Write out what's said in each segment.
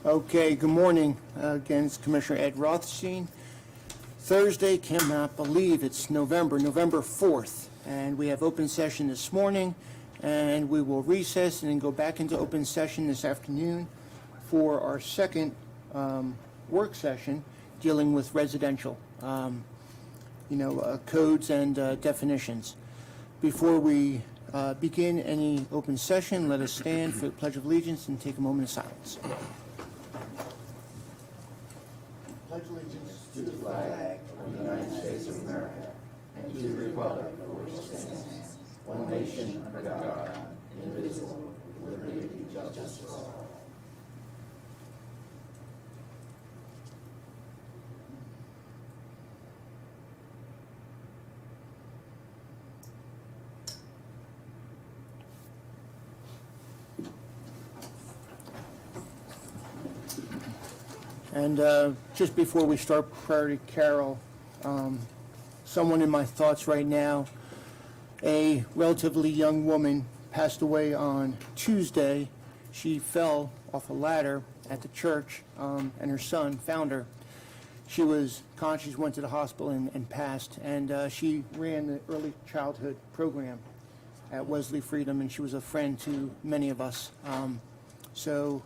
Okay, good morning. Again, it's Commissioner Ed Rothstein. Thursday, cannot believe it's November 4th, and we have open session this morning, and we will recess and then go back into open session this afternoon for our second work session dealing with residential, codes and definitions. Before we begin any open session, let us stand for the Pledge of Allegiance and take a moment of silence. Pledge allegiance to the flag of the United States of America and to the republic for which it stands, one nation under God, indivisible, with liberty and justice for all. And just before we start Priority Carol, someone in my thoughts right now, a relatively young woman passed away on Tuesday. She fell off a ladder at the church, and her son found her. She was conscious, went to the hospital, and passed. And she ran the early childhood program at Wesley Freedom, and she was a friend to many of us. So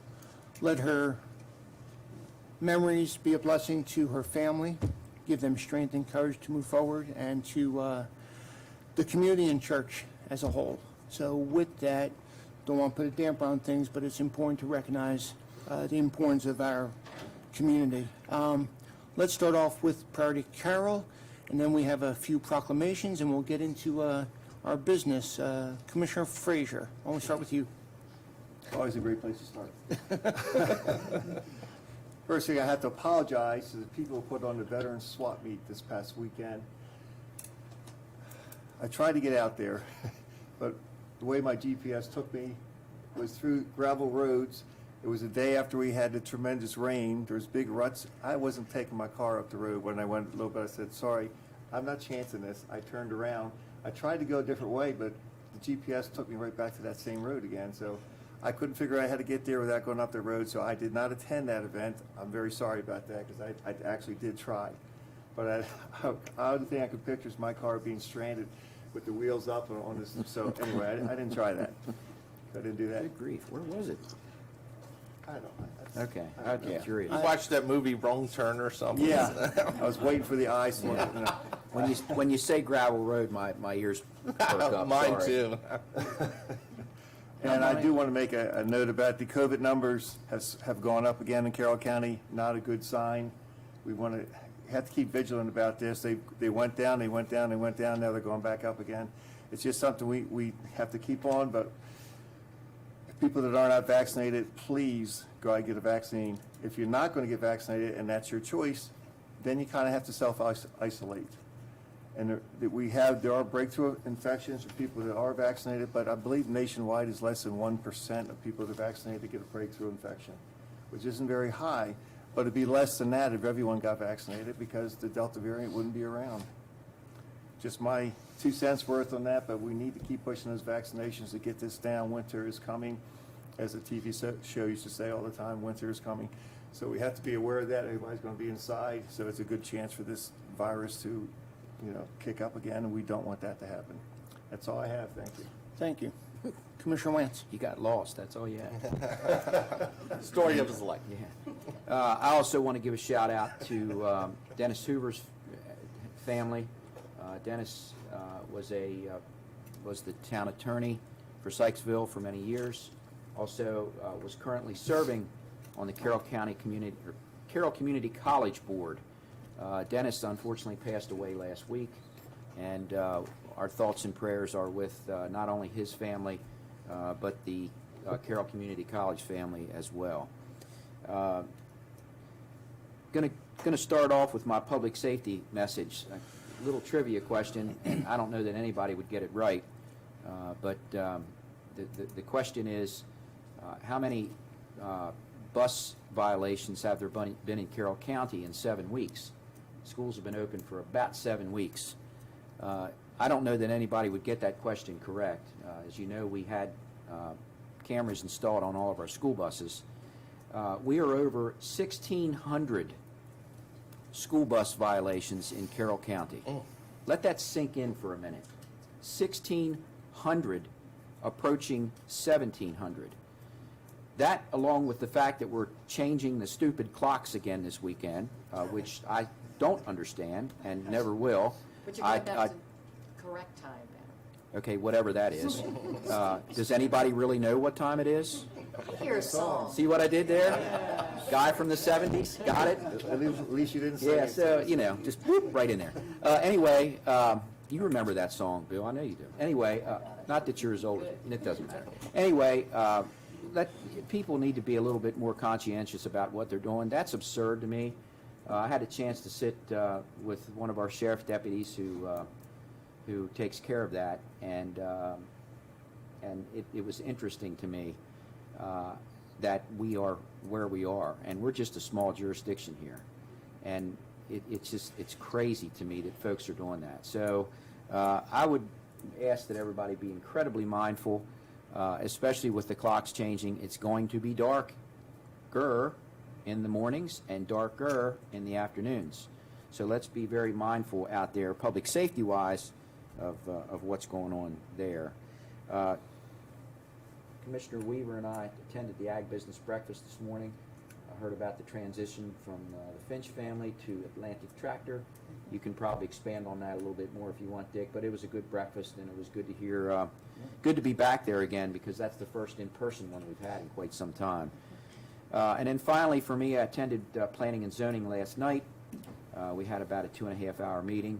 let her memories be a blessing to her family, give them strength and courage to move forward, and to the community and church as a whole. So with that, don't want to put a damper on things, but it's important to recognize the importance of our community. Let's start off with Priority Carol, and then we have a few proclamations, and we'll get into our business. Commissioner Frazier, I want to start with you. Always a great place to start. First thing, I have to apologize to the people who put on the Veterans Swap Meet this past weekend. I tried to get out there, but the way my GPS took me was through gravel roads. It was a day after we had the tremendous rain. There was big ruts. I wasn't taking my car up the road. When I went a little bit, I said, sorry, I'm not chancing this. I turned around. I tried to go a different way, but the GPS took me right back to that same road again. So I couldn't figure out how to get there without going up the road, so I did not attend that event. I'm very sorry about that because I actually did try. But the only thing I could picture is my car being stranded with the wheels up on this. So anyway, I didn't try that. I didn't do that. Good grief, where was it? I don't know. Okay, I'm curious. You watched that movie Wrong Turn or something? Yeah, I was waiting for the ice. When you say gravel road, my ears perk up. Mine sorry. too. And I do want to make a note about the COVID numbers have gone up again in Carroll County. Not a good sign. We have to keep vigilant about this. They went down, they went down, they went down. Now they're going back up again. It's just something we have to keep on. But people that are not vaccinated, please go out and get a vaccine. If you're not going to get vaccinated and that's your choice, then you kind of have to self-isolate. And there are breakthrough infections for people that are vaccinated, but I believe nationwide is less than 1% of people that are vaccinated that get a breakthrough infection, which isn't very high, but it'd be less than that if everyone got vaccinated because the Delta variant wouldn't be around. Just my 2 cents worth on that, but we need to keep pushing those vaccinations to get this down. Winter is coming, as the TV show used to say all the time, winter is coming. So we have to be aware of that. Everybody's going to be inside, so it's a good chance for this virus to kick up again, and we don't want that to happen. That's all I have. Thank you. Thank you. Commissioner Wentz. You got lost, that's all you had. Story of his life. Yeah. I also want to give a shout out to Dennis Hoover's family. Dennis was the town attorney for Sykesville for many years. Also was currently serving on the Carroll Community College Board. Dennis unfortunately passed away last week, and our thoughts and prayers are with not only his family, but the Carroll Community College family as well. Going to start off with my public safety message. A little trivia question, and I don't know that anybody would get it right, but the question is, how many bus violations have there been in Carroll County in 7 weeks? Schools have been open for about 7 weeks. I don't know that anybody would get that question correct. As you know, we had cameras installed on all of our school buses, We are over 1,600 school bus violations in Carroll County. Let that sink in for a minute. 1,600 approaching 1,700. That, along with the fact that we're changing the stupid clocks again this weekend, which I don't understand and never will. But you're going back to correct time now. Okay, whatever that is. Does anybody really know what time it is? Hear a song. See what I did there? Guy from the 70s, got it? At least you didn't say Yeah, it. so, you know, just whoop, right in there. Anyway, you remember that song, Bill, I know you do. Anyway, not that you're as old, and it doesn't matter. Anyway, people need to be a little bit more conscientious about what they're doing. That's absurd to me. I had a chance to sit with one of our sheriff deputies who takes care of that, and it was interesting to me that we are where we are, and we're just a small jurisdiction here, and it's crazy to me that folks are doing that. So I would ask that everybody be incredibly mindful, especially with the clocks changing. It's going to be darker in the mornings and darker in the afternoons. So let's be very mindful out there, public safety wise, of what's going on there. Commissioner Weaver and I attended the Ag Business Breakfast this morning. I heard about the transition from the Finch family to Atlantic Tractor. You can probably expand on that a little bit more if you want, Dick, but it was a good breakfast, and it was good to hear, good to be back there again, because that's the first in-person one we've had in quite some time. And then finally, for me, I attended Planning and Zoning last night. We had about a 2.5-hour meeting.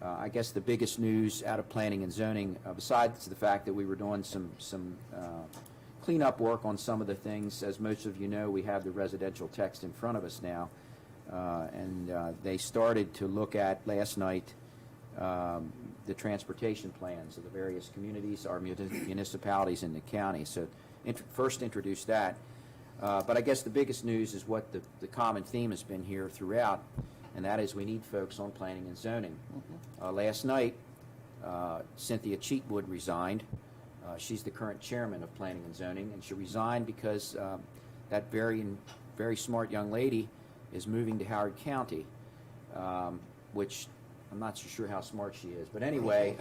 I guess the biggest news out of Planning and Zoning, besides the fact that we were doing some cleanup work on some of the things, as most of you know, we have the residential text in front of us now, and they started to look at last night the transportation plans of the various communities, our municipalities in the county. So first introduced that. But I guess the biggest news is what the common theme has been here throughout, and that is we need folks on planning and zoning. Last night, Cynthia Cheatwood resigned. She's the current chairman of planning and zoning, and she resigned because that very smart young lady is moving to Howard County, which I'm not so sure how smart she is. But anyway,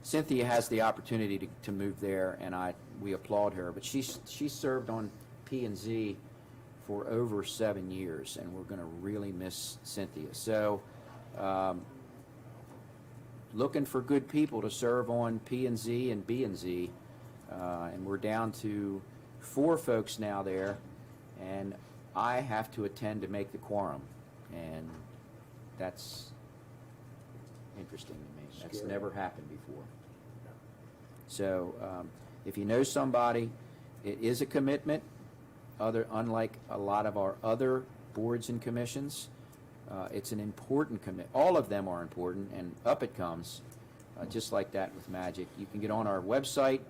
Cynthia has the opportunity to move there, and we applaud her. But she served on P&Z for over 7 years, and we're going to really miss Cynthia. So looking for good people to serve on P&Z and B&Z, and we're down to 4 folks now there, and I have to attend to make the quorum, and that's interesting to me. That's never happened before. So if you know somebody, it is a commitment. Unlike a lot of our other boards and commissions, it's an important commitment. All of them are important, and up it comes, just like that with Magic. You can get on our website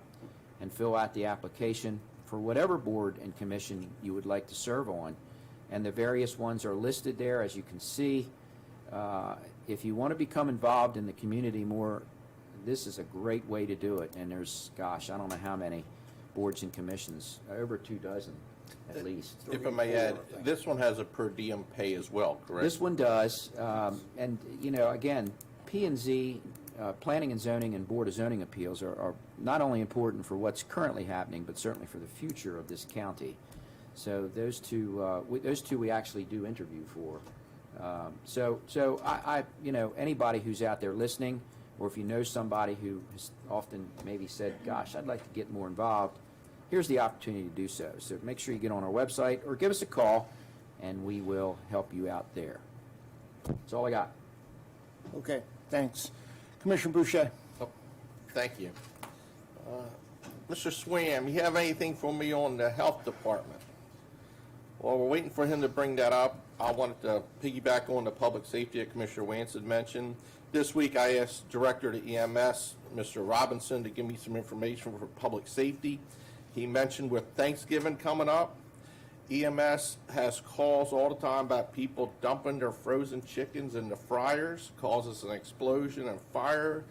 and fill out the application for whatever board and commission you would like to serve on, and the various ones are listed there, as you can see. If you want to become involved in the community more, this is a great way to do it, and there's, gosh, I don't know how many boards and commissions, over 24 at least. If I may add, this one has a per diem pay as well, correct? This one does, and you know, again, P&Z, Planning and Zoning and Board of Zoning Appeals are not only important for what's currently happening, but certainly for the future of this county. So those two we actually do interview for. So I you know, anybody who's out there listening, or if you know somebody who has often maybe said, gosh, I'd like to get more involved, here's the opportunity to do so. So make sure you get on our website or give us a call, and we will help you out there. That's all I got. Okay, thanks. Commissioner Boucher. Oh, thank you. Mr. Swam, you have anything for me on the health department? While we're waiting for him to bring that up, I wanted to piggyback on the public safety that Commissioner Wance had mentioned. This week I asked Director of EMS, Mr. Robinson, to give me some information for public safety. He mentioned with Thanksgiving coming up, EMS has calls all the time about people dumping their frozen chickens in the fryers, causes an explosion and fire.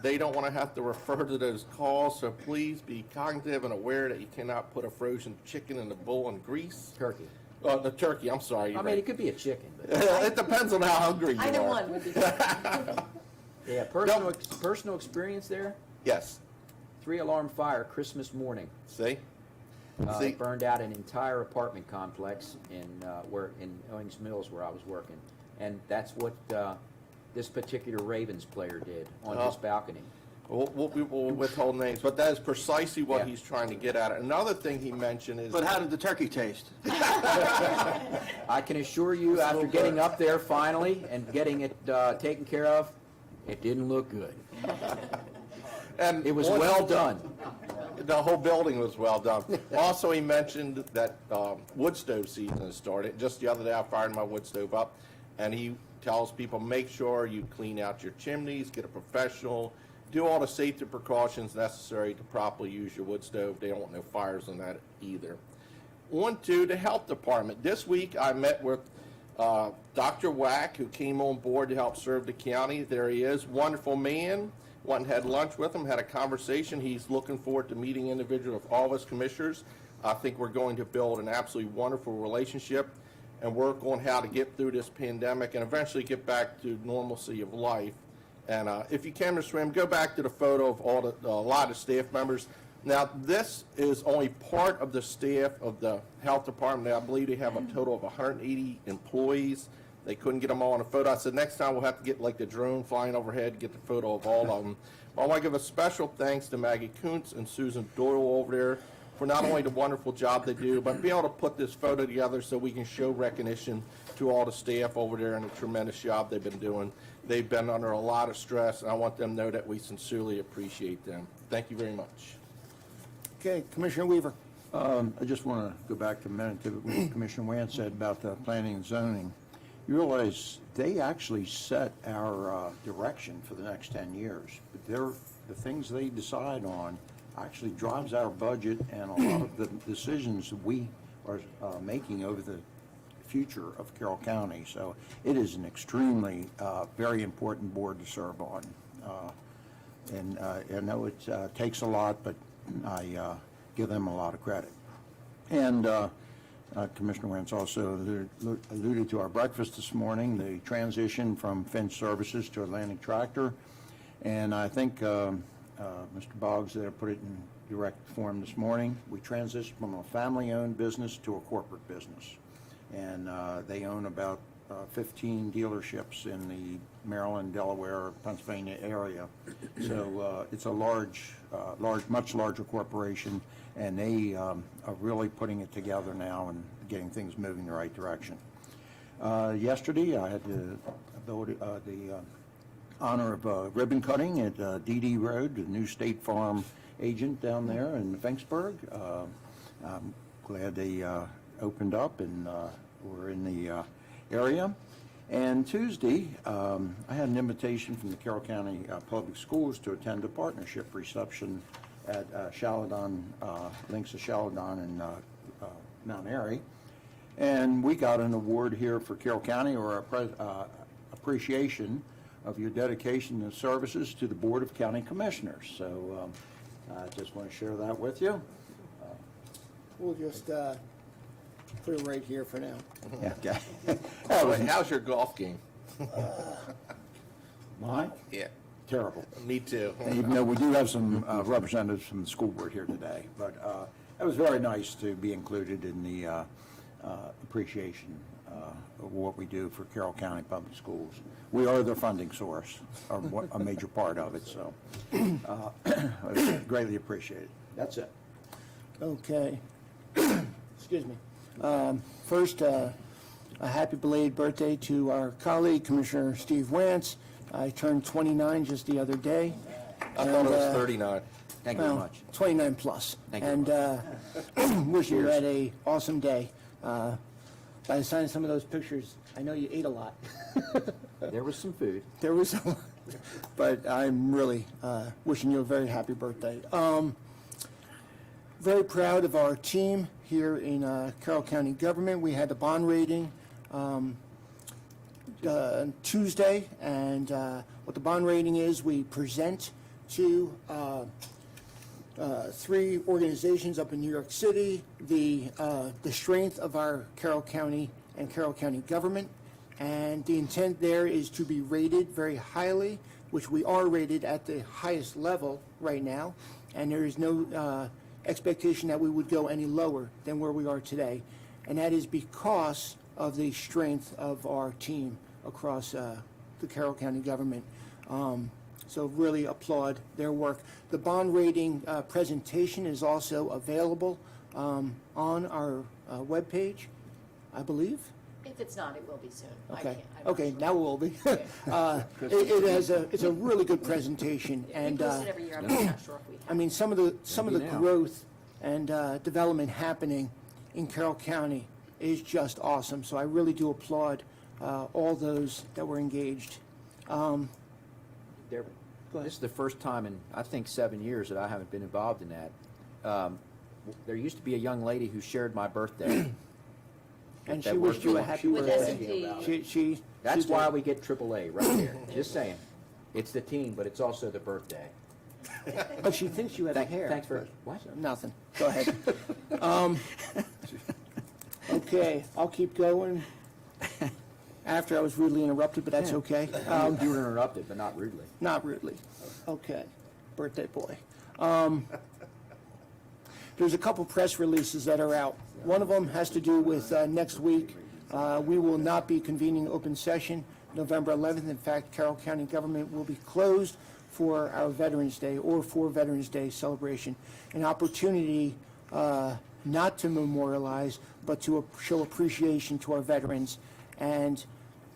They don't want to have to refer to those calls, so please be cognitive and aware that you cannot put a frozen chicken in the bowl and grease. Turkey. The turkey, I'm sorry. I you're mean, right. it could be a chicken, but, It depends on how hungry you Either are. one would be. yeah, personal experience there, Yes. 3-alarm fire Christmas morning. See? It burned out an entire apartment complex in Owings Mills where I was working. And that's what this particular Ravens player did on his balcony. We'll withhold names, but that is precisely what Yeah. he's trying to get at. Another thing he mentioned is. But how did the turkey taste? I can assure you, after getting up there finally and getting it taken care of, it didn't look good. And It was well done. The whole building was well done. Also, he mentioned that wood stove season has started. Just the other day, I fired my wood stove up, and he tells people, make sure you clean out your chimneys, get a professional, do all the safety precautions necessary to properly use your wood stove. They don't want no fires on that either. On to the health department. This week, I met with Dr. Wack, who came on board to help serve the county. There he is, wonderful man. Went and had lunch with him, had a conversation. He's looking forward to meeting individuals of all of us commissioners. I think we're going to build an absolutely wonderful relationship and work on how to get through this pandemic and eventually get back to normalcy of life. And if you can, Mr. Swim, go back to the photo of a lot of staff members. Now, this is only part of the staff of the health department. I believe they have a total of 180 employees. They couldn't get them all in a photo. I said, next time we'll have to get like the drone flying overhead to get the photo of all of them. But I want to give a special thanks to Maggie Kuntz and Susan Doyle over there for not only the wonderful job they do, but being able to put this photo together so we can show recognition to all the staff over there and the tremendous job they've been doing. They've been under a lot of stress, and I want them to know that we sincerely appreciate them. Thank you very much. Okay, Commissioner Weaver. I just want to go back a minute to what Commissioner Wance said about the planning and zoning. You realize they actually set our direction for the next 10 years. But the things they decide on actually drives our budget and a lot of the decisions that we are making over the future of Carroll County. So it is an extremely, very important board to serve on. And I know it takes a lot, but I give them a lot of credit. And Commissioner Wentz also alluded to our breakfast this morning, the transition from Finch Services to Atlantic Tractor. And I think Mr. Boggs there put it in direct form this morning. We transitioned from a family-owned business to a corporate business. And they own about 15 dealerships in the Maryland, Delaware, Pennsylvania area. So it's a much larger corporation, and they are really putting it together now and getting things moving in the right direction. Yesterday, I had the honor of ribbon cutting at DD Road, the new State Farm agent down there in Finksburg. I'm glad they opened up and were in the area. And Tuesday, I had an invitation from the Carroll County Public Schools to attend a partnership reception at Chaladon, Links of Chaladon in Mount Airy. And we got an award here for Carroll County, or appreciation of your dedication and services to the Board of County Commissioners. So I just want to share that with you. We'll just put it right here for now. Okay. How's your golf game? Mine? Yeah, Terrible. me too. Even though we do have some representatives from the school board here today, but it was very nice to be included in the appreciation of what we do for Carroll County Public Schools. We are their funding source, or a major part of it, so greatly appreciated. That's it. Okay. Excuse me. First, a happy belated birthday to our colleague, Commissioner Steve Wance. I turned 29 just the other day. I thought it was 39. Thank you very much. 29 plus. Thank you And wish you had a awesome day. By the sign of some of those pictures, I know you ate a lot. There was some food. There was a lot, but I'm really wishing you a very happy birthday. Very proud of our team here in Carroll County government. We had the bond rating Tuesday, and what the bond rating is, we present to 3 organizations up in New York City, the strength of our Carroll County and Carroll County government, and the intent there is to be rated very highly, which we are rated at the highest level right now, and there is no expectation that we would go any lower than where we are today, and that is because of the strength of our team across the Carroll County government. So really applaud their work. The bond rating presentation is also available on our webpage, I believe. If it's not, it will be soon. I Okay, can't- I'm not okay, sure. now it will be. It's a really good presentation, We and post it every year, I'm just not sure if we have. I mean, some of the Maybe now. growth and development happening in Carroll County is just awesome. So I really do applaud all those that were engaged. There, Go ahead. this is the first time in, I think, 7 years that I haven't been involved in that. There used to be a young lady who shared my birthday. And That she wished you a worked happy With birthday. S&P. She That's did. why we get AAA right there. Just saying. It's the team, but it's also the birthday. But she thinks you have hair. Thanks for, what? Nothing. Go ahead. Okay, I'll keep going. After I was rudely interrupted, but that's okay. You were interrupted, but not rudely. Not rudely. Okay, birthday boy. There's a couple press releases that are out. One of them has to do with next week. We will not be convening open session November 11th. In fact, Carroll County government will be closed for our Veterans Day or for Veterans Day celebration. An opportunity not to memorialize, but to show appreciation to our veterans. And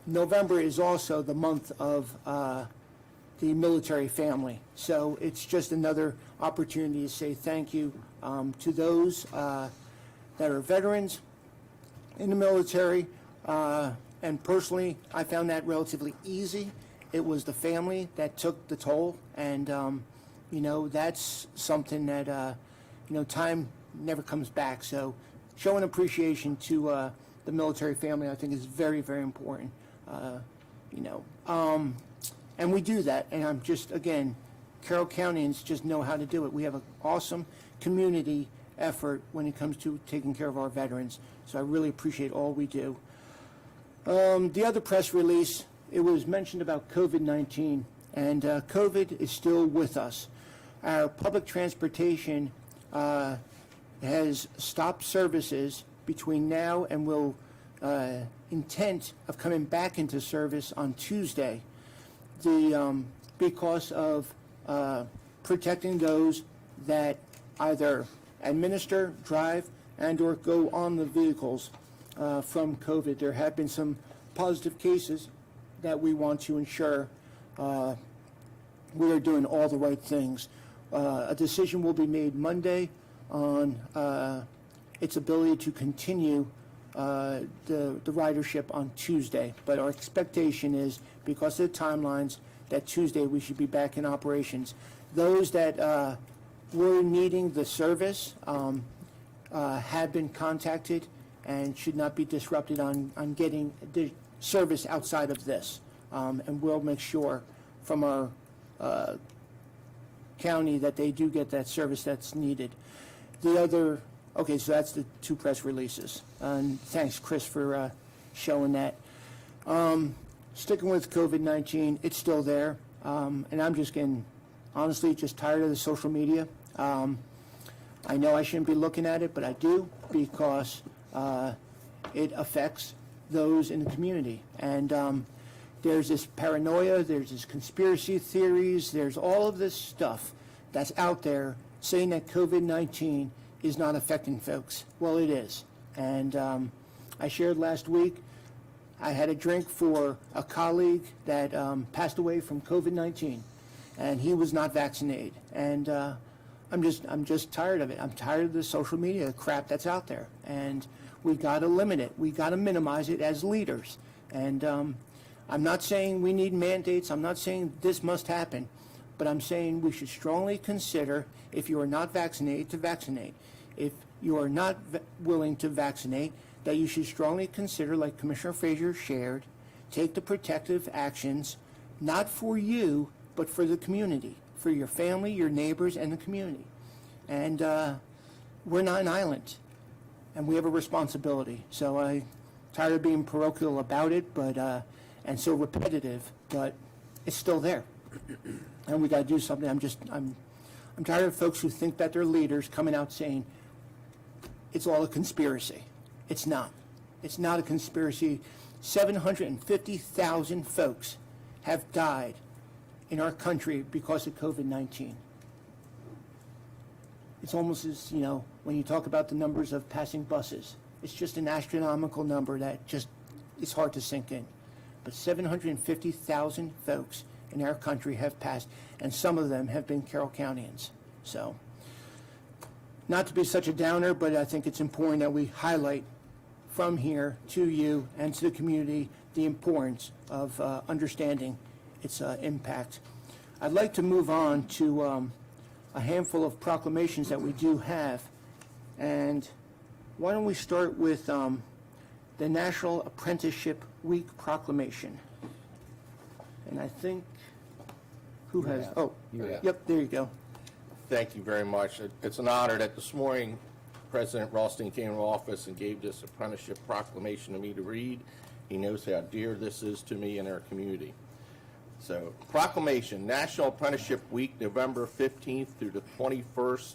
November is also the month of the military family. So it's just another opportunity to say thank you to those that are veterans in the military. And personally, I found that relatively easy. It was the family that took the toll. And, that's something that, time never comes back. So showing appreciation to the military family, I think, is very, very important. And we do that, and I'm just, again, Carroll Countyans just know how to do it. We have an awesome community effort when it comes to taking care of our veterans, so I really appreciate all we do. The other press release, it was mentioned about COVID-19, and COVID is still with us. Our public transportation has stopped services between now and will intent of coming back into service on Tuesday. Because of protecting those that either administer, drive, and/or go on the vehicles from COVID. There have been some positive cases that we want to ensure we are doing all the right things. A decision will be made Monday on its ability to continue the ridership on Tuesday. But our expectation is, because of the timelines, that Tuesday we should be back in operations. Those that were needing the service have been contacted and should not be disrupted on getting the service outside of this. And we'll make sure from our county that they do get that service that's needed. Okay, so that's the 2 press releases. And thanks, Chris, for showing that. Sticking with COVID-19, it's still there. And I'm just getting, honestly, just tired of the social media. I know I shouldn't be looking at it, but I do, because it affects those in the community. And there's this paranoia, there's this conspiracy theories, there's all of this stuff that's out there saying that COVID-19 is not affecting folks. Well, it is. And I shared last week, I had a drink for a colleague that passed away from COVID-19, and he was not vaccinated. And I'm just tired of it. I'm tired of the social media crap that's out there. And we got to limit it. We got to minimize it as leaders. And I'm not saying we need mandates. I'm not saying this must happen. But I'm saying we should strongly consider, if you are not vaccinated, to vaccinate. If you are not willing to vaccinate, that you should strongly consider, like Commissioner Frazier shared, take the protective actions, not for you, but for the community, for your family, your neighbors, and the community. And we're not an island, and we have a responsibility. So I'm tired of being parochial about it, but and so repetitive, but it's still there, and we got to do something. I'm tired of folks who think that they're leaders coming out saying it's all a conspiracy. It's not. It's not a conspiracy. 750,000 folks have died in our country because of COVID-19. It's almost as, when you talk about the numbers of passing buses, it's just an astronomical number that just is hard to sink in. But 750,000 folks in our country have passed, and some of them have been Carroll Countyans. So, not to be such a downer, but I think it's important that we highlight from here to you and to the community the importance of understanding its impact. I'd like to move on to a handful of proclamations that we do have. And why don't we start with the National Apprenticeship Week proclamation. And I think, who has, oh, Yeah. yep, there you go. Thank you very much. It's an honor that this morning President Rothstein came to office and gave this apprenticeship proclamation to me to read. He knows how dear this is to me and our community. So, proclamation, National Apprenticeship Week, November 15th through the 21st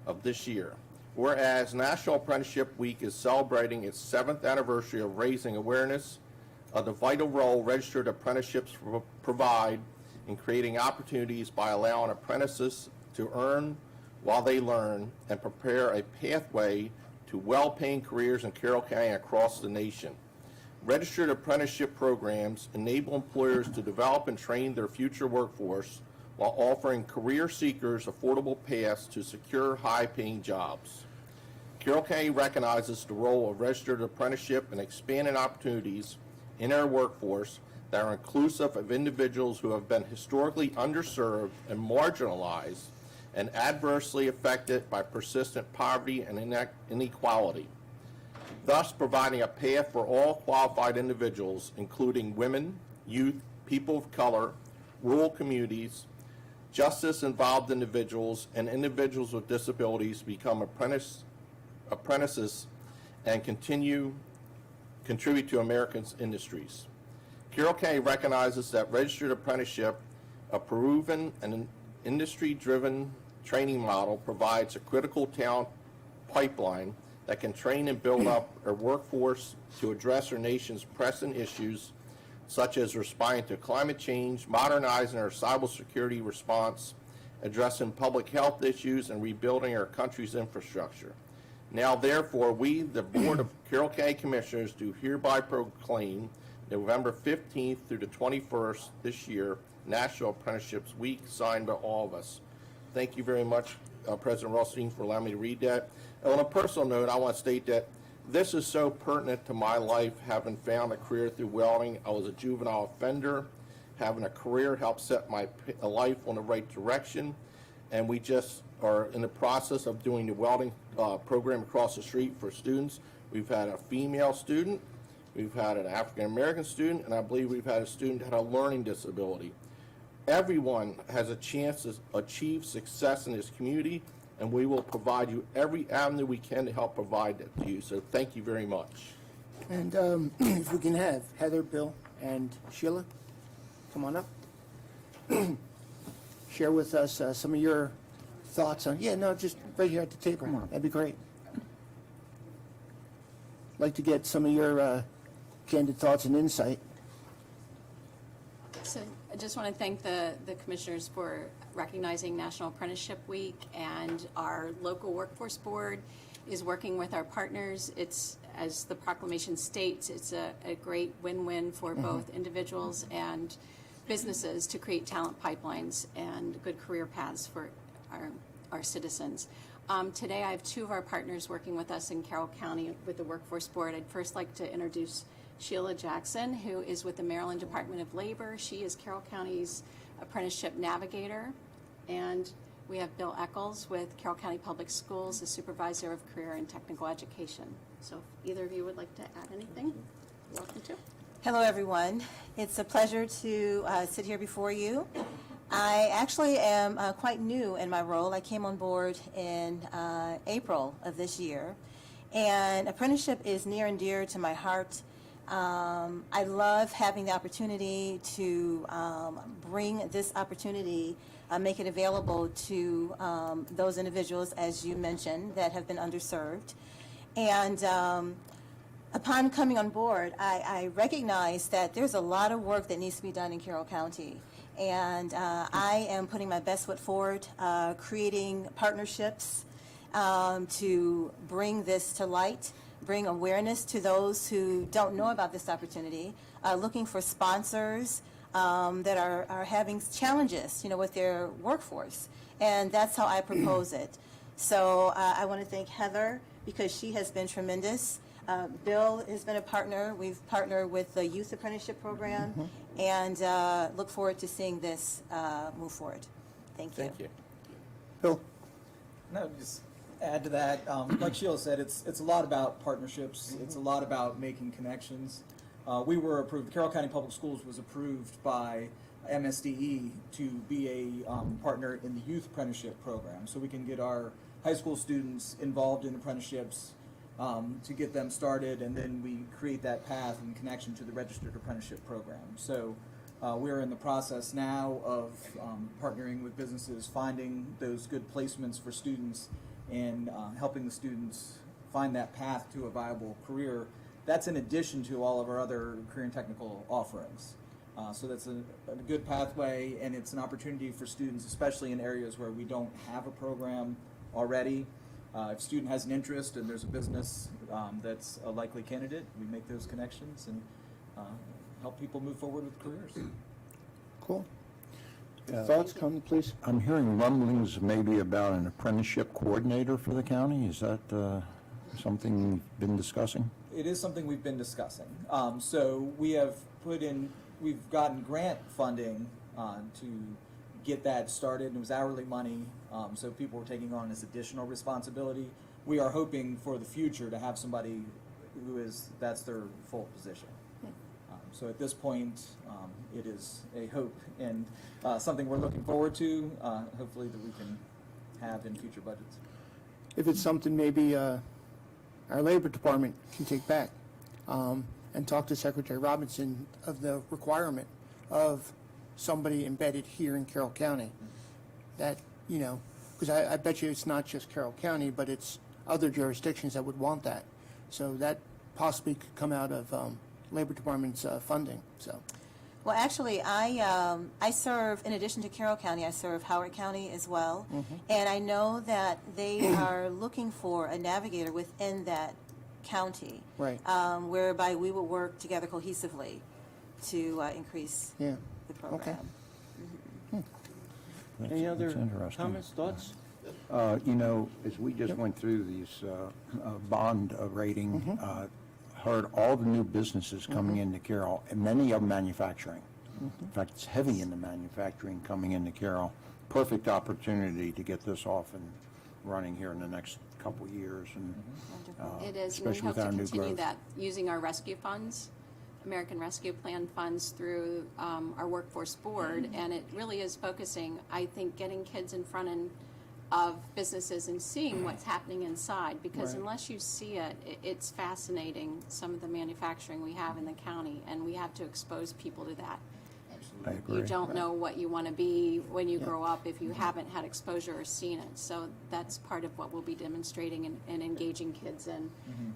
of this year. Whereas National Apprenticeship Week is celebrating its 7th anniversary of raising awareness of the vital role registered apprenticeships provide in creating opportunities by allowing apprentices to earn while they learn and prepare a pathway to well-paying careers in Carroll County and across the nation. Registered apprenticeship programs enable employers to develop and train their future workforce while offering career seekers affordable paths to secure high-paying jobs. Carroll County recognizes the role of registered apprenticeship in expanding opportunities in our workforce that are inclusive of individuals who have been historically underserved and marginalized and adversely affected by persistent poverty and inequality, thus providing a path for all qualified individuals, including women, youth, people of color, rural communities, justice-involved individuals, and individuals with disabilities to become apprentices and contribute to Americans' industries. Carroll County recognizes that registered apprenticeship, a proven and industry-driven training model, provides a critical talent pipeline that can train and build up our workforce to address our nation's pressing issues, such as responding to climate change, modernizing our cybersecurity response, addressing public health issues, and rebuilding our country's infrastructure. Now, therefore, we, the Board of Carroll County Commissioners, do hereby proclaim November 15th through the 21st this year, National Apprenticeships Week, signed by all of us. Thank you very much, President Rothstein, for allowing me to read that. And on a personal note, I want to state that this is so pertinent to my life, having found a career through welding. I was a juvenile offender. Having a career helped set my life on the right direction. And we just are in the process of doing the welding program across the street for students. We've had a female student, we've had an African-American student, and I believe we've had a student that had a learning disability. Everyone has a chance to achieve success in this community, and we will provide you every avenue we can to help provide that to you. So thank you very much. And if we can have Heather, Bill, and Sheila come on up. Share with us some of your thoughts on, just right here at the table. That'd be great. Like to get some of your candid thoughts and insight. So I just want to thank the commissioners for recognizing National Apprenticeship Week, and our local workforce board is working with our partners. It's, as the proclamation states, it's a great win-win for both individuals and businesses to create talent pipelines and good career paths for our citizens. Today I have two of our partners working with us in Carroll County with the workforce board. I'd first like to introduce Sheila Jackson, who is with the Maryland Department of Labor. She is Carroll County's apprenticeship navigator. And we have Bill Eccles with Carroll County Public Schools, the supervisor of career and technical education. So if either of you would like to add anything, you're welcome to. Hello, everyone. It's a pleasure to sit here before you. I actually am quite new in my role. I came on board in April of this year, and apprenticeship is near and dear to my heart. I love having the opportunity to bring this opportunity, make it available to those individuals, as you mentioned, that have been underserved. And upon coming on board, I recognize that there's a lot of work that needs to be done in Carroll County. And I am putting my best foot forward, creating partnerships to bring this to light, bring awareness to those who don't know about this opportunity, looking for sponsors that are having challenges, with their workforce. And that's how I propose it. So I want to thank Heather because she has been tremendous. Bill has been a partner. We've partnered with the Youth Apprenticeship Program, and look forward to seeing this move forward. Thank you. Thank you. Bill? No, just add to that. Like Sheila said, it's a lot about partnerships. It's a lot about making connections. We were approved. The Carroll County Public Schools was approved by MSDE to be a partner in the Youth Apprenticeship Program, so we can get our high school students involved in apprenticeships to get them started, and then we create that path and connection to the Registered Apprenticeship Program. So we're in the process now of partnering with businesses, finding those good placements for students, and helping the students find that path to a viable career. That's in addition to all of our other career and technical offerings. So that's a good pathway, and it's an opportunity for students, especially in areas where we don't have a program already. If a student has an interest and there's a business that's a likely candidate, we make those connections and help people move forward with careers. Cool. Thoughts, comment, please? I'm hearing rumblings maybe about an apprenticeship coordinator for the county. Is that something you've been discussing? It is something we've been discussing. So we've gotten grant funding to get that started. It was hourly money, so people were taking on this additional responsibility. We are hoping for the future to have somebody that's their full position. So at this point, it is a hope and something we're looking forward to, hopefully that we can have in future budgets. If it's something maybe our Labor Department can take back and talk to Secretary Robinson of the requirement of somebody embedded here in Carroll County. That, because I bet you it's not just Carroll County, but it's other jurisdictions that would want that. So that possibly could come out of Labor Department's funding, so. Well, actually, I serve, in addition to Carroll County, I serve Howard County as well. And I know that they are looking for a navigator within that county. Right. Whereby we will work together cohesively to increase Yeah. the program. Any other That's interesting. comments, thoughts? As we just went through these bond rating, heard all the new businesses coming into Carroll, and many of them manufacturing. In fact, it's heavy in the manufacturing coming into Carroll. Perfect opportunity to get this off and running here in the next couple of years, and It is, and we especially hope with to our new continue growth. that using our rescue funds, American Rescue Plan funds through our workforce board, and it really is focusing, I think, getting kids in front of businesses and seeing what's happening inside, because Right. unless you see it, it's fascinating, some of the manufacturing we have in the county, and we have to expose people to that. I agree. You don't know what you want to be when you grow up if you haven't had exposure or seen it. So that's part of what we'll be demonstrating and engaging kids in,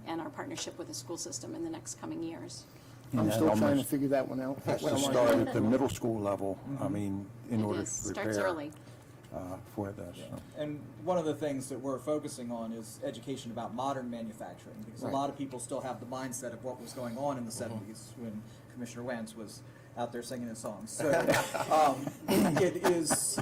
and our partnership with the school system in the next coming years. I'm And that still trying to almost figure that one out. has what I to wanna start do. at the middle school level, I mean, in It order is, to starts prepare early. for this. so. And one of the things that we're focusing on is education about modern manufacturing, because Right. a lot of people still have the mindset of what was going on in the 70s when Commissioner Wentz was out there singing his songs. So it is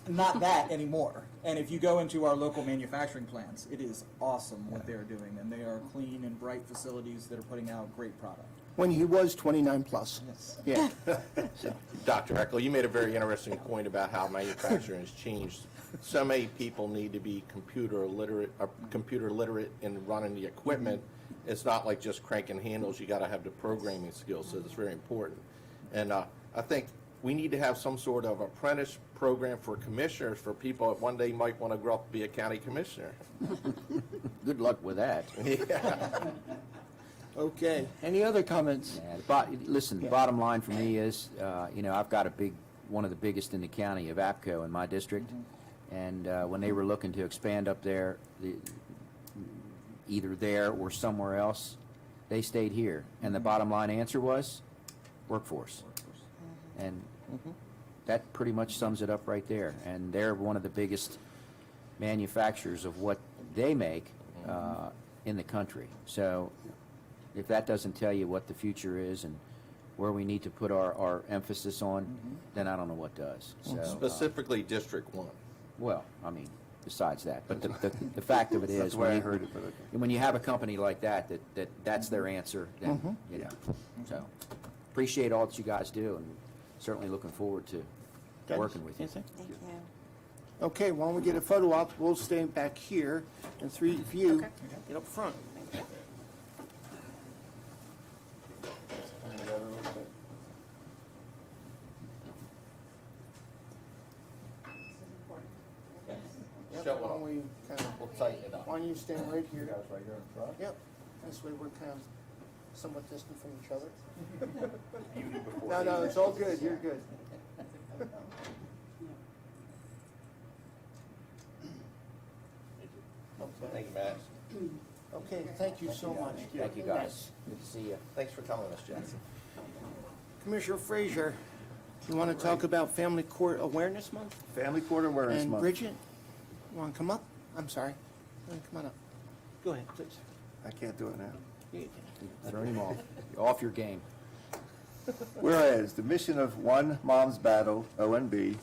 not that anymore. And if you go into our local manufacturing plants, it is awesome what they're doing, and they are clean and bright facilities that are putting out great product. When he was 29 plus. Yes. Yeah. Dr. Eckel, you made a very interesting point about how manufacturing has changed. So many people need to be computer literate in running the equipment. It's not like just cranking handles. You got to have the programming skills, so it's very important. And I think we need to have some sort of apprentice program for commissioners, for people that one day might want to grow up to be a county commissioner. Good luck with that. Okay, any other comments? Yeah, listen, the bottom line for me is, I've got one of the biggest in the county of APCO in my district. And when they were looking to expand up there, either there or somewhere else, they stayed here. And the bottom line answer was workforce. And that pretty much sums it up right there. And they're one of the biggest manufacturers of what they make in the country. So if that doesn't tell you what the future is and where we need to put our emphasis on, then I don't know what does. So, Specifically District 1. well, I mean, besides that, but the fact of it That's is, the way I heard it, but okay. when you have a company like that's their answer, then, So, appreciate all that you guys do, and certainly looking forward to Dennis, working with you. anything? Thank you. Okay, while we get a photo op, we'll stay back here, and three of you get up front. Yep, Show why don't up. we kind of, We'll tighten it up. why don't you stand right here? Guys right here in front? Yep, this way we're kind of somewhat distant from each other. No, it's all good, you're good. Thank you, Matt. Okay, thank you so much. Thank you, guys. Good to see you. Thanks for telling us, Jackson. Commissioner Frazier, you want to talk about Family Court Awareness Month? Family Court Awareness And Month. Bridget, you want to come up? I'm sorry. Come on up. Go ahead, please. I can't do it now. You Throw him off. You're off your game. Whereas the mission of One Mom's Battle, ONB,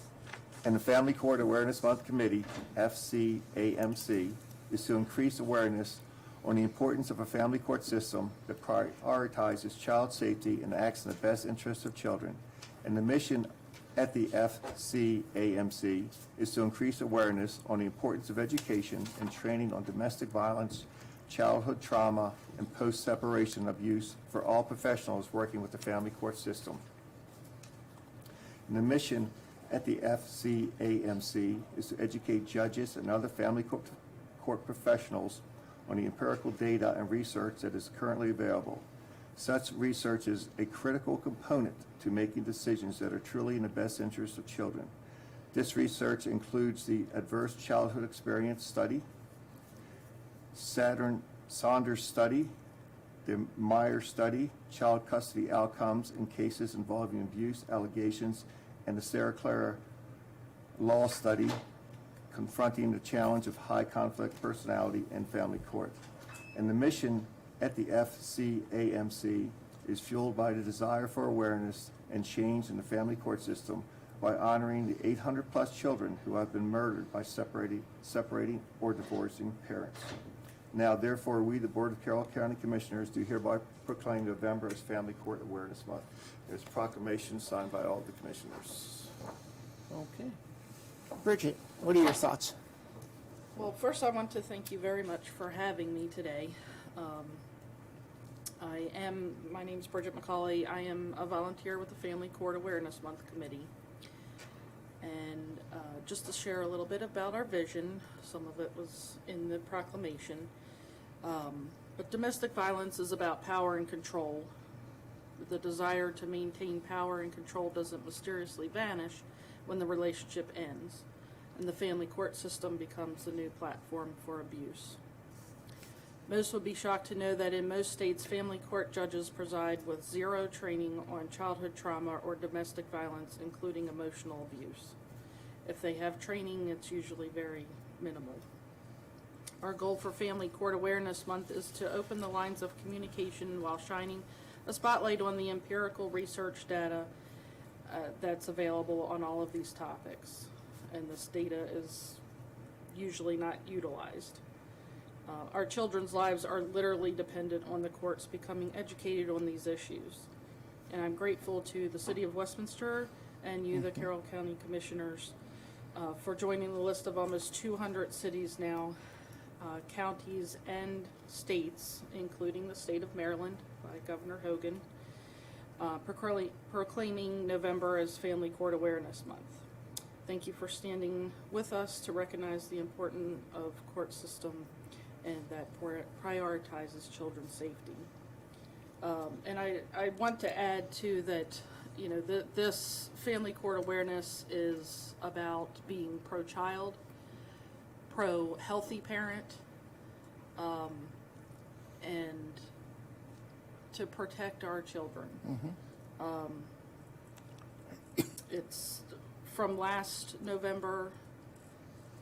and the Family Court Awareness Month Committee, FCAMC, is to increase awareness on the importance of a family court system that prioritizes child safety and acts in the best interest of children. And the mission at the FCAMC is to increase awareness on the importance of education and training on domestic violence, childhood trauma, and post-separation abuse for all professionals working with the family court system. And the mission at the FCAMC is to educate judges and other family court professionals on the empirical data and research that is currently available. Such research is a critical component to making decisions that are truly in the best interest of children. This research includes the Adverse Childhood Experience Study, Saunders Study, the Meyer Study, Child Custody Outcomes in Cases Involving Abuse Allegations, and the Sarah Clara Law Study, Confronting the Challenge of High Conflict Personality in Family Court. And the mission at the FCAMC is fueled by the desire for awareness and change in the family court system by honoring the 800-plus children who have been murdered by separating or divorcing parents. Now, therefore, we, the Board of Carroll County Commissioners, do hereby proclaim November as Family Court Awareness Month. There's a proclamation signed by all the commissioners. Okay. Bridget, what are your thoughts? Well, first I want to thank you very much for having me today. My name's Bridget McCauley. I am a volunteer with the Family Court Awareness Month Committee. And just to share a little bit about our vision, some of it was in the proclamation. But domestic violence is about power and control. The desire to maintain power and control doesn't mysteriously vanish when the relationship ends, and the family court system becomes the new platform for abuse. Most would be shocked to know that in most states, family court judges preside with zero training on childhood trauma or domestic violence, including emotional abuse. If they have training, it's usually very minimal. Our goal for Family Court Awareness Month is to open the lines of communication while shining a spotlight on the empirical research data that's available on all of these topics. And this data is usually not utilized. Our children's lives are literally dependent on the courts becoming educated on these issues. And I'm grateful to the City of Westminster and you, the Carroll County Commissioners, for joining the list of almost 200 cities now, counties and states, including the state of Maryland by Governor Hogan, proclaiming November as Family Court Awareness Month. Thank you for standing with us to recognize the importance of court system and that prioritizes children's safety. And I want to add too that, you know, this Family Court Awareness is about being pro-child, pro-healthy parent, and to protect our children. It's from last November,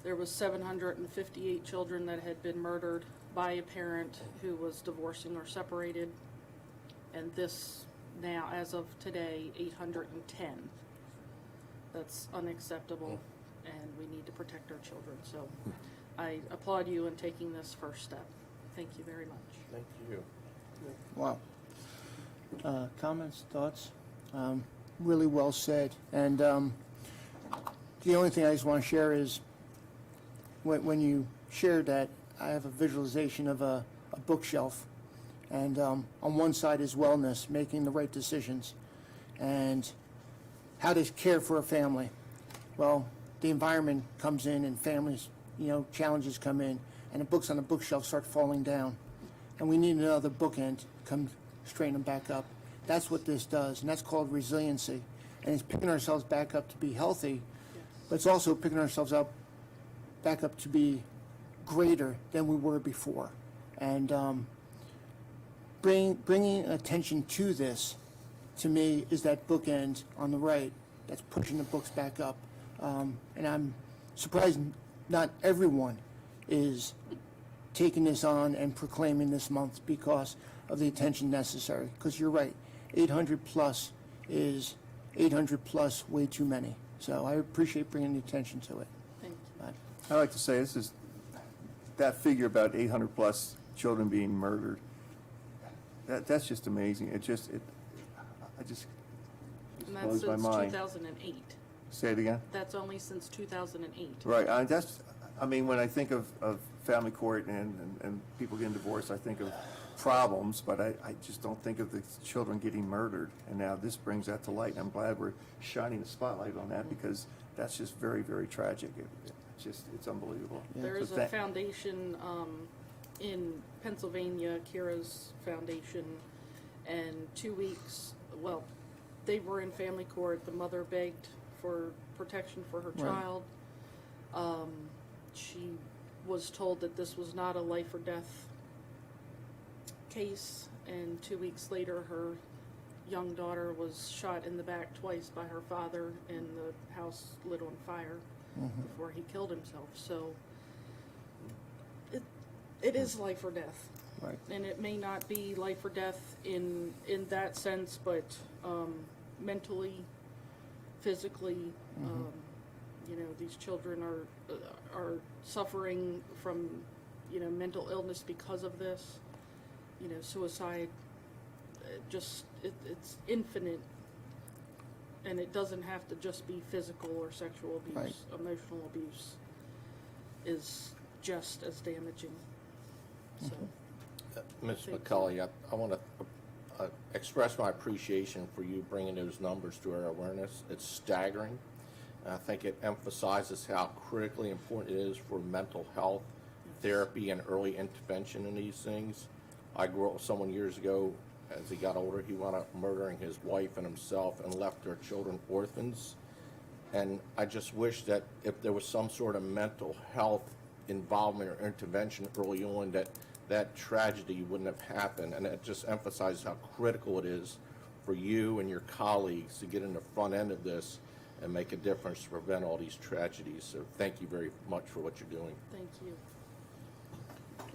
there was 758 children that had been murdered by a parent who was divorcing or separated. And this now, as of today, 810. That's unacceptable, and we need to protect our children. So I applaud you in taking this first step. Thank you very much. Thank you. Wow. Comments, thoughts? Really well said. And the only thing I just want to share is when you shared that, I have a visualization of a bookshelf. And on one side is wellness, making the right decisions, and how to care for a family. Well, the environment comes in and families, challenges come in, and the books on the bookshelf start falling down. And we need another bookend to come straighten them back up. That's what this does, and that's called resiliency. And it's picking ourselves back up to be healthy, but it's also picking ourselves back up to be greater than we were before. And bringing attention to this, to me, is that bookend on the right that's pushing the books back up. And I'm surprised not everyone is taking this on and proclaiming this month because of the attention necessary. Because you're right, 800 plus is 800 plus way too many. So I appreciate bringing the attention to it. Thank you. But I like to say this is that figure about 800 plus children being murdered. That's just amazing. It just And that's blows my since mind. 2008. Say it again. That's only since 2008. Right. When I think of family court and people getting divorced, I think of problems, but I just don't think of the children getting murdered. And now this brings that to light. And I'm glad we're shining a spotlight on that because that's just very, very tragic. It's unbelievable. There is a foundation in Pennsylvania, Kira's Foundation, and 2 weeks, well, they were in family court. The mother begged for protection for her child. She was told that this was not a life or death case, and 2 weeks later her young daughter was shot in the back twice by her father, and the house lit on fire before he killed himself. So it is life or death. right. And it may not be life or death in that sense, but mentally, physically, these children are suffering from, mental illness because of this. Suicide, it's infinite, and it doesn't have to just be physical or sexual abuse. Right. Emotional abuse is just as damaging. So. Ms. Thank you. McCulley, I want to express my appreciation for you bringing those numbers to our awareness. It's staggering. And I think it emphasizes how critically important it is for mental health, therapy, and early intervention in these things. I grew up with someone years ago, as he got older, he wound up murdering his wife and himself and left their children orphans. And I just wish that if there was some sort of mental health involvement or intervention early on, that tragedy wouldn't have happened. And it just emphasizes how critical it is for you and your colleagues to get in the front end of this and make a difference to prevent all these tragedies. So thank you very much for what you're doing. Thank you.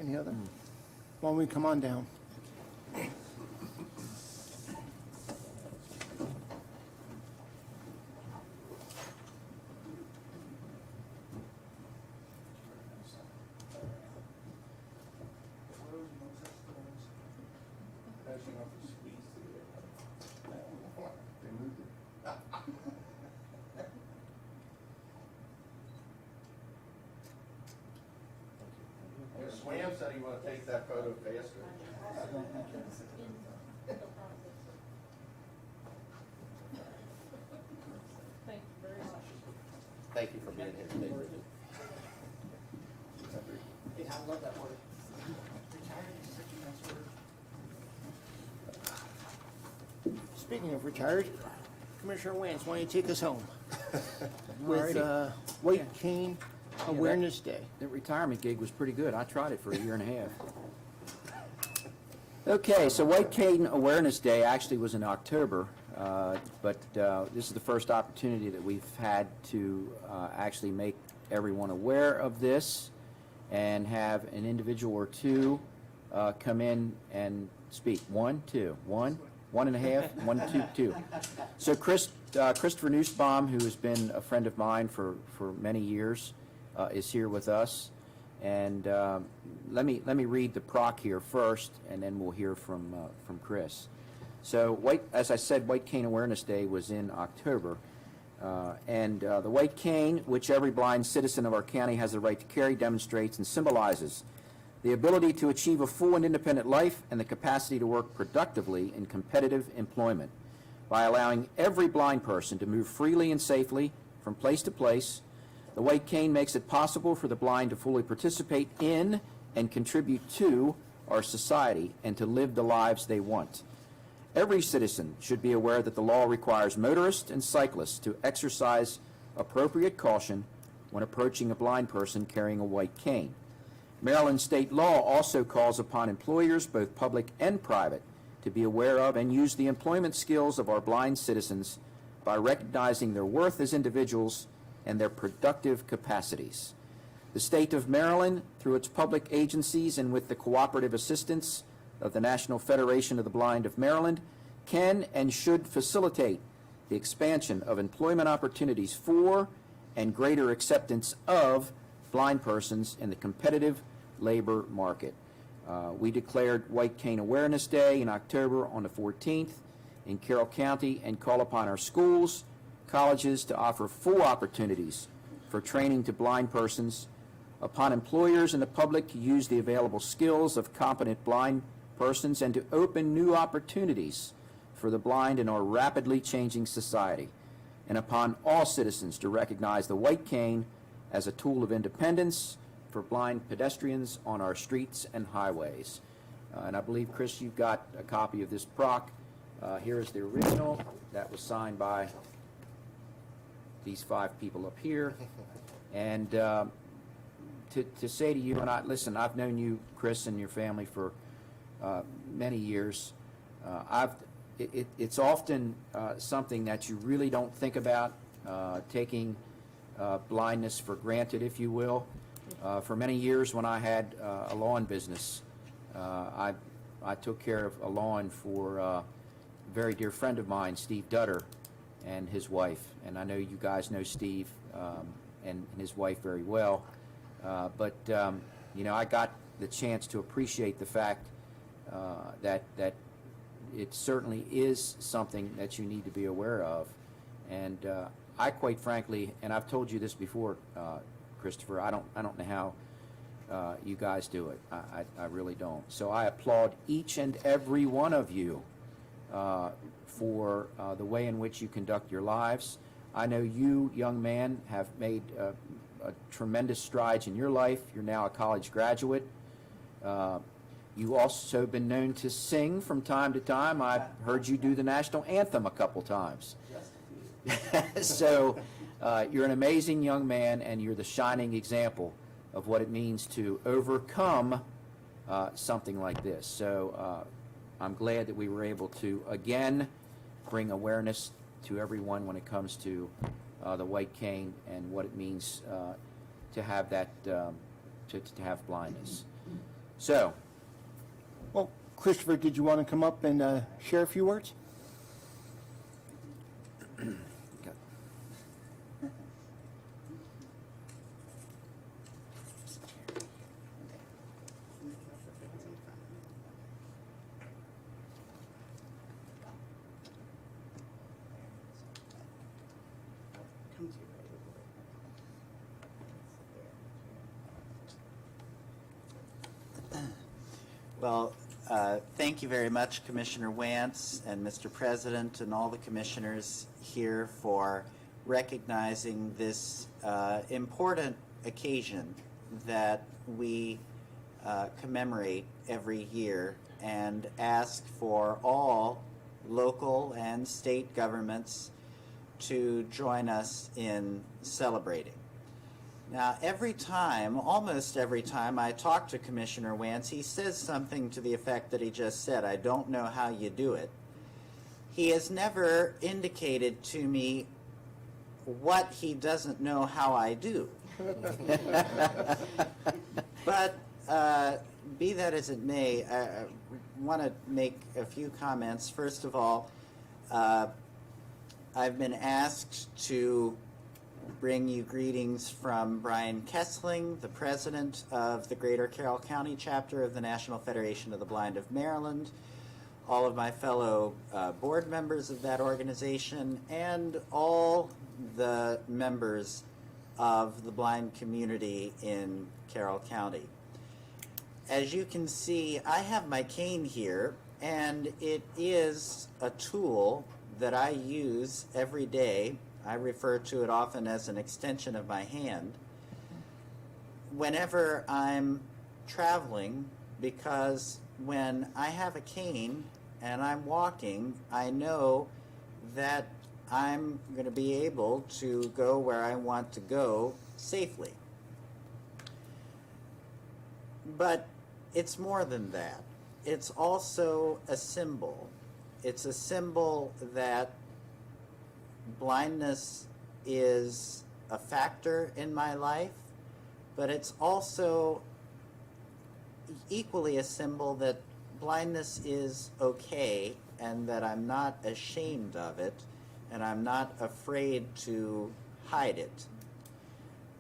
Any other? Why don't we come on down? Swam said he want to take that photo faster. Thank you for being here today, Bridget. I love that word. Speaking of retired, Commissioner Wance, why don't you take us home with White Cane Awareness Day? The retirement gig was pretty good. I tried it for a year and a half. Okay, so White Cane Awareness Day actually was in October, but this is the first opportunity that we've had to actually make everyone aware of this and have an individual or two come in and speak. One and a half, one, two. So Christopher Nussbaum, who has been a friend of mine for many years, is here with us. And let me read the proc here first, and then we'll hear from Chris. So, as I said, White Cane Awareness Day was in October, and the white cane, which every blind citizen of our county has the right to carry, demonstrates and symbolizes the ability to achieve a full and independent life and the capacity to work productively in competitive employment. By allowing every blind person to move freely and safely from place to place, the white cane makes it possible for the blind to fully participate in and contribute to our society and to live the lives they want. Every citizen should be aware that the law requires motorists and cyclists to exercise appropriate caution when approaching a blind person carrying a white cane. Maryland state law also calls upon employers, both public and private, to be aware of and use the employment skills of our blind citizens by recognizing their worth as individuals and their productive capacities. The state of Maryland, through its public agencies and with the cooperative assistance of the National Federation of the Blind of Maryland, can and should facilitate the expansion of employment opportunities for and greater acceptance of blind persons in the competitive labor market. We declared White Cane Awareness Day in October on the 14th in Carroll County and call upon our schools, colleges to offer full opportunities for training to blind persons, upon employers and the public to use the available skills of competent blind persons, and to open new opportunities for the blind in our rapidly changing society, and upon all citizens to recognize the white cane as a tool of independence for blind pedestrians on our streets and highways. And I believe, Chris, you've got a copy of this proc. Here is the original that was signed by these 5 people up here. And to say to you, and listen, I've known you, Chris, and your family for many years. It's often something that you really don't think about, taking blindness for granted, if you will. For many years when I had a lawn business, I took care of a lawn for a very dear friend of mine, Steve Dutter, and his wife. And I know you guys know Steve and his wife very well. But I got the chance to appreciate the fact that it certainly is something that you need to be aware of. And I quite frankly, and I've told you this before, Christopher, I don't know how you guys do it. I really don't. So I applaud each and every one of you for the way in which you conduct your lives. I know you, young man, have made tremendous strides in your life. You're now a college graduate. You've also been known to sing from time to time. I've heard you do the national anthem a couple times. So you're an amazing young man, and you're the shining example of what it means to overcome something like this. So I'm glad that we were able to, again, bring awareness to everyone when it comes to the white cane and what it means to have that, to have blindness. So, Well, Christopher, did you want to come up and share a few words? Well, thank you very much, Commissioner Wance and Mr. President and all the commissioners here for recognizing this important occasion that we commemorate every year, and ask for all local and state governments to join us in celebrating. Now, almost every time I talk to Commissioner Wance, he says something to the effect that he just said, "I don't know how you do it." He has never indicated to me what he doesn't know how I do. But be that as it may, I want to make a few comments. First of all, I've been asked to bring you greetings from Brian Kessling, the president of the Greater Carroll County chapter of the National Federation of the Blind of Maryland, all of my fellow board members of that organization, and all the members of the blind community in Carroll County. As you can see, I have my cane here, and it is a tool that I use every day. I refer to it often as an extension of my hand whenever I'm traveling, because when I have a cane and I'm walking, I know that I'm going to be able to go where I want to go safely. But it's more than that. It's also a symbol. It's a symbol that blindness is a factor in my life, but it's also equally a symbol that blindness is okay, and that I'm not ashamed of it, and I'm not afraid to hide it.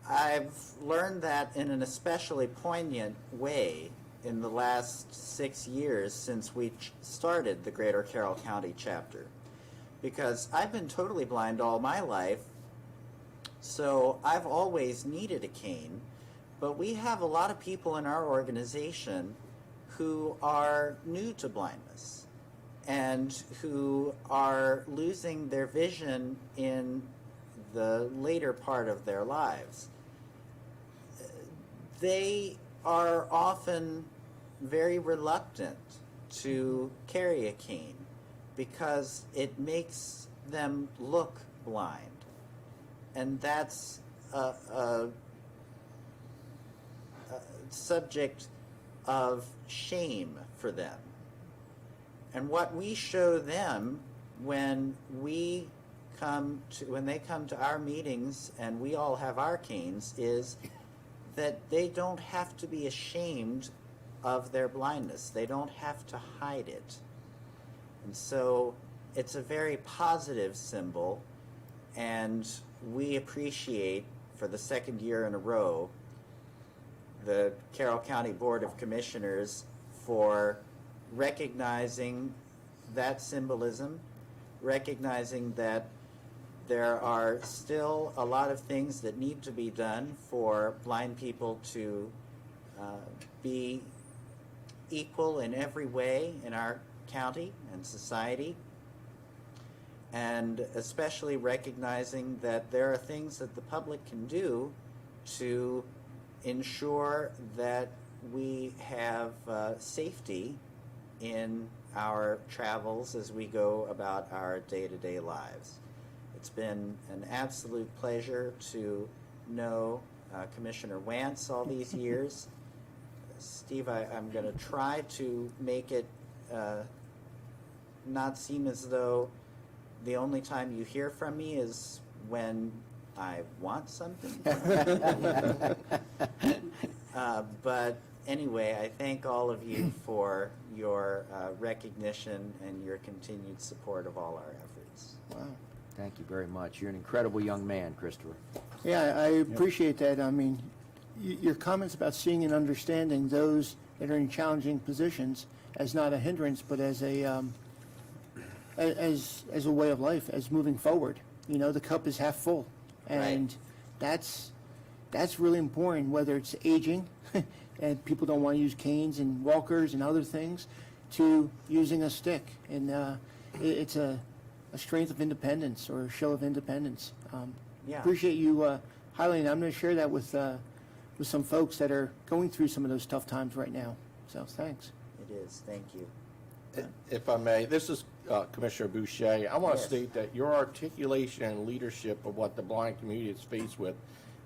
I've learned that in an especially poignant way in the last 6 years since we started the Greater Carroll County chapter, because I've been totally blind all my life, so I've always needed a cane, but we have a lot of people in our organization who are new to blindness and who are losing their vision in the later part of their lives. They are often very reluctant to carry a cane because it makes them look blind. And that's a subject of shame for them. And what we show them when they come to our meetings and we all have our canes is that they don't have to be ashamed of their blindness. They don't have to hide it. And so it's a very positive symbol, and we appreciate, for the second year in a row, the Carroll County Board of Commissioners for recognizing that symbolism, recognizing that there are still a lot of things that need to be done for blind people to be equal in every way in our county and society, and especially recognizing that there are things that the public can do to ensure that we have safety in our travels as we go about our day-to-day lives. It's been an absolute pleasure to know Commissioner Wance all these years. Steve, I'm going to try to make it not seem as though the only time you hear from me is when I want something. But anyway, I thank all of you for your recognition and your continued support of all our efforts. Wow. Thank you very much. You're an incredible young man, Christopher. Yeah, I appreciate that. I mean, your comments about seeing and understanding those that are in challenging positions as not a hindrance, but as a way of life, as moving forward. You know, the cup is half full, and that's really important. Whether it's aging, and people don't want to use canes and walkers and other things, to using a stick, and it's a a strength of independence or a show of independence. Yeah. Appreciate you highlighting. I'm going to share that with some folks that are going through some of those tough times right now. So thanks. It is, thank you. If I may, this is Commissioner Boucher. I want to Yes. state that your articulation and leadership of what the blind community is faced with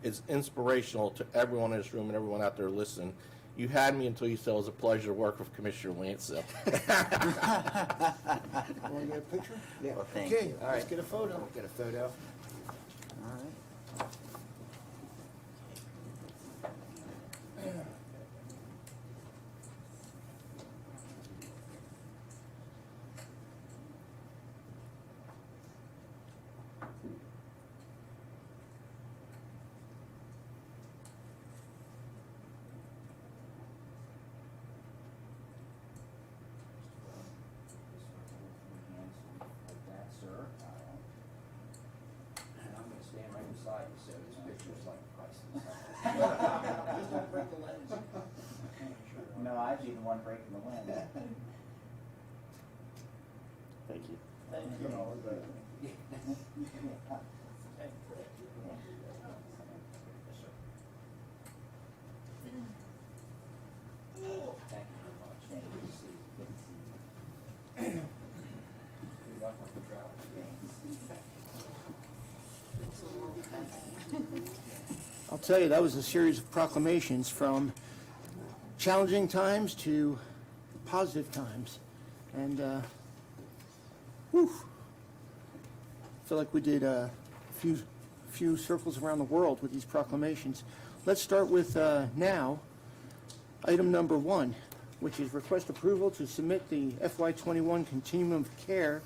is inspirational to everyone in this room and everyone out there listening. You had me until you said it was a pleasure to work with Commissioner Wansell. Want to get a picture? Yeah. Well, thank Okay, you. let's get a photo. We'll get a photo. All right. Like that, sir. And I'm gonna stand right beside you, so this picture's like priceless. Just don't break the lens. No, I'd be the one breaking the wind. Thank you. Thank you very much. Good to see you. Good to see you. Good luck with the travel. I'll tell you, that was a series of proclamations from challenging times to positive times. And, whew, I feel like we did a few circles around the world with these proclamations. Let's start with now, item number 1, which is request approval to submit the FY21 Continuum of Care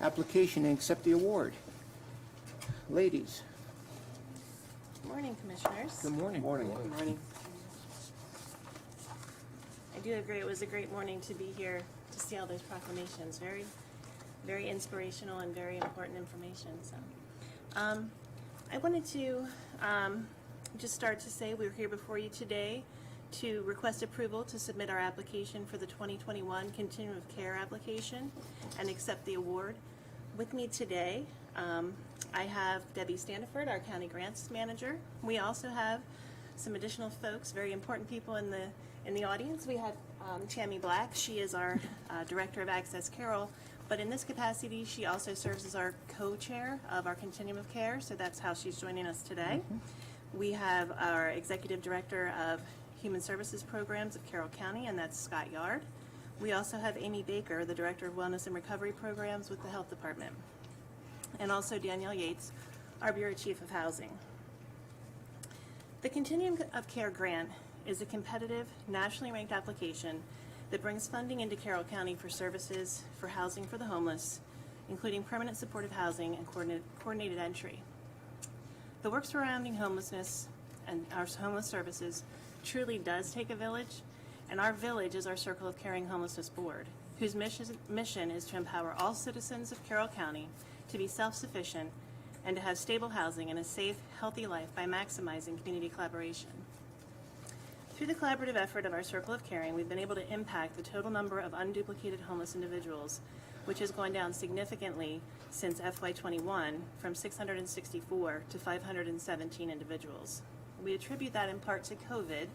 application and accept the award. Ladies, Good morning, Commissioners. good morning. Good morning. I do agree, it was a great morning to be here to see all those proclamations. Very, very inspirational and very important information, so. I wanted to just start to say we're here before you today to request approval to submit our application for the 2021 Continuum of Care application and accept the award. With me today, I have Debbie Standiford, our County Grants Manager. We also have some additional folks, very important people in the audience. We have Tammy Black. She is our Director of Access Carroll, but in this capacity, she also serves as our co-chair of our Continuum of Care, so that's how she's joining us today. We have our Executive Director of Human Services Programs of Carroll County, and that's Scott Yard. We also have Amy Baker, the Director of Wellness and Recovery Programs with the Health Department. And also Danielle Yates, our Bureau Chief of Housing. The Continuum of Care grant is a competitive, nationally ranked application that brings funding into Carroll County for services for housing for the homeless, including permanent supportive housing and coordinated entry. The work surrounding homelessness and our homeless services truly does take a village, and our village is our Circle of Caring Homelessness Board, whose mission is to empower all citizens of Carroll County to be self-sufficient and to have stable housing and a safe, healthy life by maximizing community collaboration. Through the collaborative effort of our Circle of Caring, we've been able to impact the total number of unduplicated homeless individuals, which has gone down significantly since FY21 from 664 to 517 individuals. We attribute that in part to COVID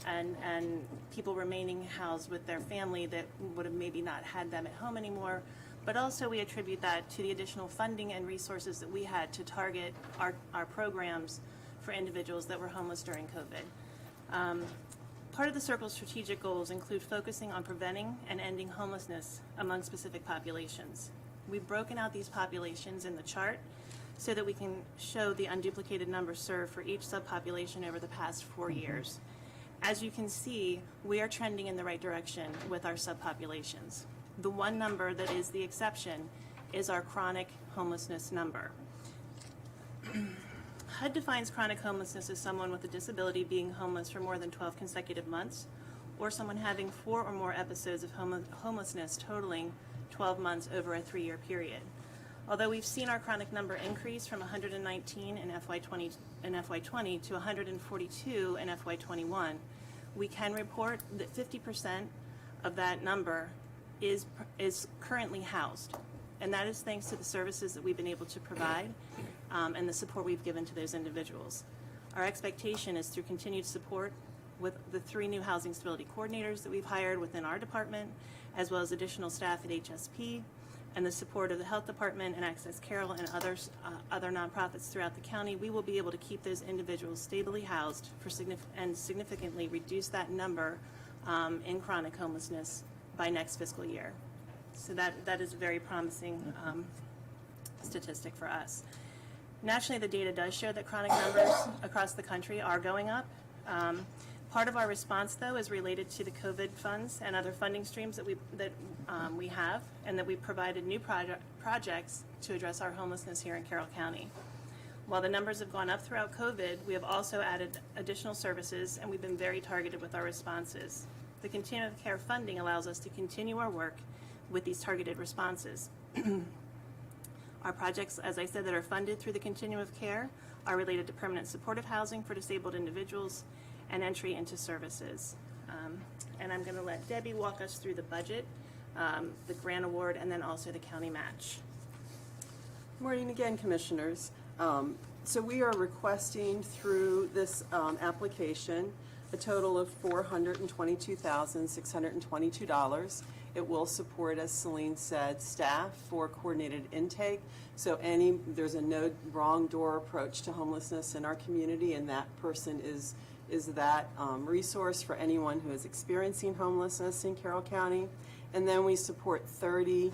and people remaining housed with their family that would have maybe not had them at home anymore, but also we attribute that to the additional funding and resources that we had to target our programs for individuals that were homeless during COVID. Part of the Circle's strategic goals include focusing on preventing and ending homelessness among specific populations. We've broken out these populations in the chart so that we can show the unduplicated numbers served for each subpopulation over the past 4 years. As you can see, we are trending in the right direction with our subpopulations. The one number that is the exception is our chronic homelessness number. HUD defines chronic homelessness as someone with a disability being homeless for more than 12 consecutive months, or someone having 4 or more episodes of homelessness totaling 12 months over a 3-year period. Although we've seen our chronic number increase from 119 in FY20 to 142 in FY21, we can report that 50% of that number is currently housed. And that is thanks to the services that we've been able to provide and the support we've given to those individuals. Our expectation is through continued support with the 3 new housing stability coordinators that we've hired within our department, as well as additional staff at HSP, and the support of the health department and Access Carroll and other nonprofits throughout the county, we will be able to keep those individuals stably housed and significantly reduce that number in chronic homelessness by next fiscal year. So that is a very promising statistic for us. Nationally, the data does show that chronic numbers across the country are going up. Part of our response, though, is related to the COVID funds and other funding streams that we have, and that we provided new projects to address our homelessness here in Carroll County. While the numbers have gone up throughout COVID, we have also added additional services, and we've been very targeted with our responses. The continuum of care funding allows us to continue our work with these targeted responses. Our projects, as I said, that are funded through the continuum of care are related to permanent supportive housing for disabled individuals and entry into services. And I'm going to let Debbie walk us through the budget, the grant award, and then also the county match. Morning again, Commissioners. So we are requesting through this application a total of $422,622. It will support, as Celine said, staff for coordinated intake. So there's a no wrong door approach to homelessness in our community, and that person is that resource for anyone who is experiencing homelessness in Carroll County. And then we support 30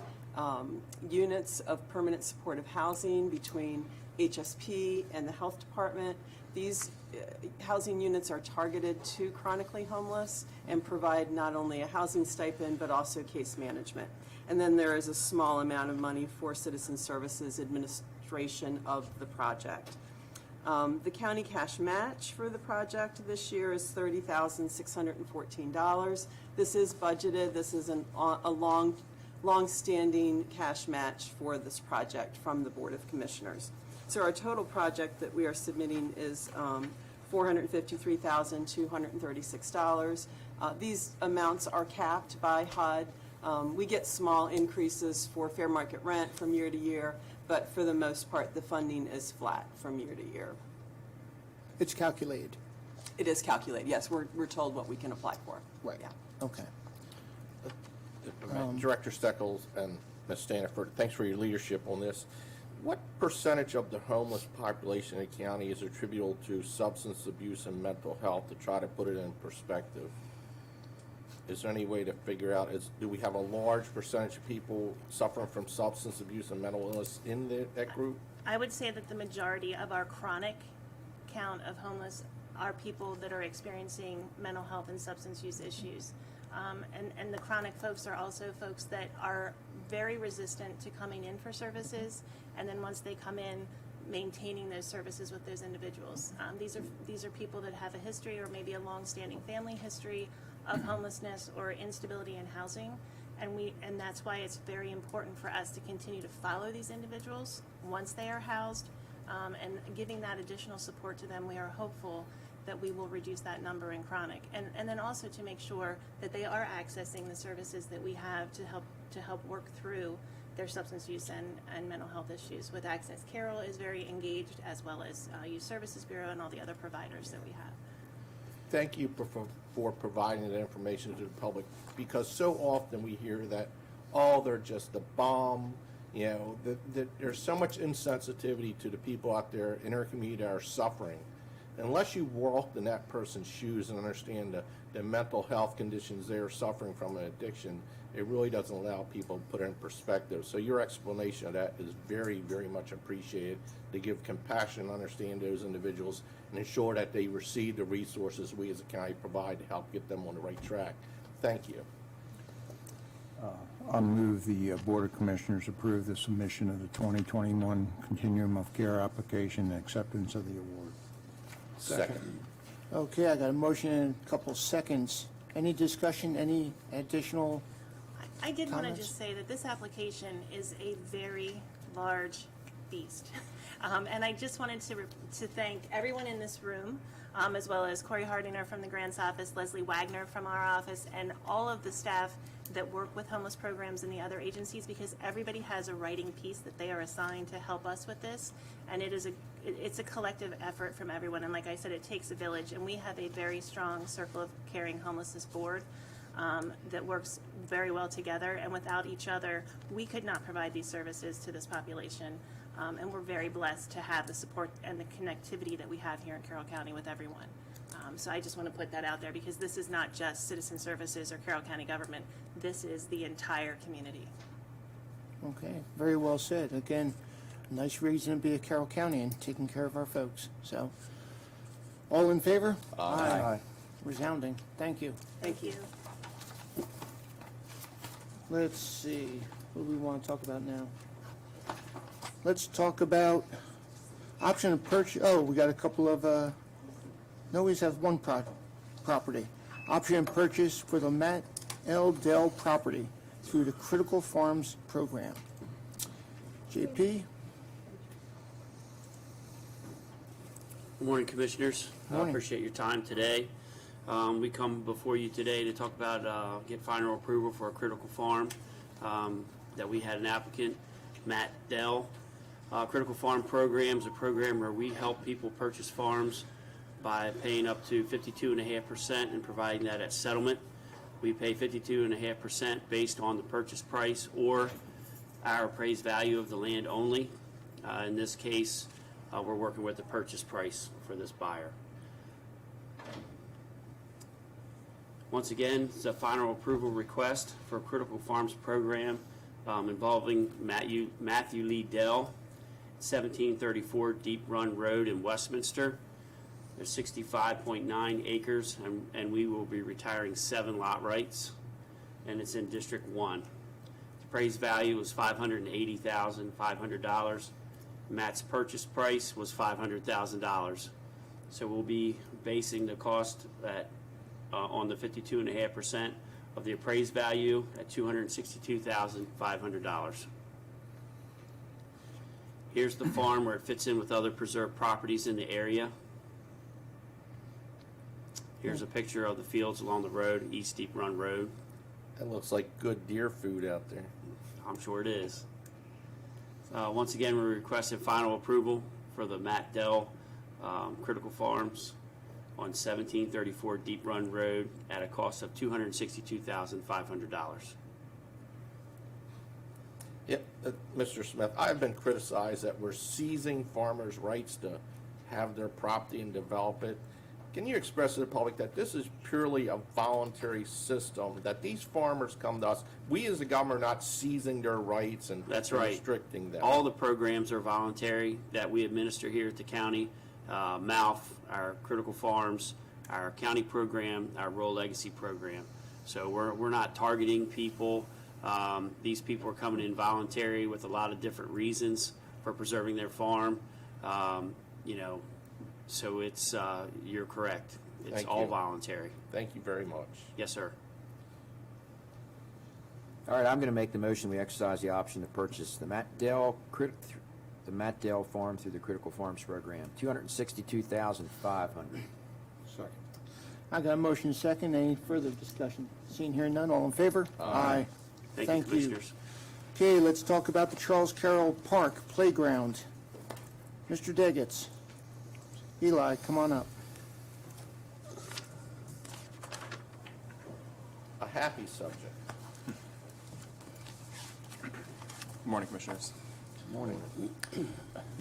units of permanent supportive housing between HSP and the health department. These housing units are targeted to chronically homeless and provide not only a housing stipend but also case management. And then there is a small amount of money for citizen services administration of the project. The county cash match for the project this year is $30,614. This is budgeted. This is a long-standing cash match for this project from the Board of Commissioners. So our total project that we are submitting is $453,236. These amounts are capped by HUD. We get small increases for fair market rent from year to year, but for the most part, the funding is flat from year to year. It's calculated. It is calculated, yes. We're told what we can apply for. Right. Yeah. Okay. Director Steckles and Ms. Staniford, thanks for your leadership on this. What percentage of the homeless population in the county is attributable to substance abuse and mental health, to try to put it in perspective? Is there any way to figure out, do we have a large percentage of people suffering from substance abuse and mental illness in that group? I would say that the majority of our chronic count of homeless are people that are experiencing mental health and substance use issues. And the chronic folks are also folks that are very resistant to coming in for services, and then once they come in, maintaining those services with those individuals. These are people that have a history or maybe a long-standing family history of homelessness or instability in housing, and that's why it's very important for us to continue to follow these individuals once they are housed, and giving that additional support to them. We are hopeful that we will reduce that number in chronic, and then also to make sure that they are accessing the services that we have to help work through their substance use and mental health issues. With Access Carroll is very engaged, as well as Youth Services Bureau and all the other providers that we have. Thank you for providing that information to the public, because so often we hear that, oh, they're just a bomb. You know, that there's so much insensitivity to the people out there in our community that are suffering. Unless you walk in that person's shoes and understand the mental health conditions they are suffering from an addiction, it really doesn't allow people to put it in perspective. So your explanation of that is very, very much appreciated, to give compassion and understand those individuals and ensure that they receive the resources we as a county provide to help get them on the right track. Thank you. I'll move the Board of Commissioners approve the submission of the 2021 Continuum of Care application and acceptance of the award. Second. Okay, I got a motion in a couple seconds. Any discussion, any additional? I did want to Comments? just say that this application is a very large beast. And I just wanted to thank everyone in this room as well as Corey Hardinger from the grants office, Leslie Wagner from our office, and all of the staff that work with homeless programs and the other agencies, because everybody has a writing piece that they are assigned to help us with this, and it's a collective effort from everyone. And like I said, it takes a village, and we have a very strong Circle of Caring Homelessness board that works very well together, and without each other, we could not provide these services to this population. And we're very blessed to have the support and the connectivity that we have here in Carroll County with everyone. So I just want to put that out there, because this is not just citizen services or Carroll County government. This is the entire community. Okay, very well said. Again, a nice reason to be a Carroll County and taking care of our folks. So, all in favor? Aye. Resounding. Thank you. Thank you. Let's see, what do we want to talk about now? Let's talk about option of purchase. Oh, we got a couple of, no, we just have one property. Option of purchase for the Matt L. Dell property through the Critical Farms program. JP? Good morning, Commissioners. I Morning. appreciate your time today. We come before you today to talk about get final approval for a Critical Farm that we had an applicant, Matt Dell. Critical Farm program is a program where we help people purchase farms by paying up to 52.5% and providing that at settlement. We pay 52.5% based on the purchase price or our appraised value of the land only. In this case, we're working with the purchase price for this buyer. Once again, it's a final approval request for a Critical Farms program involving Matthew Lee Dell, 1734 Deep Run Road in Westminster. There's 65.9 acres, and we will be retiring 7 lot rights, and it's in District 1. The appraised value was $580,500. Matt's purchase price was $500,000. So we'll be basing the cost on the 52.5% of the appraised value at $262,500. Here's the farm where it fits in with other preserved properties in the area. Here's a picture of the fields along the road, East Deep Run Road. That looks like good deer food out there. I'm sure it is. Once again, we requested final approval for the Matt Dell Critical Farms on 1734 Deep Run Road at a cost of $262,500. Yep, Mr. Smith, I've been criticized that we're seizing farmers' rights to have their property and develop it. Can you express to the public that this is purely a voluntary system, that these farmers come to us, we as the government are not seizing their rights and That's right. restricting them? All the programs are voluntary that we administer here at the county. MALF, our Critical Farms, our county program, our Rural Legacy program. So we're not targeting people. These people are coming in voluntary with a lot of different reasons for preserving their farm. So it's you're correct. It's Thank all you. voluntary. Thank you very much. Yes, sir. All right, I'm going to make the motion. We exercise the option to purchase the Matt Dell farm through the Critical Farms program, $262,500. Second. I got a motion second. Any further discussion? Seeing here none, all in favor? Aye. Thank you, Commissioners. Okay, let's talk about the Charles Carroll Park Playground. Mr. Deggets. Eli, come on up. A happy subject. Good morning, Commissioners. Morning.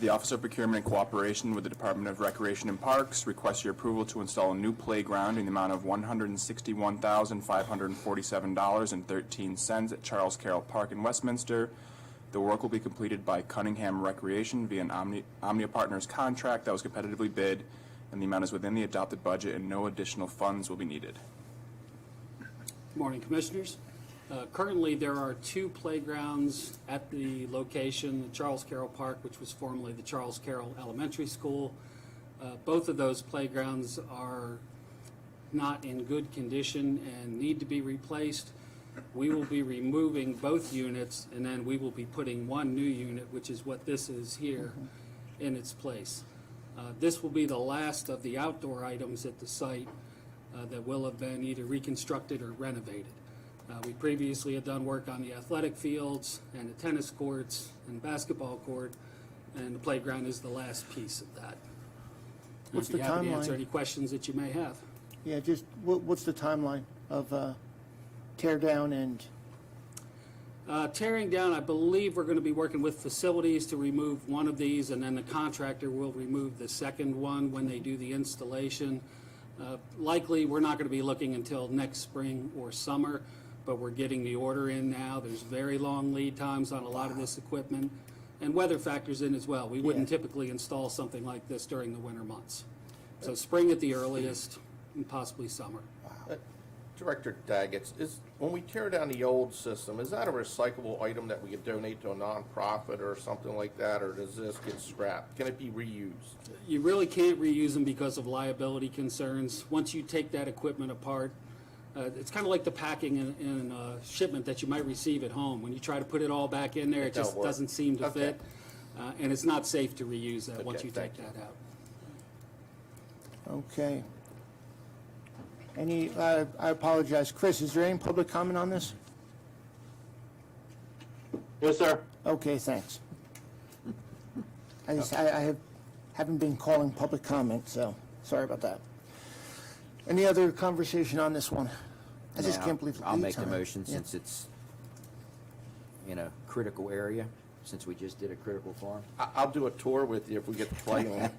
The Office of Procurement in cooperation with the Department of Recreation and Parks requests your approval to install a new playground in the amount of $161,547.13 at Charles Carroll Park in Westminster. The work will be completed by Cunningham Recreation via an Omnia Partners contract that was competitively bid, and the amount is within the adopted budget and no additional funds will be needed. Good morning, Commissioners. Currently, there are 2 playgrounds at the location, the Charles Carroll Park, which was formerly the Charles Carroll Elementary School. Both of those playgrounds are not in good condition and need to be replaced. We will be removing both units, and then we will be putting one new unit, which is what this is here, in its place. This will be the last of the outdoor items at the site that will have been either reconstructed or renovated. We previously had done work on the athletic fields and the tennis courts and basketball court, and the playground is the last piece of that. What's I'd be the happy to answer timeline? any questions that you may have. Yeah, just, what's the timeline of tear down and, Tearing down, I believe we're going to be working with facilities to remove one of these, and then the contractor will remove the second one when they do the installation. Likely, we're not going to be looking until next spring or summer, but we're getting the order in now. There's very long lead times on a lot of this equipment, and weather factors in as well. We wouldn't typically install something like this during the winter months. So spring at the earliest, and possibly summer. Director Daggett, when we tear down the old system, is that a recyclable item that we could donate to a nonprofit or something like that, or does this get scrapped? Can it be reused? You really can't reuse them because of liability concerns. Once you take that equipment apart, it's kind of like the packing in a shipment that you might receive at home. When you try to put it all back in there, it don't just work. doesn't seem to Okay. fit. And it's not safe to reuse that once Okay, you take thank that out. okay. Any, I apologize, Chris, is there any public comment on this? Yes, sir. Okay, thanks. I haven't been calling public comment, so sorry about that. Any other conversation on this one? I just Now, can't believe the I'll lead make the time. motion Yeah. since it's in a critical area, since we just did a critical farm. I'll do a tour with you if we get to play on it.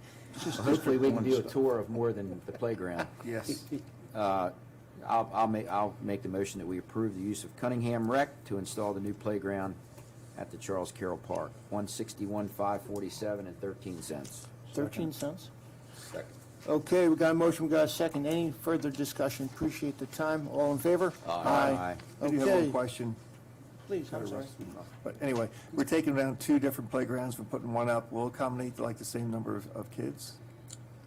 Hopefully, we can do a tour of more than the playground. Yes. I'll make the motion that we approve the use of Cunningham Rec to install the new playground at the Charles Carroll Park, 161,547 and 13 cents. 13 cents? Second. Okay, we got a motion, we got a second. Any further discussion? Appreciate the time. All in favor? Aye. I do have one Okay, question. please, I'm sorry. But anyway, we're taking down 2 different playgrounds, we're putting one up. Will it accommodate like the same number of kids?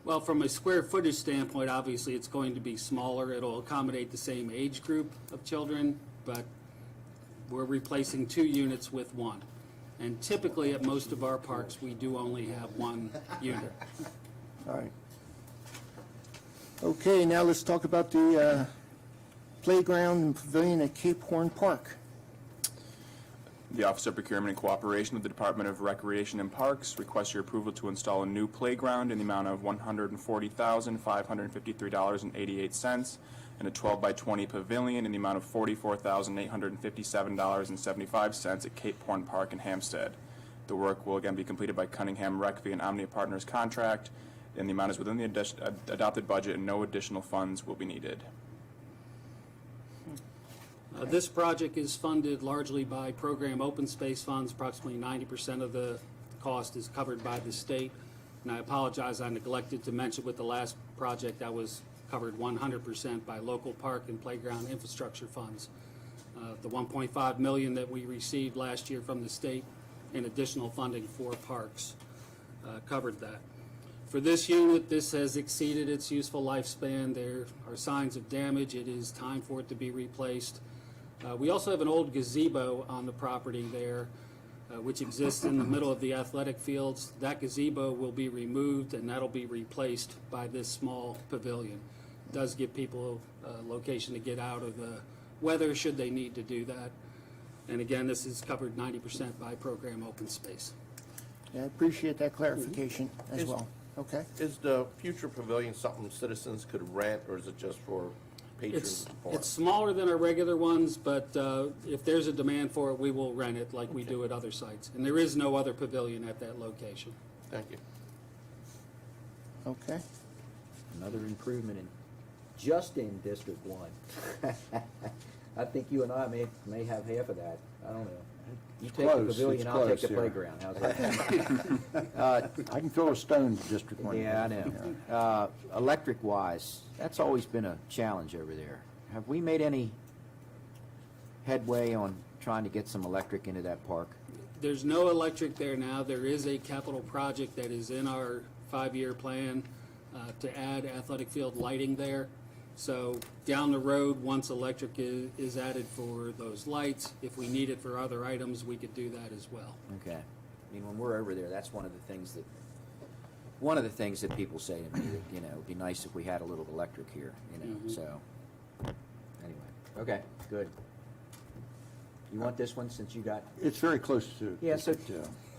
Well, from a square footage standpoint, obviously, it's going to be smaller. It'll accommodate the same age group of children, but we're replacing 2 units with 1. And typically, at most of our parks, we do only have 1 unit. All right. Okay, now let's talk about the playground and pavilion at Cape Horn Park. The Office of Procurement in cooperation with the Department of Recreation and Parks requests your approval to install a new playground in the amount of $140,553.88 and a 12 by 20 pavilion in the amount of $44,857.75 at Cape Horn Park in Hampstead. The work will again be completed by Cunningham Rec via an Omnia Partners contract, and the amount is within the adopted budget and no additional funds will be needed. This project is funded largely by program open space funds. Approximately 90% of the cost is covered by the state. And I apologize, I neglected to mention with the last project that was covered 100% by local park and playground infrastructure funds. The $1.5 million that we received last year from the state in additional funding for parks covered that. For this unit, this has exceeded its useful lifespan. There are signs of damage. It is time for it to be replaced. We also have an old gazebo on the property there, which exists in the middle of the athletic fields. That gazebo will be removed, and that'll be replaced by this small pavilion. It does give people a location to get out of the weather should they need to do that. And again, this is covered 90% by program open space. Yeah, I appreciate that clarification as well. Okay? Is the future pavilion something citizens could rent, or is it just for patrons? It's smaller than our regular ones, but if there's a demand for it, we will rent it like we do at other sites. And there is no other pavilion at that location. Thank you. Okay. Another improvement just in District 1. I think you and I may have half of that. I don't know. You take the close, pavilion, it's I'll take close, the yeah. playground. How's that? I can throw a stone to District 1. Yeah, I know. Electric-wise, that's always been a challenge over there. Have we made any headway on trying to get some electric into that park? There's no electric there now. There is a capital project that is in our 5-year plan to add athletic field lighting there. So down the road, once electric is added for those lights, if we need it for other items, we could do that as well. Okay. I mean, when we're over there, that's one of the things that one of the things that people say to me, that, you know, it'd be nice if we had a little electric here, you know, so. Anyway, okay, good. You want this one since you got? It's very close to. Yeah, so,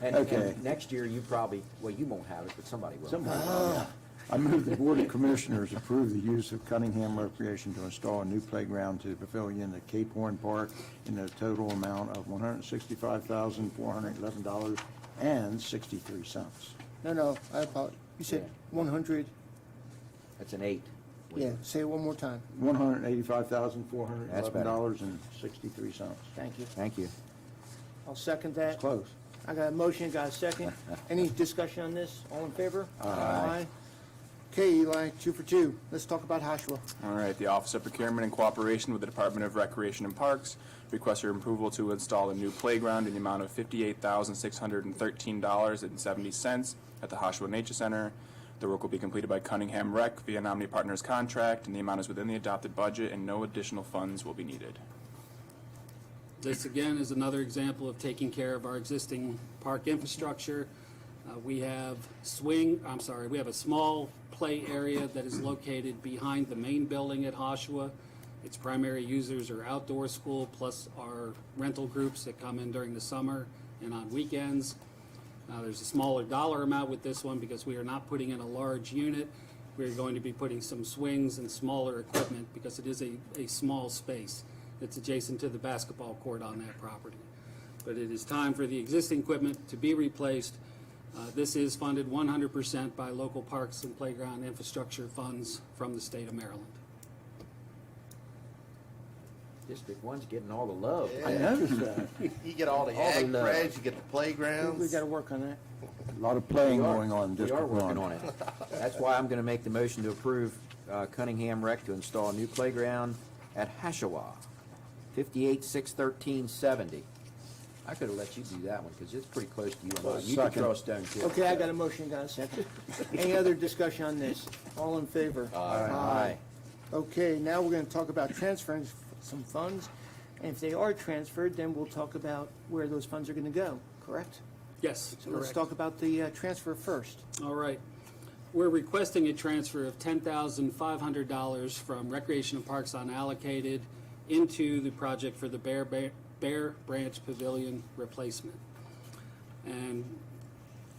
and Okay. next year you probably, well, you won't have it, but somebody will. I move the Board of Commissioners approve the use of Cunningham Recreation to install a new playground to the pavilion at Cape Horn Park in a total amount of $165,411.63. No, I apologize. You said 100, That's an 8. yeah, say it one more time. $185,411.63. Thank you. Thank you. I'll second that. It's close. I got a motion, got a second. Any discussion on this? All in favor? Aye. Okay, Eli, 2 for 2. Let's talk about Hashua. All right, the Office of Procurement, in cooperation with the Department of Recreation and Parks, requests your approval to install a new playground in the amount of $58,613.70 at the Hashua Nature Center. The work will be completed by Cunningham Rec via Omni Partners contract, and the amount is within the adopted budget, and no additional funds will be needed. This again is another example of taking care of our existing park infrastructure. We have we have a small play area that is located behind the main building at Hashua. Its primary users are outdoor school plus our rental groups that come in during the summer and on weekends. There's a smaller dollar amount with this one because we are not putting in a large unit. We're going to be putting some swings and smaller equipment because it is a small space that's adjacent to the basketball court on that property. But it is time for the existing equipment to be replaced. This is funded 100% by local parks and playground infrastructure funds from the state of Maryland. District 1's getting all the love. I noticed that. You get all the All the ag love. creds, you get the playgrounds. We got to work on that. A lot of playing We are- going on in We are District 1. working on it. That's why I'm going to make the motion to approve Cunningham Rec to install a new playground at Hashua, $58,613.70. I could have let you do that one because it's pretty close to you and mine. You can Second. throw a stone too. Okay, I got a motion, got a second. Any other discussion on this? All in favor? Aye. Okay, now we're going to talk about transferring some funds. And if they are transferred, then we'll talk about where those funds are going to go, correct? Yes, So let's correct. talk about the transfer first. All right. We're requesting a transfer of $10,500 from Recreation and Parks unallocated into the project for the Bear Branch Pavilion replacement. And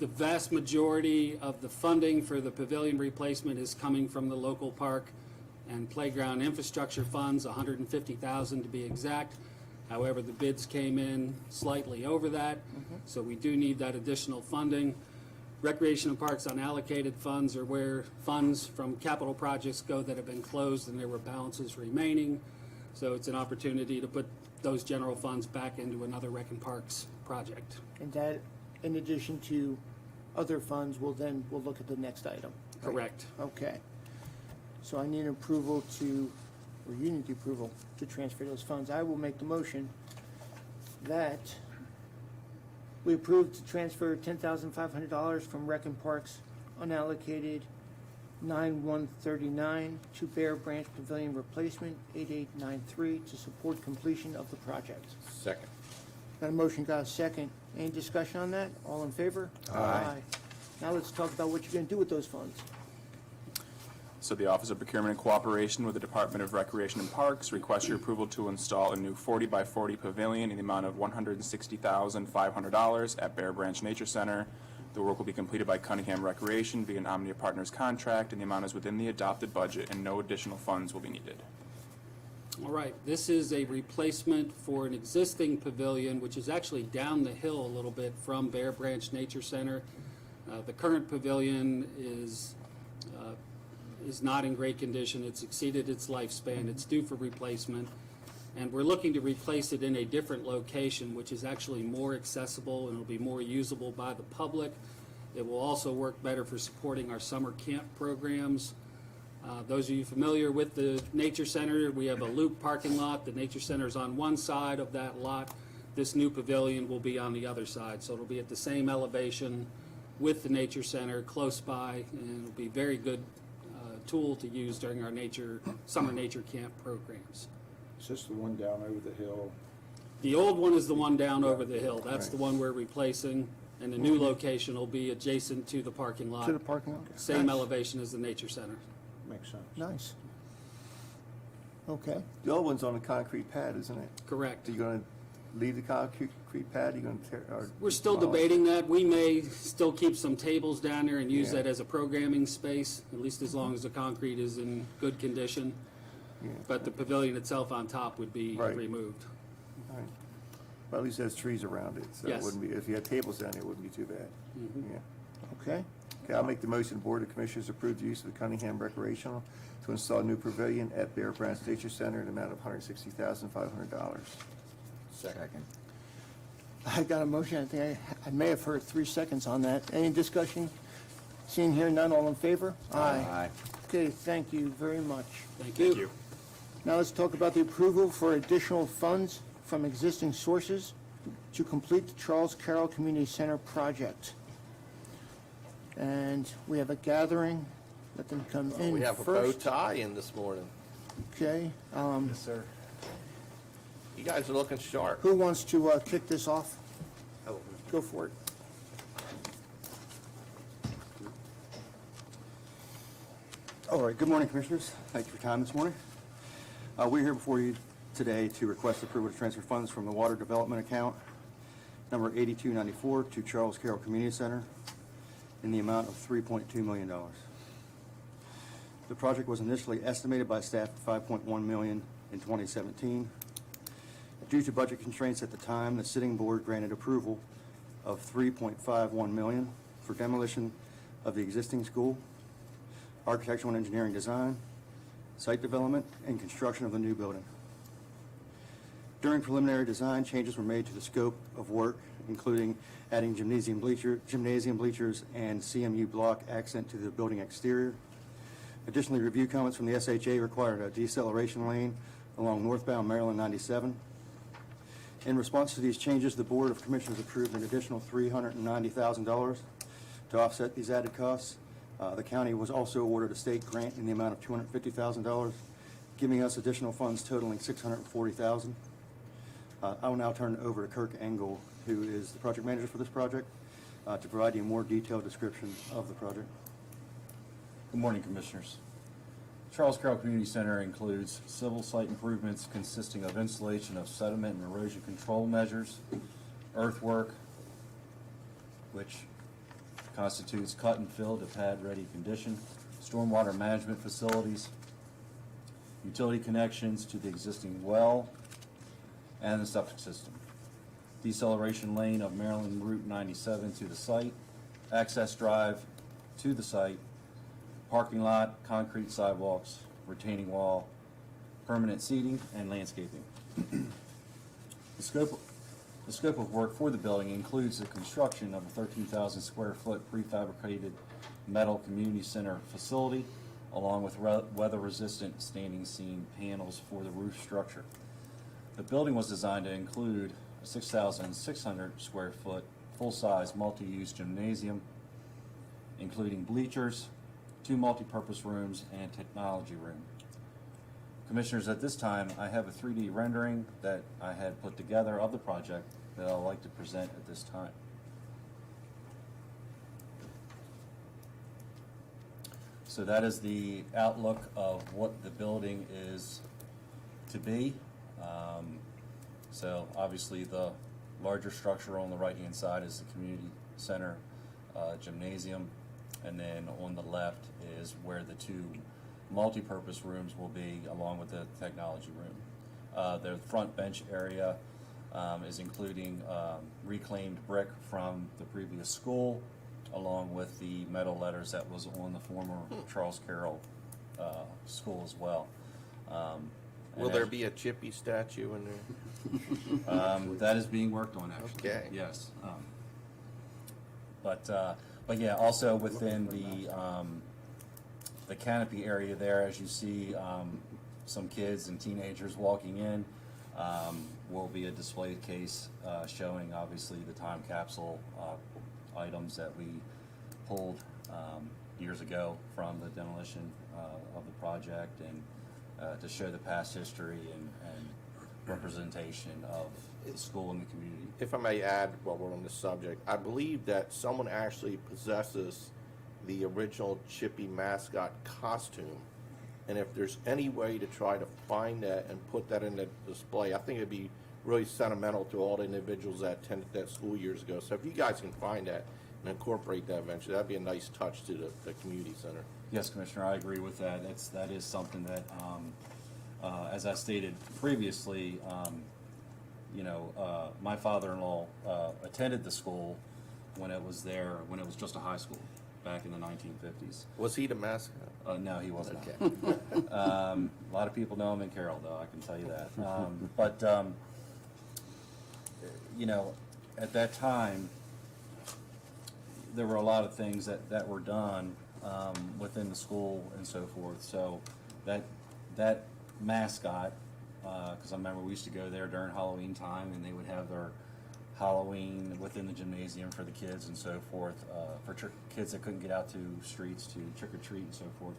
the vast majority of the funding for the pavilion replacement is coming from the local park and playground infrastructure funds, $150,000 to be exact. However, the bids came in slightly over that, so we do need that additional funding. Recreation and Parks unallocated funds are where funds from capital projects go that have been closed and there were balances remaining. So it's an opportunity to put those general funds back into another Rec and Parks project. And that, in addition to other funds, we'll look at the next item. Correct. Okay. So I need approval or you need the approval to transfer those funds. I will make the motion that we approve to transfer $10,500 from Rec and Parks unallocated 9139 to Bear Branch Pavilion Replacement 8893 to support completion of the project. Second. Got a motion, got a second. Any discussion on that? All in favor? Aye. Now let's talk about what you're going to do with those funds. So the Office of Procurement, in cooperation with the Department of Recreation and Parks, requests your approval to install a new 40 by 40 pavilion in the amount of $160,500 at Bear Branch Nature Center. The work will be completed by Cunningham Recreation via an Omnia Partners contract, and the amount is within the adopted budget, and no additional funds will be needed. All right, this is a replacement for an existing pavilion, which is actually down the hill a little bit from Bear Branch Nature Center. The current pavilion is not in great condition. It's exceeded its lifespan. It's due for replacement. And we're looking to replace it in a different location, which is actually more accessible and will be more usable by the public. It will also work better for supporting our summer camp programs. Those of you familiar with the Nature Center, we have a loop parking lot. The Nature Center is on one side of that lot. This new pavilion will be on the other side. So it'll be at the same elevation with the Nature Center close by, and it'll be a very good tool to use during our summer nature camp programs. Is this the one down over the hill? The old one is the one down over the hill. That's the one we're replacing. And the new location will be adjacent to the parking lot. To the parking lot? Same Nice. elevation as the nature center. Makes sense. Nice. Okay. The old one's on a concrete pad, isn't it? Correct. Are you gonna leave the concrete pad? Are you gonna tear, or? We're still demolish it? debating that. We may still keep some tables down there and use Yeah. that as a programming space, at least as long as the concrete is in good condition. Yeah. But the pavilion itself on top would be Right. removed. All right. Well, at least it has trees around it, so it Yes. wouldn't be, if you had tables down there, it wouldn't be too bad. Mhm. Yeah. Okay. Okay, I'll make the motion, Board of Commissioners approve the use of the Cunningham Recreational to install a new pavilion at Bear Branch Nature Center in the amount of $160,500. Second. I got a motion. I think I may have heard 3 seconds on that. Any discussion? Seeing here none, all in favor? Aye. Okay, thank you very much. Thank you. Now let's talk about the approval for additional funds from existing sources to complete the Charles Carroll Community Center project. And we have a gathering. Let them come in We have a bow first. tie in this morning. Okay. Sir. You guys are looking sharp. Who wants to kick this off? Go for it. All right, good morning, Commissioners. Thank you for your time this morning. We're here before you today to request approval to transfer funds from the Water Development Account, number 8294, to Charles Carroll Community Center in the amount of $3.2 million. The project was initially estimated by staff at $5.1 million in 2017. Due to budget constraints at the time, the sitting board granted approval of $3.51 million for demolition of the existing school, architectural and engineering design, site development, and construction of the new building. During preliminary design, changes were made to the scope of work, including adding gymnasium bleachers and CMU block accent to the building exterior. Additionally, review comments from the SHA required a deceleration lane along northbound Maryland 97. In response to these changes, the Board of Commissioners approved an additional $390,000 to offset these added costs. The county was also awarded a state grant in the amount of $250,000, giving us additional funds totaling $640,000. I will now turn it over to Kirk Engel, who is the project manager for this project, to provide you a more detailed description of the project. Good morning, Commissioners. Charles Carroll Community Center includes civil site improvements consisting of installation of sediment and erosion control measures, earthwork, which constitutes cut and fill to pad-ready condition, stormwater management facilities, utility connections to the existing well, and the septic system. Deceleration lane of Maryland Route 97 to the site, access drive to the site, parking lot, concrete sidewalks, retaining wall, permanent seating, and landscaping. The scope of work for the building includes the construction of a 13,000 square foot prefabricated metal community center facility, along with weather-resistant standing seam panels for the roof structure. The building was designed to include a 6,600 square foot full-size multi-use gymnasium, including bleachers, 2 multi-purpose rooms, and technology room. Commissioners, at this time, I have a 3D rendering that I had put together of the project that I'd like to present at this time. So that is the outlook of what the building is to be. So obviously the larger structure on the right-hand side is the community center gymnasium, and then on the left is where the 2 multi-purpose rooms will be, along with the technology room. The front bench area is including reclaimed brick from the previous school, along with the metal letters that was on the former Charles Carroll school as well. Will there be a Chippy statue in there? That is being worked on, actually. Okay. Yes. But yeah, also within the canopy area there, as you see some kids and teenagers walking in, will be a display case showing obviously the time capsule items that we pulled years ago from the demolition of the project, and to show the past history and representation of the school and the community. If I may add, while we're on this subject, I believe that someone actually possesses the original Chippy mascot costume. And if there's any way to try to find that and put that in the display, I think it'd be really sentimental to all the individuals that attended that school years ago. So if you guys can find that and incorporate that eventually, that'd be a nice touch to the community center. Yes, Commissioner, I agree with that. That is something that, as I stated previously, my father-in-law attended the school when it was just a high school back in the 1950s. Was he the mascot? No, he wasn't. Okay. A lot of people know him in Carroll, though, I can tell you that. At that time, there were a lot of things that were done within the school and so forth. So that mascot, because I remember we used to go there during Halloween time, and they would have their Halloween within the gymnasium for the kids and so forth, for kids that couldn't get out to streets to trick or treat and so forth.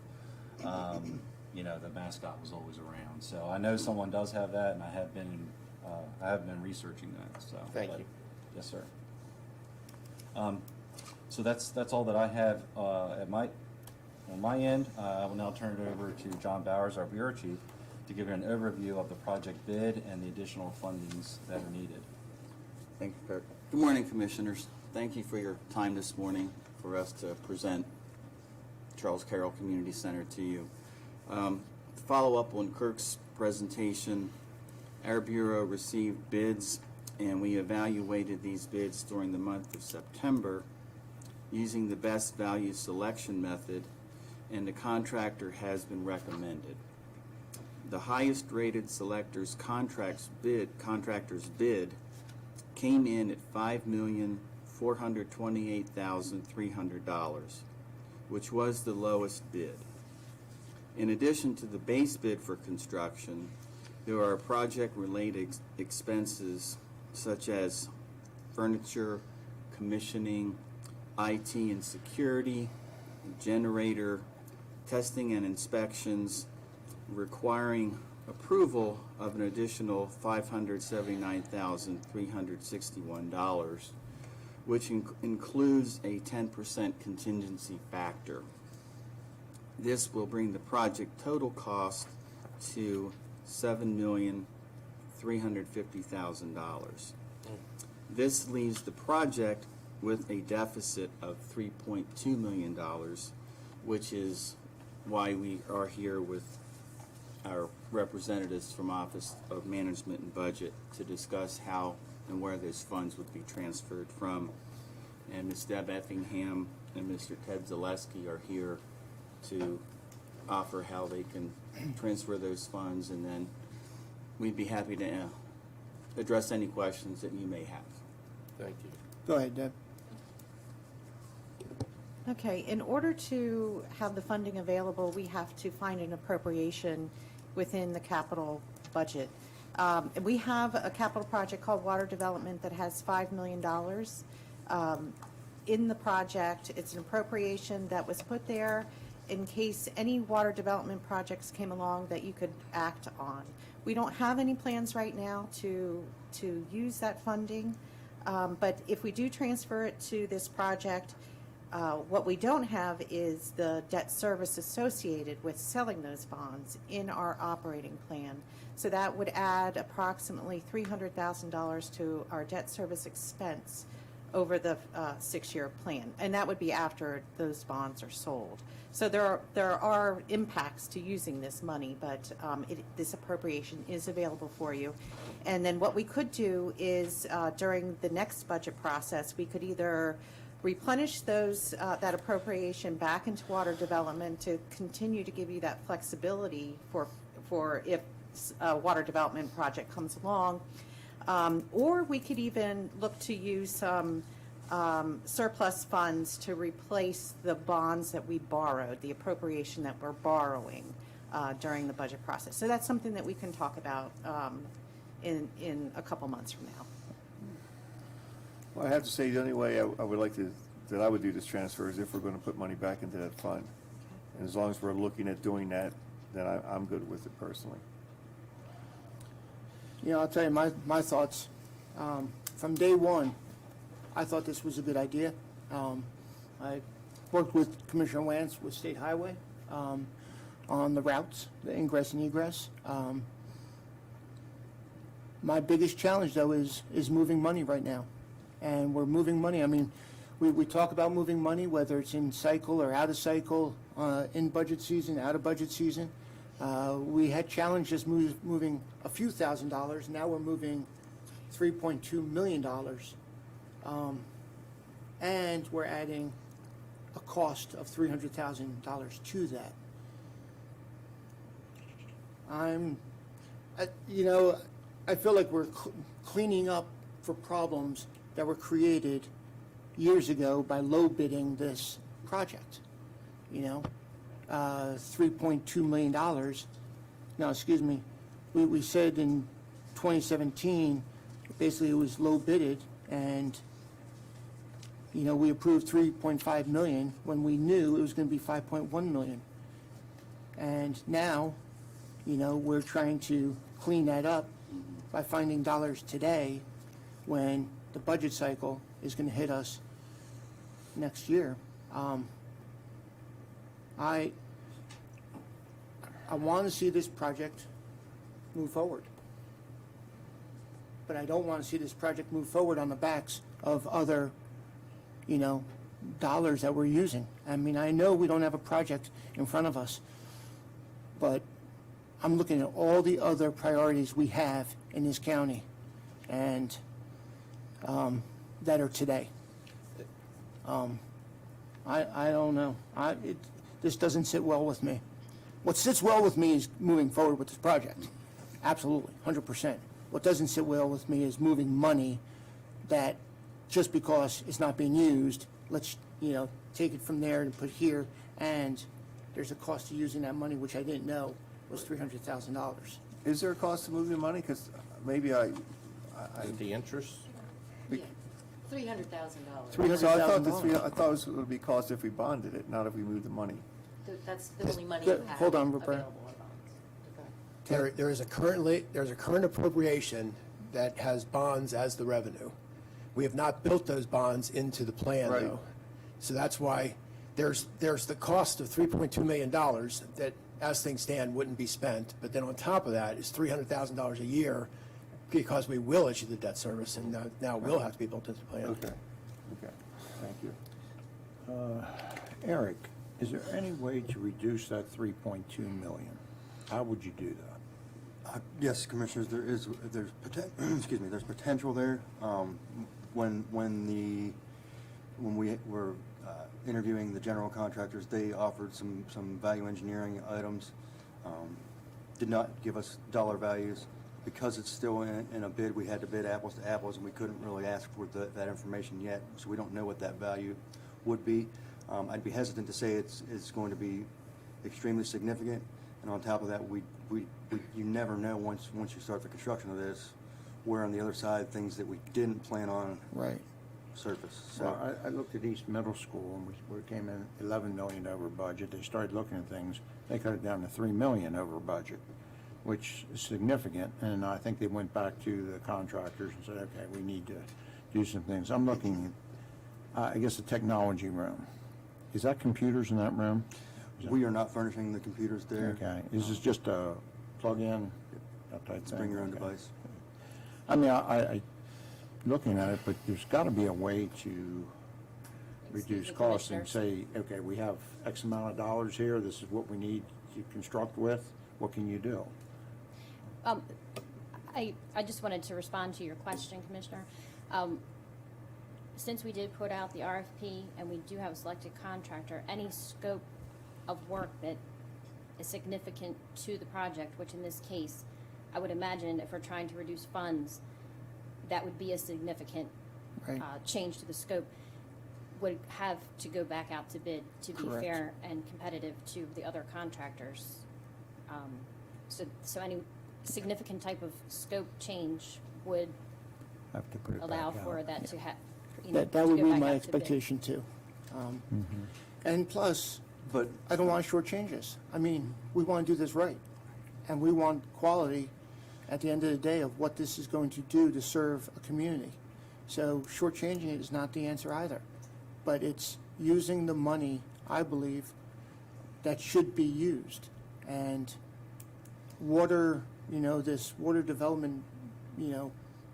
The mascot was always around. So I know someone does have that, and I have been researching that. So Thank you. Yes, sir. So that's all that I have on my end. I will now turn it over to John Bowers, our Bureau Chief, to give you an overview of the project bid and the additional fundings that are needed. Thank you, Kirk. Good morning, Commissioners. Thank you for your time this morning for us to present Charles Carroll Community Center to you. To follow up on Kirk's presentation, our Bureau received bids, and we evaluated these bids during the month of September using the best value selection method, and the contractor has been recommended. The highest rated selector's contractor's bid came in at $5,428,300, which was the lowest bid. In addition to the base bid for construction, there are project-related expenses such as furniture, commissioning, IT and security, generator, testing and inspections, requiring approval of an additional $579,361, which includes a 10% contingency factor. This will bring the project total cost to $7,350,000. This leaves the project with a deficit of $3.2 million, which is why we are here with our representatives from Office of Management and Budget to discuss how and where those funds would be transferred from. And Ms. Deb Effingham and Mr. Ted Zaleski are here to offer how they can transfer those funds, and then we'd be happy to address any questions that you may have. Thank you. Go ahead, Deb. Okay, in order to have the funding available, we have to find an appropriation within the capital budget. We have a capital project called Water Development that has $5 million in the project. It's an appropriation that was put there in case any water development projects came along that you could act on. We don't have any plans right now to use that funding, but if we do transfer it to this project, what we don't have is the debt service associated with selling those bonds in our operating plan. So that would add approximately $300,000 to our debt service expense over the 6-year plan, and that would be after those bonds are sold. So there are impacts to using this money, but this appropriation is available for you. And then what we could do is during the next budget process, we could either replenish that appropriation back into water development to continue to give you that flexibility for if a water development project comes along, or we could even look to use some surplus funds to replace the bonds that we borrowed, the appropriation that we're borrowing during the budget process. So that's something that we can talk about in a couple months from now. Well, I have to say, the only way I would do this transfer is if we're going to put money back into that fund. And as long as we're looking at doing that, then I'm good with it personally. You know, I'll tell you my thoughts. From day one, I thought this was a good idea. I worked with Commissioner Wance with State Highway on the routes, the ingress and egress. My biggest challenge, though, is moving money right now. And we're moving money. I mean, we talk about moving money, whether it's in cycle or out of cycle, in budget season, out of budget season. We had challenges moving a few $1,000s. Now we're moving $3.2 million. And we're adding a cost of $300,000 to that. I feel like we're cleaning up for problems that were created years ago by low bidding this project. You know, $3.2 million. Now, excuse me, we said in 2017, basically it was low bidded, and you know, we approved $3.5 million when we knew it was going to be $5.1 million. And now, you know, we're trying to clean that up by finding dollars today when the budget cycle is going to hit us next year. I want to see this project move forward. But I don't want to see this project move forward on the backs of other, you know, dollars that we're using. I mean, I know we don't have a project in front of us, but I'm looking at all the other priorities we have in this county and that are today. I don't know. This doesn't sit well with me. What sits well with me is moving forward with this project. Absolutely, 100%. What doesn't sit well with me is moving money that just because it's not being used, let's, you know, take it from there and put here, and there's a cost to using that money, which I didn't know was $300,000. Is there a cost to moving money? Because maybe The interest? $300,000. So I thought it would be cost if we bonded it, not if we moved the money. That's the only money you have Hold on, Roberta. available in bonds. There's a current appropriation that has bonds as the revenue. We have not built those bonds into the plan, Right. though. So that's why there's the cost of $3.2 million that, as things stand, wouldn't be spent. But then on top of that is $300,000 a year because we will issue the debt service, and now it will have to be built into the plan. Okay, thank you. Eric, is there any way to reduce that 3.2 million? How would you do that? Yes, Commissioners, there's potential there. When we were interviewing the general contractors, they offered some value engineering items, did not give us dollar values. Because it's still in a bid, we had to bid apples to apples, and we couldn't really ask for that information yet, so we don't know what that value would be. I'd be hesitant to say it's going to be extremely significant, and on top of that, you never know once you start the construction of this, where on the other side, things that we didn't plan on surface. So Well, I looked at East Middle School, and we came in 11 million over budget. They started looking at things, they cut it down to 3 million over budget, which is significant, and I think they went back to the contractors and said, okay, we need to do some things. I'm looking at, I guess, the technology room. Is that computers in that room? we are not furnishing the computers there. Okay, is this just a plug-in, that type thing? Bring your own Okay. device. I mean, I looking at it, but there's got to be a way to reduce costs and say, okay, we have X amount of dollars here, this is what we need to construct with, what can you do? I just wanted to respond to your question, Commissioner. Since we did put out the RFP and we do have a selected contractor, any scope of work that is significant to the project, which in this case, I would imagine if we're trying to reduce funds, that would be a significant Right. change to the scope, would have to go back out to bid to be Correct. fair and competitive to the other contractors. So any significant type of scope change would Have to put it allow back for out. that to have, you know, That to would go be back my out to bid. expectation too. And plus, But I don't want to shortchange us. I mean, we want to do this right, and we want quality at the end of the day of what this is going to do to serve a community. So shortchanging it is not the answer either. But it's using the money, I believe, that should be used. And water, this water development,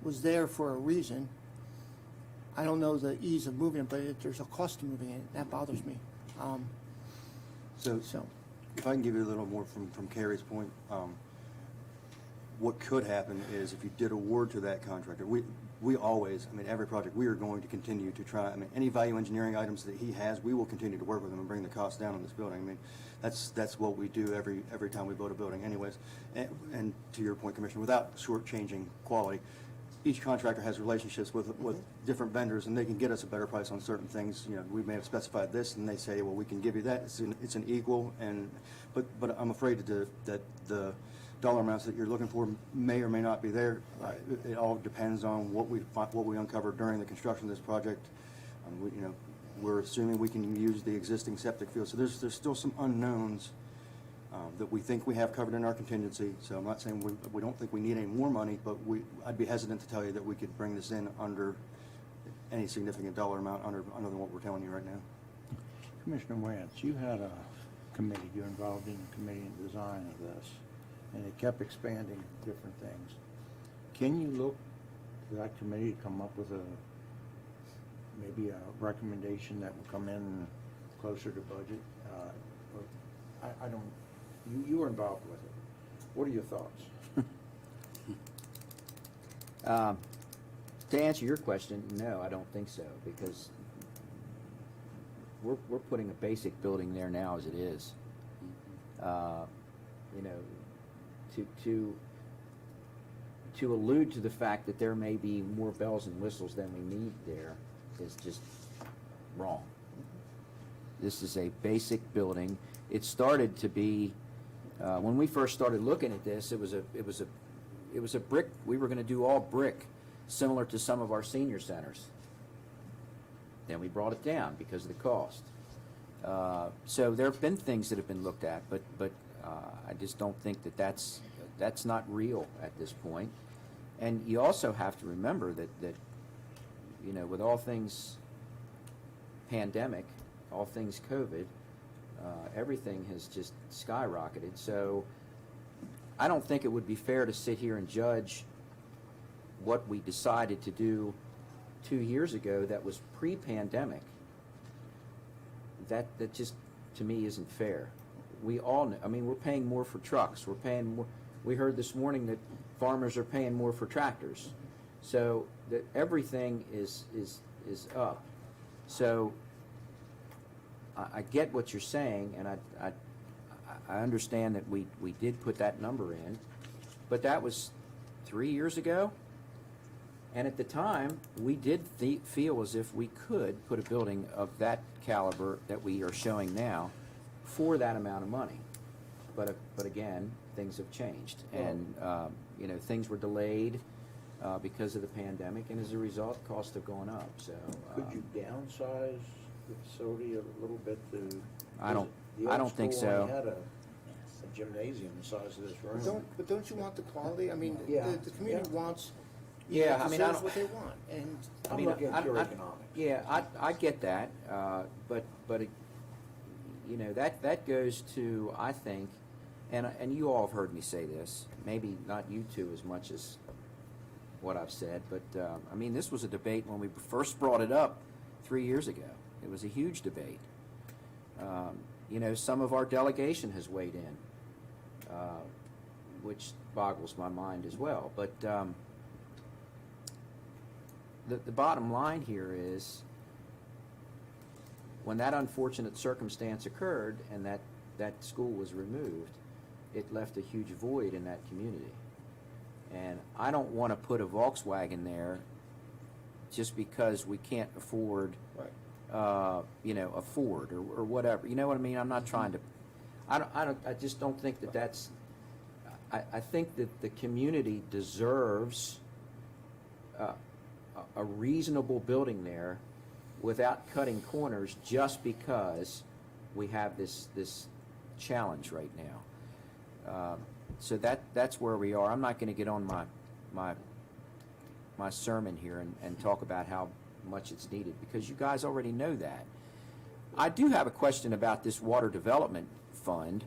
was there for a reason. I don't know the ease of moving it, but there's a cost to moving it. That bothers me. So if I can give you a little more from Carrie's point, what could happen is if you did award to that contractor, we always, every project, we are going to continue to try, any value engineering items that he has, we will continue to work with him and bring the cost down on this building. That's what we do every time we build a building anyways. And to your point, Commissioner, without shortchanging quality, each contractor has relationships with different vendors, and they can get us a better price on certain things. We may have specified this, and they say, well, we can give you that. It's an equal, but I'm afraid that the dollar amounts that you're looking for may or may not be there. It all depends on what we uncover during the construction of this project. We're assuming we can use the existing septic field, so there's still some unknowns that we think we have covered in our contingency. So I'm not saying we don't think we need any more money, but I'd be hesitant to tell you that we could bring this in under any significant dollar amount other than what we're telling you right now. Commissioner Wentz, you had a committee, you're involved in the committee in design of this, and it kept expanding different things. Can you look to that committee to come up with maybe a recommendation that will come in closer to budget? I don't, you were involved with it. What are your thoughts? To answer your question, no, I don't think so, because we're putting a basic building there now as it is. To allude to the fact that there may be more bells and whistles than we need there is just wrong. This is a basic building. It started to be, when we first started looking at this, it was a brick. We were going to do all brick, similar to some of our senior centers. Then we brought it down because of the cost. So there have been things that have been looked at, but I just don't think that that's not real at this point. And you also have to remember that with all things pandemic, all things COVID, everything has just skyrocketed. So I don't think it would be fair to sit here and judge what we decided to do 2 years ago that was pre-pandemic. That just, to me, isn't fair. We all know, we're paying more for trucks. We're paying more. We heard this morning that farmers are paying more for tractors. So that everything is up. So I get what you're saying, and I understand that we did put that number in, but that was 3 years ago. And at the time, we did feel as if we could put a building of that caliber that we are showing now for that amount of money. But again, things have changed, and things were delayed because of the pandemic, and as a result, costs have gone up. So could you downsize the facility a little bit to? I don't think so. Only had a gymnasium the size of this room. But don't you want the quality? Yeah. The community wants. Yeah, deserves what they want, and I'm looking at pure economics. Yeah, I get that, but that goes to, I think, and you all have heard me say this, maybe not you two as much as what I've said, but this was a debate when we first brought it up 3 years ago. It was a huge debate. Some of our delegation has weighed in, which boggles my mind as well, but the bottom line here is, when that unfortunate circumstance occurred and that school was removed, it left a huge void in that community. And I don't want to put a Volkswagen there just because we can't afford, a Ford or whatever. You know what I mean? I'm not trying to. I just don't think that's. I think that the community deserves a reasonable building there without cutting corners just because we have this challenge right now. So that's where we are. I'm not going to get on my sermon here and talk about how much it's needed, because you guys already know that. I do have a question about this Water Development Fund.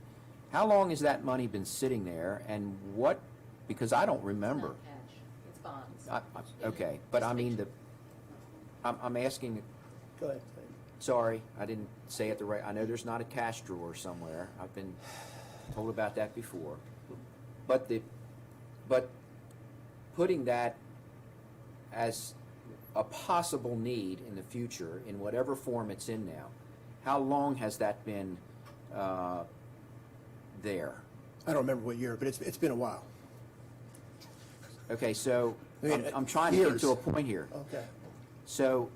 How long has that money been sitting there, and what, because I don't remember. It's not cash, it's bonds. Okay, but I mean, I'm asking, Go ahead. sorry, I didn't say it the right, I know there's not a cash drawer somewhere. I've been told about that before. But putting that as a possible need in the future, in whatever form it's in now, how long has that been there? I don't remember what year, but it's been a while. Okay, so I mean, I'm trying to get years. to a point here. Okay. So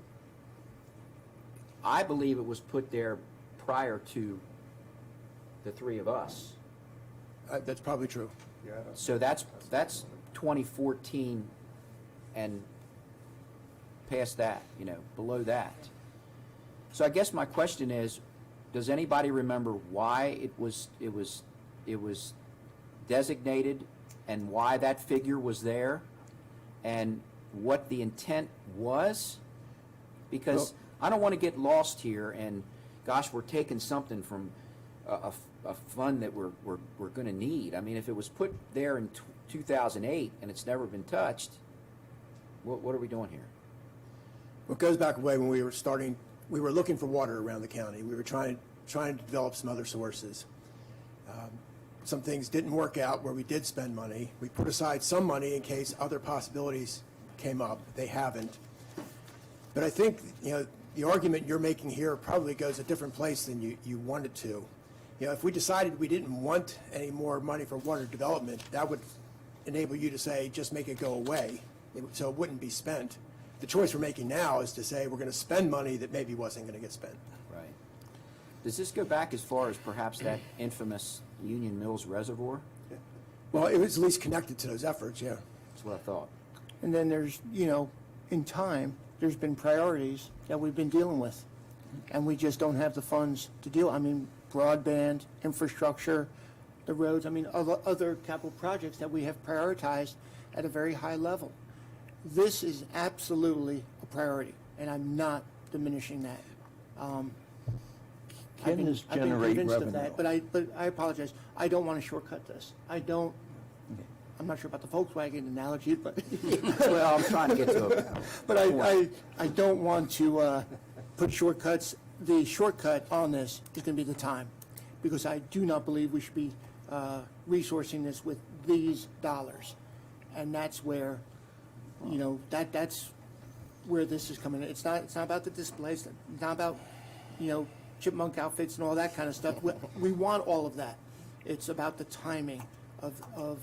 I believe it was put there prior to the three of us. That's probably true. So that's 2014 and past that, below that. So I guess my question is, does anybody remember why it was designated, and why that figure was there, and what the intent was? Because I don't want to get lost here and, gosh, we're taking something from a fund that we're going to need. I mean, if it was put there in 2008 and it's never been touched, what are we doing here? Well, it goes back a way when we were looking for water around the county. We were trying to develop some other sources. Some things didn't work out where we did spend money. We put aside some money in case other possibilities came up. They haven't. But I think, the argument you're making here probably goes a different place than you want it to. If we decided we didn't want any more money for water development, that would enable you to say, just make it go away, so it wouldn't be spent. The choice we're making now is to say we're going to spend money that maybe wasn't going to get spent. Right. Does this go back as far as perhaps that infamous Union Mills Reservoir? Well, it was at least connected to those efforts, yeah. That's what I thought. And then there's, in time, there's been priorities that we've been dealing with, and we just don't have the funds to deal. I mean, broadband, infrastructure, the roads, other capital projects that we have prioritized at a very high level. This is absolutely a priority, and I'm not diminishing that. I've been convinced of that, but I apologize. I don't want to shortcut this. I'm not sure about the Volkswagen analogy, but well, I'm trying to get to it. But I don't want to put shortcuts. The shortcut on this is going to be the time, because I do not believe we should be resourcing this with these dollars, and that's where, that's where this is coming in. It's not about the displays. It's not about, chipmunk outfits and all that kind of stuff. We want all of that. It's about the timing of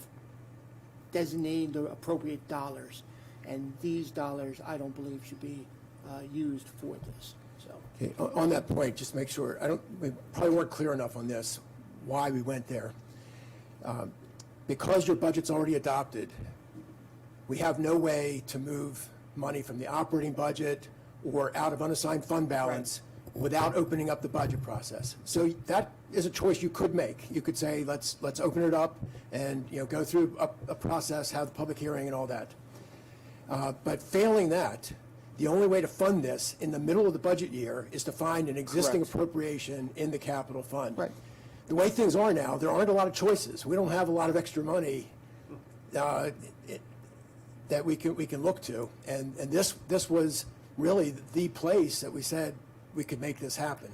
designating the appropriate dollars, and these dollars I don't believe should be used for this. So. Okay, on that point, just make sure, we probably weren't clear enough on this, why we went there. Because your budget's already adopted, we have no way to move money from the operating budget or out of unassigned fund balance without opening up the budget process. So that is a choice you could make. You could say, let's open it up and go through a process, have the public hearing and all that. But failing that, the only way to fund this in the middle of the budget year is to find an existing appropriation in the capital fund. Right. The way things are now, there aren't a lot of choices. We don't have a lot of extra money that we can look to, and this was really the place that we said we could make this happen.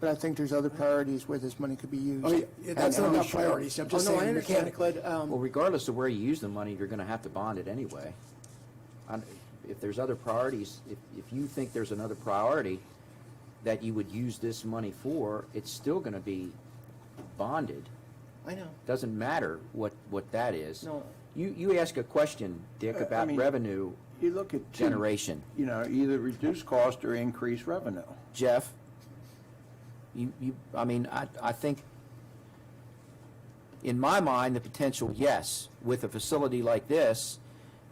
But I think there's other priorities where this money could be used. Oh, yeah, that's not about priorities. I'm just I saying understand, mechanically. but, Well, regardless of where you use the money, you're going to have to bond it anyway. If there's other priorities, if you think there's another priority that you would use this money for, it's still going to be bonded. I know. Doesn't matter what that is. No. You ask a question, Dick, about revenue You look at generation. Either reduce cost or increase revenue. Jeff, I think, in my mind, the potential, yes, with a facility like this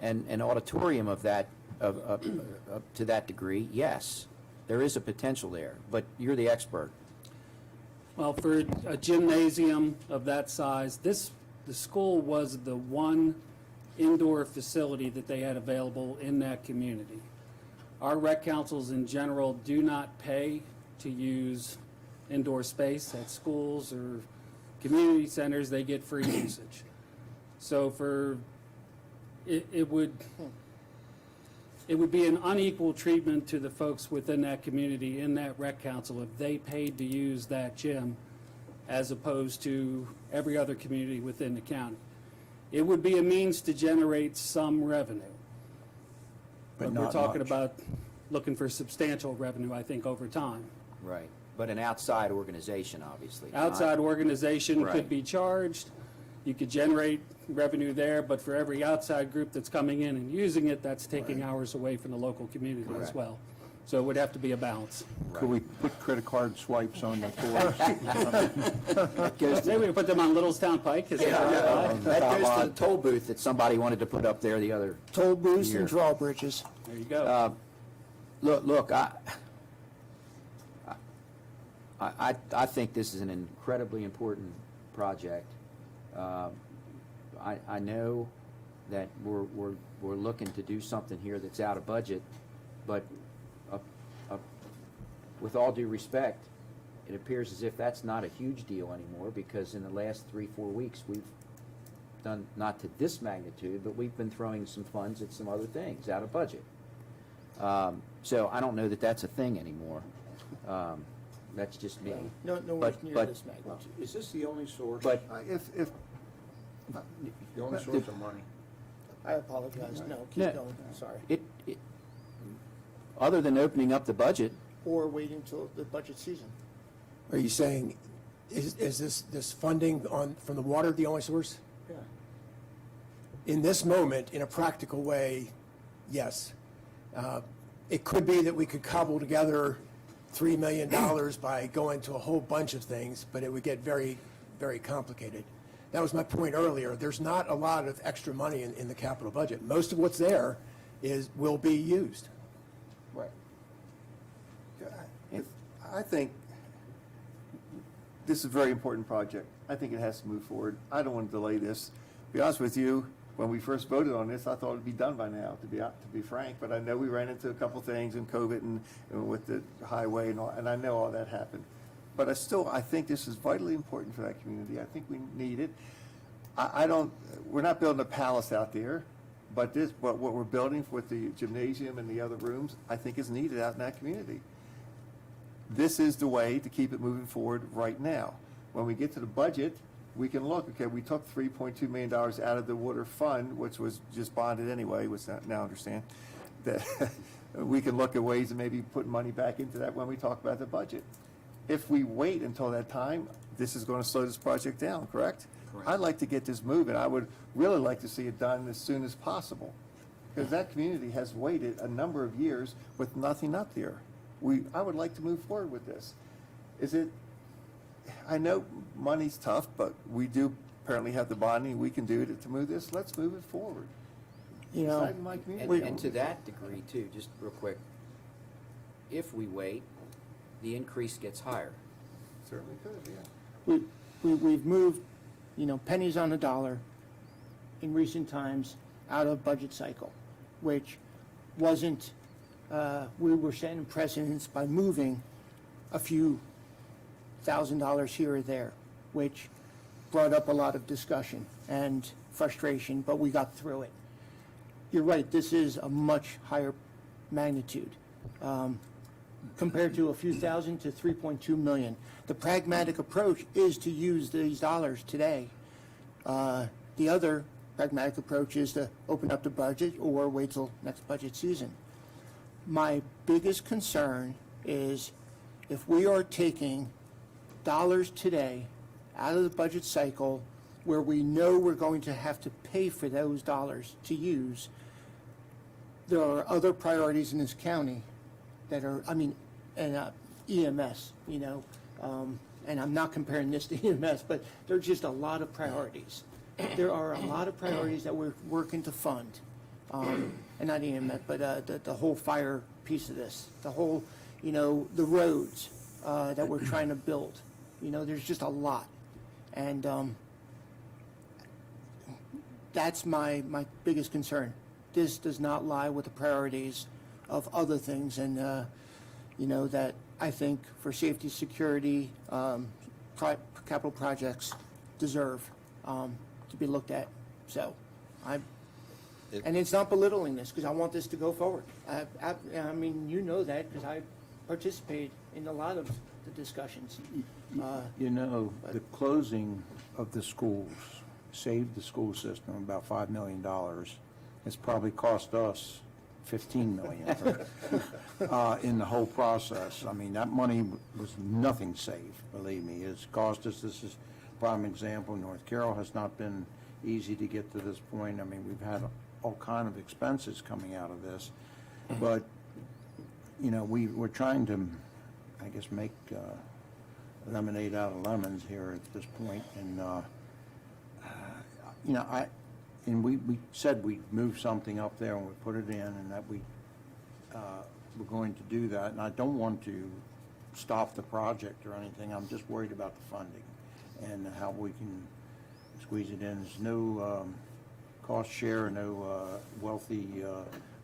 and an auditorium of that, to that degree, yes, there is a potential there, but you're the expert. Well, for a gymnasium of that size, the school was the one indoor facility that they had available in that community. Our rec councils in general do not pay to use indoor space at schools or community centers. They get free usage. So it would be an unequal treatment to the folks within that community, in that rec council, if they paid to use that gym as opposed to every other community within the county. It would be a means to generate some revenue. But we're not talking much. about looking for substantial revenue, I think, over time. Right, but an outside organization, obviously. not- Outside organization Right. could be charged, you could generate revenue there, but for every outside group that's coming in and using it, that's taking hours away from the local community as Correct. well. So it would have to be a balance. Could we put credit card swipes on the tours? Maybe we put them on Littlestown Pike. Is that right? That goes to the toll booth that somebody wanted to put up there the other. Toll booths year. and drawbridges. There you go. Look, I think this is an incredibly important project. I know that we're looking to do something here that's out of budget, but with all due respect, it appears as if that's not a huge deal anymore, because in the last 3-4 weeks, we've done, not to this magnitude, but we've been throwing some funds at some other things out of budget. So I don't know that that's a thing anymore. That's just me. Nowhere near but- this magnitude. Is this the only source? But If, The only source of money? I apologize, no, Yeah. keep going, sorry. it, other than opening up the budget, Or waiting till the budget season. Are you saying, is this funding from the water the only source? Yeah. In this moment, in a practical way, yes. It could be that we could cobble together $3 million by going to a whole bunch of things, but it would get very, very complicated. That was my point earlier. There's not a lot of extra money in the capital budget. Most of what's there will be used. right. I think this is a very important project. I think it has to move forward. I don't want to delay this. To be honest with you, when we first voted on this, I thought it'd be done by now, to be frank, but I know we ran into a couple things in COVID and with the highway and all, and I know all that happened. But I think this is vitally important for that community. I think we need it. We're not building a palace out there, but what we're building with the gymnasium and the other rooms, I think is needed out in that community. This is the way to keep it moving forward right now. When we get to the budget, we can look, okay, we took $3.2 million out of the water fund, which was just bonded anyway, which I now understand, that we can look at ways of maybe putting money back into that when we talk about the budget. If we wait until that time, this is going to slow this project down, correct? Correct. I'd like to get this moving. I would really like to see it done as soon as possible, because that community has waited a number of years with nothing up there. I would like to move forward with this. I know money's tough, but we do apparently have the bonding, we can do it to move this. Let's move it forward. You know, It's not in my community. and to that degree too, just real quick, if we wait, the increase gets higher. Certainly could, yeah. We've moved, pennies on the dollar in recent times out of budget cycle, which wasn't, we were setting precedents by moving a few $1,000 here or there, which brought up a lot of discussion and frustration, but we got through it. You're right, this is a much higher magnitude. Compared to a few thousand to 3.2 million. The pragmatic approach is to use these dollars today. The other pragmatic approach is to open up the budget or wait till next budget season. My biggest concern is if we are taking dollars today out of the budget cycle where we know we're going to have to pay for those dollars to use, there are other priorities in this county that are, and EMS, and I'm not comparing this to EMS, but there's just a lot of priorities. There are a lot of priorities that we're working to fund, and not EMS, but the whole fire piece of this, the whole, the roads that we're trying to build. You know, there's just a lot. And that's my biggest concern. This does not lie with the priorities of other things, and you know, that I think for safety, security, capital projects deserve to be looked at. So, and it's not belittling this, because I want this to go forward. I mean, you know that, because I participated in a lot of the discussions. You know, the closing of the schools saved the school system about $5 million. It's probably cost us $15 million in the whole process. I mean, that money was nothing safe, believe me. It's cost us, this is a prime example, North Carroll has not been easy to get to this point. I mean, we've had all kind of expenses coming out of this. But, you know, we're trying to, I guess, make lemonade out of lemons here at this point. And, you know, we said we'd move something up there and we put it in, and that we're going to do that. And I don't want to stop the project or anything. I'm just worried about the funding and how we can squeeze it in. There's no cost share, no wealthy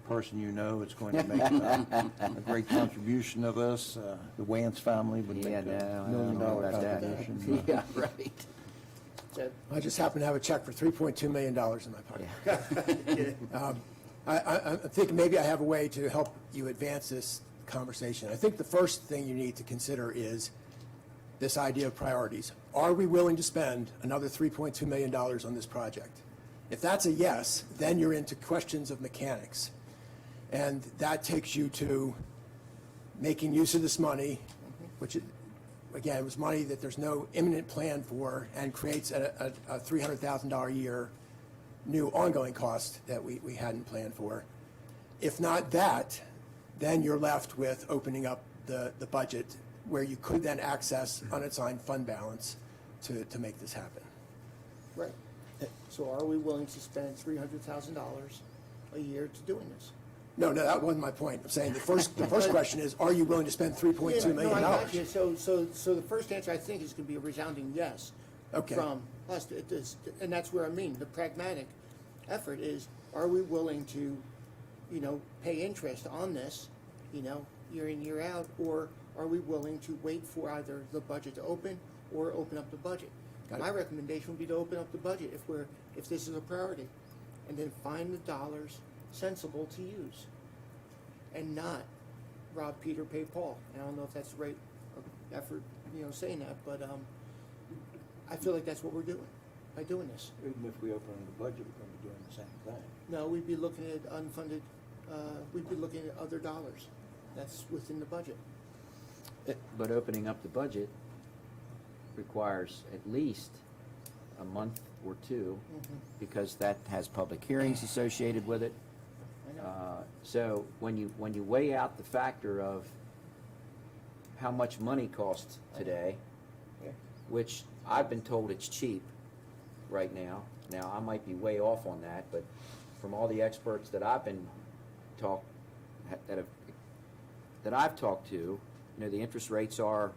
person you know is going to make a great contribution to this. The Wance family would make $1 million contribution. Yeah, right. I just happen to have a check for $3.2 million in my pocket. I'm thinking maybe I have a way to help you advance this conversation. I think the first thing you need to consider is this idea of priorities. Are we willing to spend another $3.2 million on this project? If that's a yes, then you're into questions of mechanics. And that takes you to making use of this money, which, again, was money that there's no imminent plan for, and creates a $300,000 a year new ongoing cost that we hadn't planned for. If not that, then you're left with opening up the budget, where you could then access unassigned fund balance to make this happen. Right. So are we willing to spend $300,000 a year to doing this? No, that wasn't my point. I'm saying the first question is, are you willing to spend $3.2 million? No, I got you. So the first answer, I think, is going to be a resounding yes. Okay. From us, and that's where I mean the pragmatic effort is: are we willing to, you know, pay interest on this, you know, year in, year out, or are we willing to wait for either the budget to open or open up the budget? My recommendation would be to open up the budget if this is a priority, and then find the dollars sensible to use, and not rob Peter, pay Paul. And I don't know if that's the right effort, you know, saying that, but I feel like that's what we're doing by doing this. Even if we open the budget, we're going to be doing the same thing. No, we'd be looking at unfunded, we'd be looking at other dollars. That's within the budget. But opening up the budget requires at least a month or two, because that has public hearings associated with it. So when you weigh out the factor of how much money costs today, which I've been told it's cheap right now. Now, I might be way off on that, but from all the experts that I've been that I've talked to, you know, the interest rates are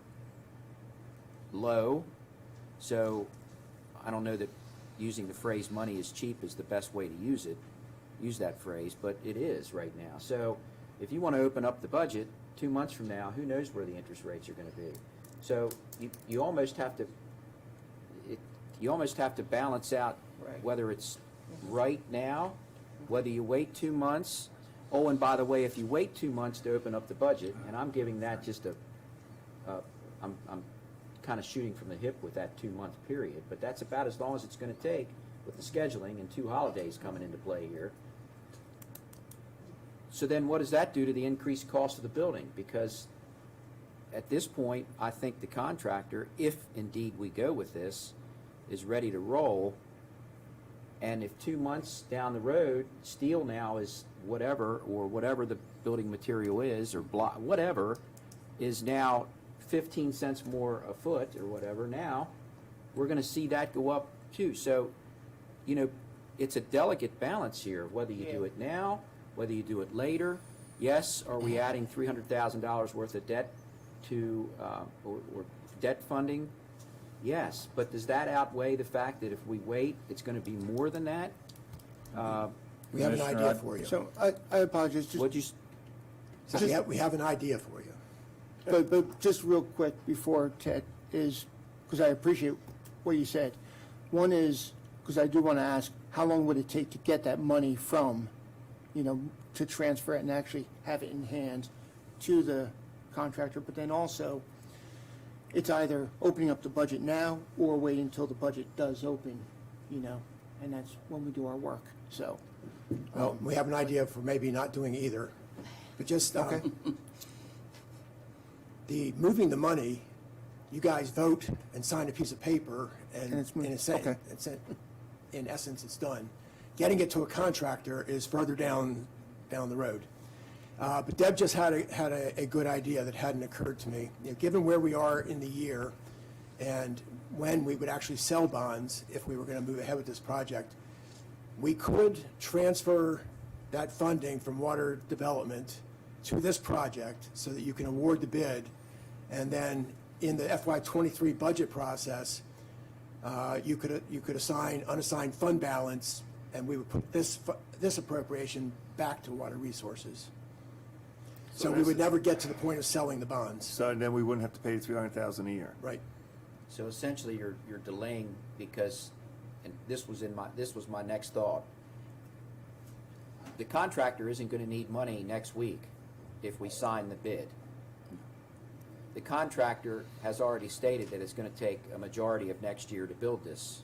low. So I don't know that using the phrase money is cheap is the best way to use that phrase, but it is right now. So if you want to open up the budget 2 months from now, who knows where the interest rates are going to be. So you almost have to balance out whether it's right now, whether you wait 2 months. Oh, and by the way, if you wait 2 months to open up the budget, and I'm giving that just I'm kind of shooting from the hip with that 2 month period, but that's about as long as it's going to take with the scheduling and 2 holidays coming into play here. So then what does that do to the increased cost of the building? Because at this point, I think the contractor, if indeed we go with this, is ready to roll. And if 2 months down the road, steel now is whatever, or whatever the building material is, or whatever, is now 15 cents more a foot or whatever, now we're going to see that go up too. So, you know, it's a delicate balance here, whether you do it now, whether you do it later. Yes, are we adding $300,000 worth of debt to, or debt funding Yes, but does that outweigh the fact that if we wait, it's gonna be more than that? We have an Commissioner, idea I'd- for you. So I apologize, just. What'd you, We have an idea for you. But just real quick before Ted is, because I appreciate what you said. One is, because I do want to ask, how long would it take to get that money from, to transfer it and actually have it in hand to the contractor? But then also, it's either opening up the budget now or waiting until the budget does open, and that's when we do our work, so. Well, we have an idea for maybe not doing either, but just, the moving the money, you guys vote and sign a piece of paper, and And it's moved. Okay. in essence, it's done. Getting it to a contractor is further down the road. But Deb just had a good idea that hadn't occurred to me. Given where we are in the year and when we would actually sell bonds, if we were going to move ahead with this project, we could transfer that funding from water development to this project so that you can award the bid. And then in the FY23 budget process, you could assign unassigned fund balance, and we would put this appropriation back to water resources. So we would never get to the point of selling the bonds. So then we wouldn't have to pay $300,000 a year. Right. so essentially you're delaying because, and this was my next thought. The contractor isn't gonna need money next week if we sign the bid. The contractor has already stated that it's gonna take a majority of next year to build this,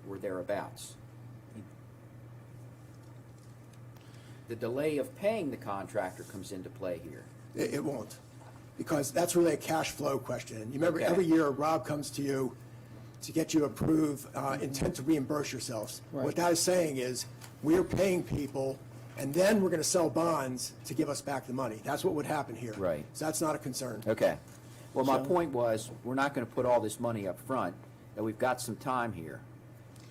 or thereabouts. The delay of paying the contractor comes into play here. It won't, because that's really a cash flow question. You remember, Okay. every year, Rob comes to you to get you approved, intent to reimburse yourselves. What that is saying is, we're paying people, and then we're gonna sell bonds to give us back the money. That's what would happen here. Right. So that's not a concern. Okay. Well, my So- point was, we're not gonna put all this money up front, and we've got some time here.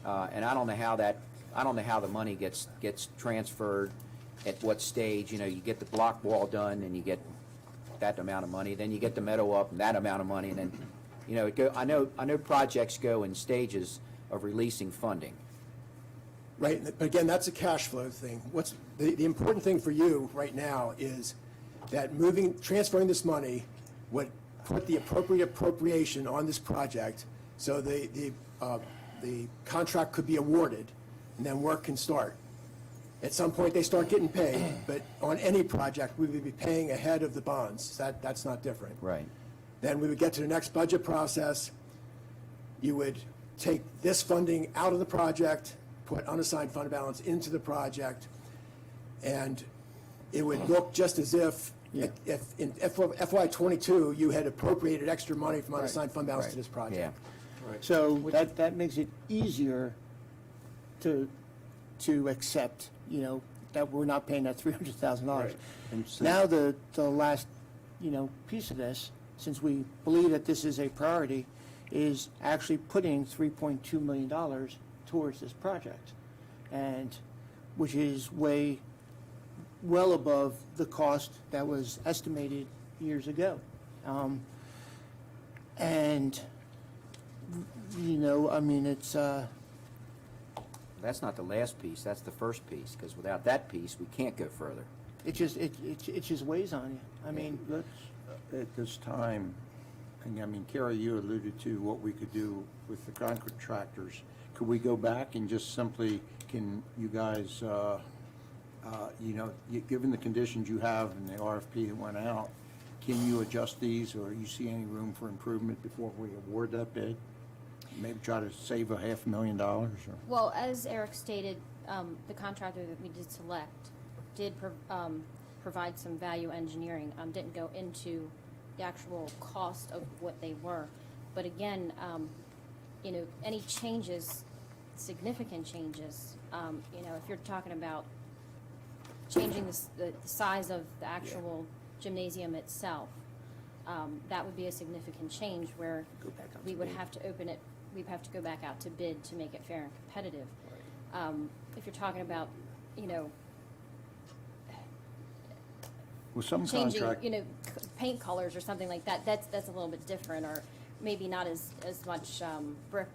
And I don't know how the money gets transferred, at what stage, you get the block wall done, and you get that amount of money, then you get the meadow up, and that amount of money, and then, I know projects go in stages of releasing funding. Right, but again, that's a cash flow thing. What's, the important thing for you right now is that transferring this money would put the appropriate appropriation on this project, so the contract could be awarded, and then work can start. At some point, they start getting paid, but on any project, we would be paying ahead of the bonds. That's not different. Right. Then we would get to the next budget process. You would take this funding out of the project, put unassigned fund balance into the project, and it would look just as if in FY22, you had appropriated extra money from unassigned fund balance to this project. So that makes it easier to accept, that we're not paying that $300,000. Now, the last, piece of this, since we believe that this is a priority, is actually putting $3.2 million towards this project, and which is well above the cost that was estimated years ago. And, it's, That's not the last piece, that's the first piece, because without that piece, we can't go further. it just weighs on you. Let's, at this time, and Carrie, you alluded to what we could do with the contractors. Could we go back and just simply, can you guys, given the conditions you have in the RFP that went out, can you adjust these, or you see any room for improvement before we award that bid? Maybe try to save $500,000 or? Well, as Eric stated, the contractor that we did select did provide some value engineering, didn't go into the actual cost of what they were. But again, any changes, significant changes, if you're talking about changing the size of the actual gymnasium itself, that would be a significant change where we would have to open it, we'd have to go back out to bid to make it fair and competitive. If you're talking about, Well, some changing, contract, paint colors or something like that, that's a little bit different, or maybe not as much brick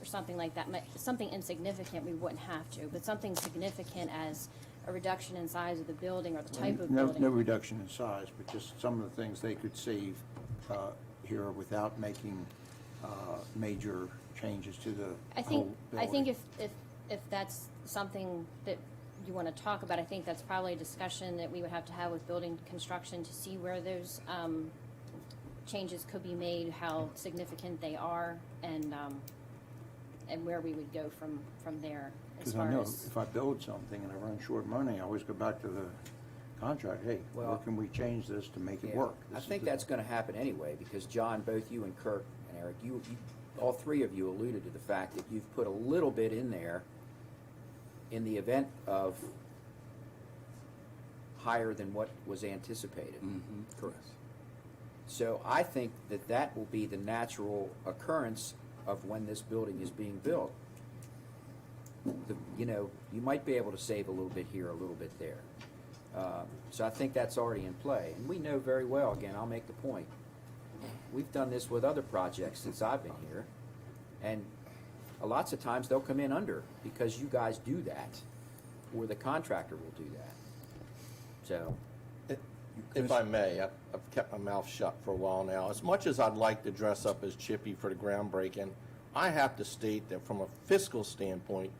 or something like that, something insignificant we wouldn't have to, but something significant as a reduction in size of the building or the type of building. No reduction in size, but just some of the things they could save here without making major changes to the whole building. I think if that's something that you want to talk about, I think that's probably a discussion that we would have to have with building construction to see where those changes could be made, how significant they are, and where we would go from there as Because I far know as. if I build something and I run short money, I always go back to the contract, hey, where can we change this to make it Yeah, work? I This is think the- that's going to happen anyway, because John, both you and Kirk and Eric, you all three of you alluded to the fact that you've put a little bit in there in the event of higher than what was anticipated. Correct. So I think that that will be the natural occurrence of when this building is being built. You know, you might be able to save a little bit here, a little bit there. So I think that's already in play. And we know very well, again, I'll make the point, we've done this with other projects since I've been here, and lots of times they'll come in under because you guys do that, or the contractor will do that. So, If I may, I've kept my mouth shut for a while now. As much as I'd like to dress up as Chippy for the groundbreaking, I have to state that from a fiscal standpoint,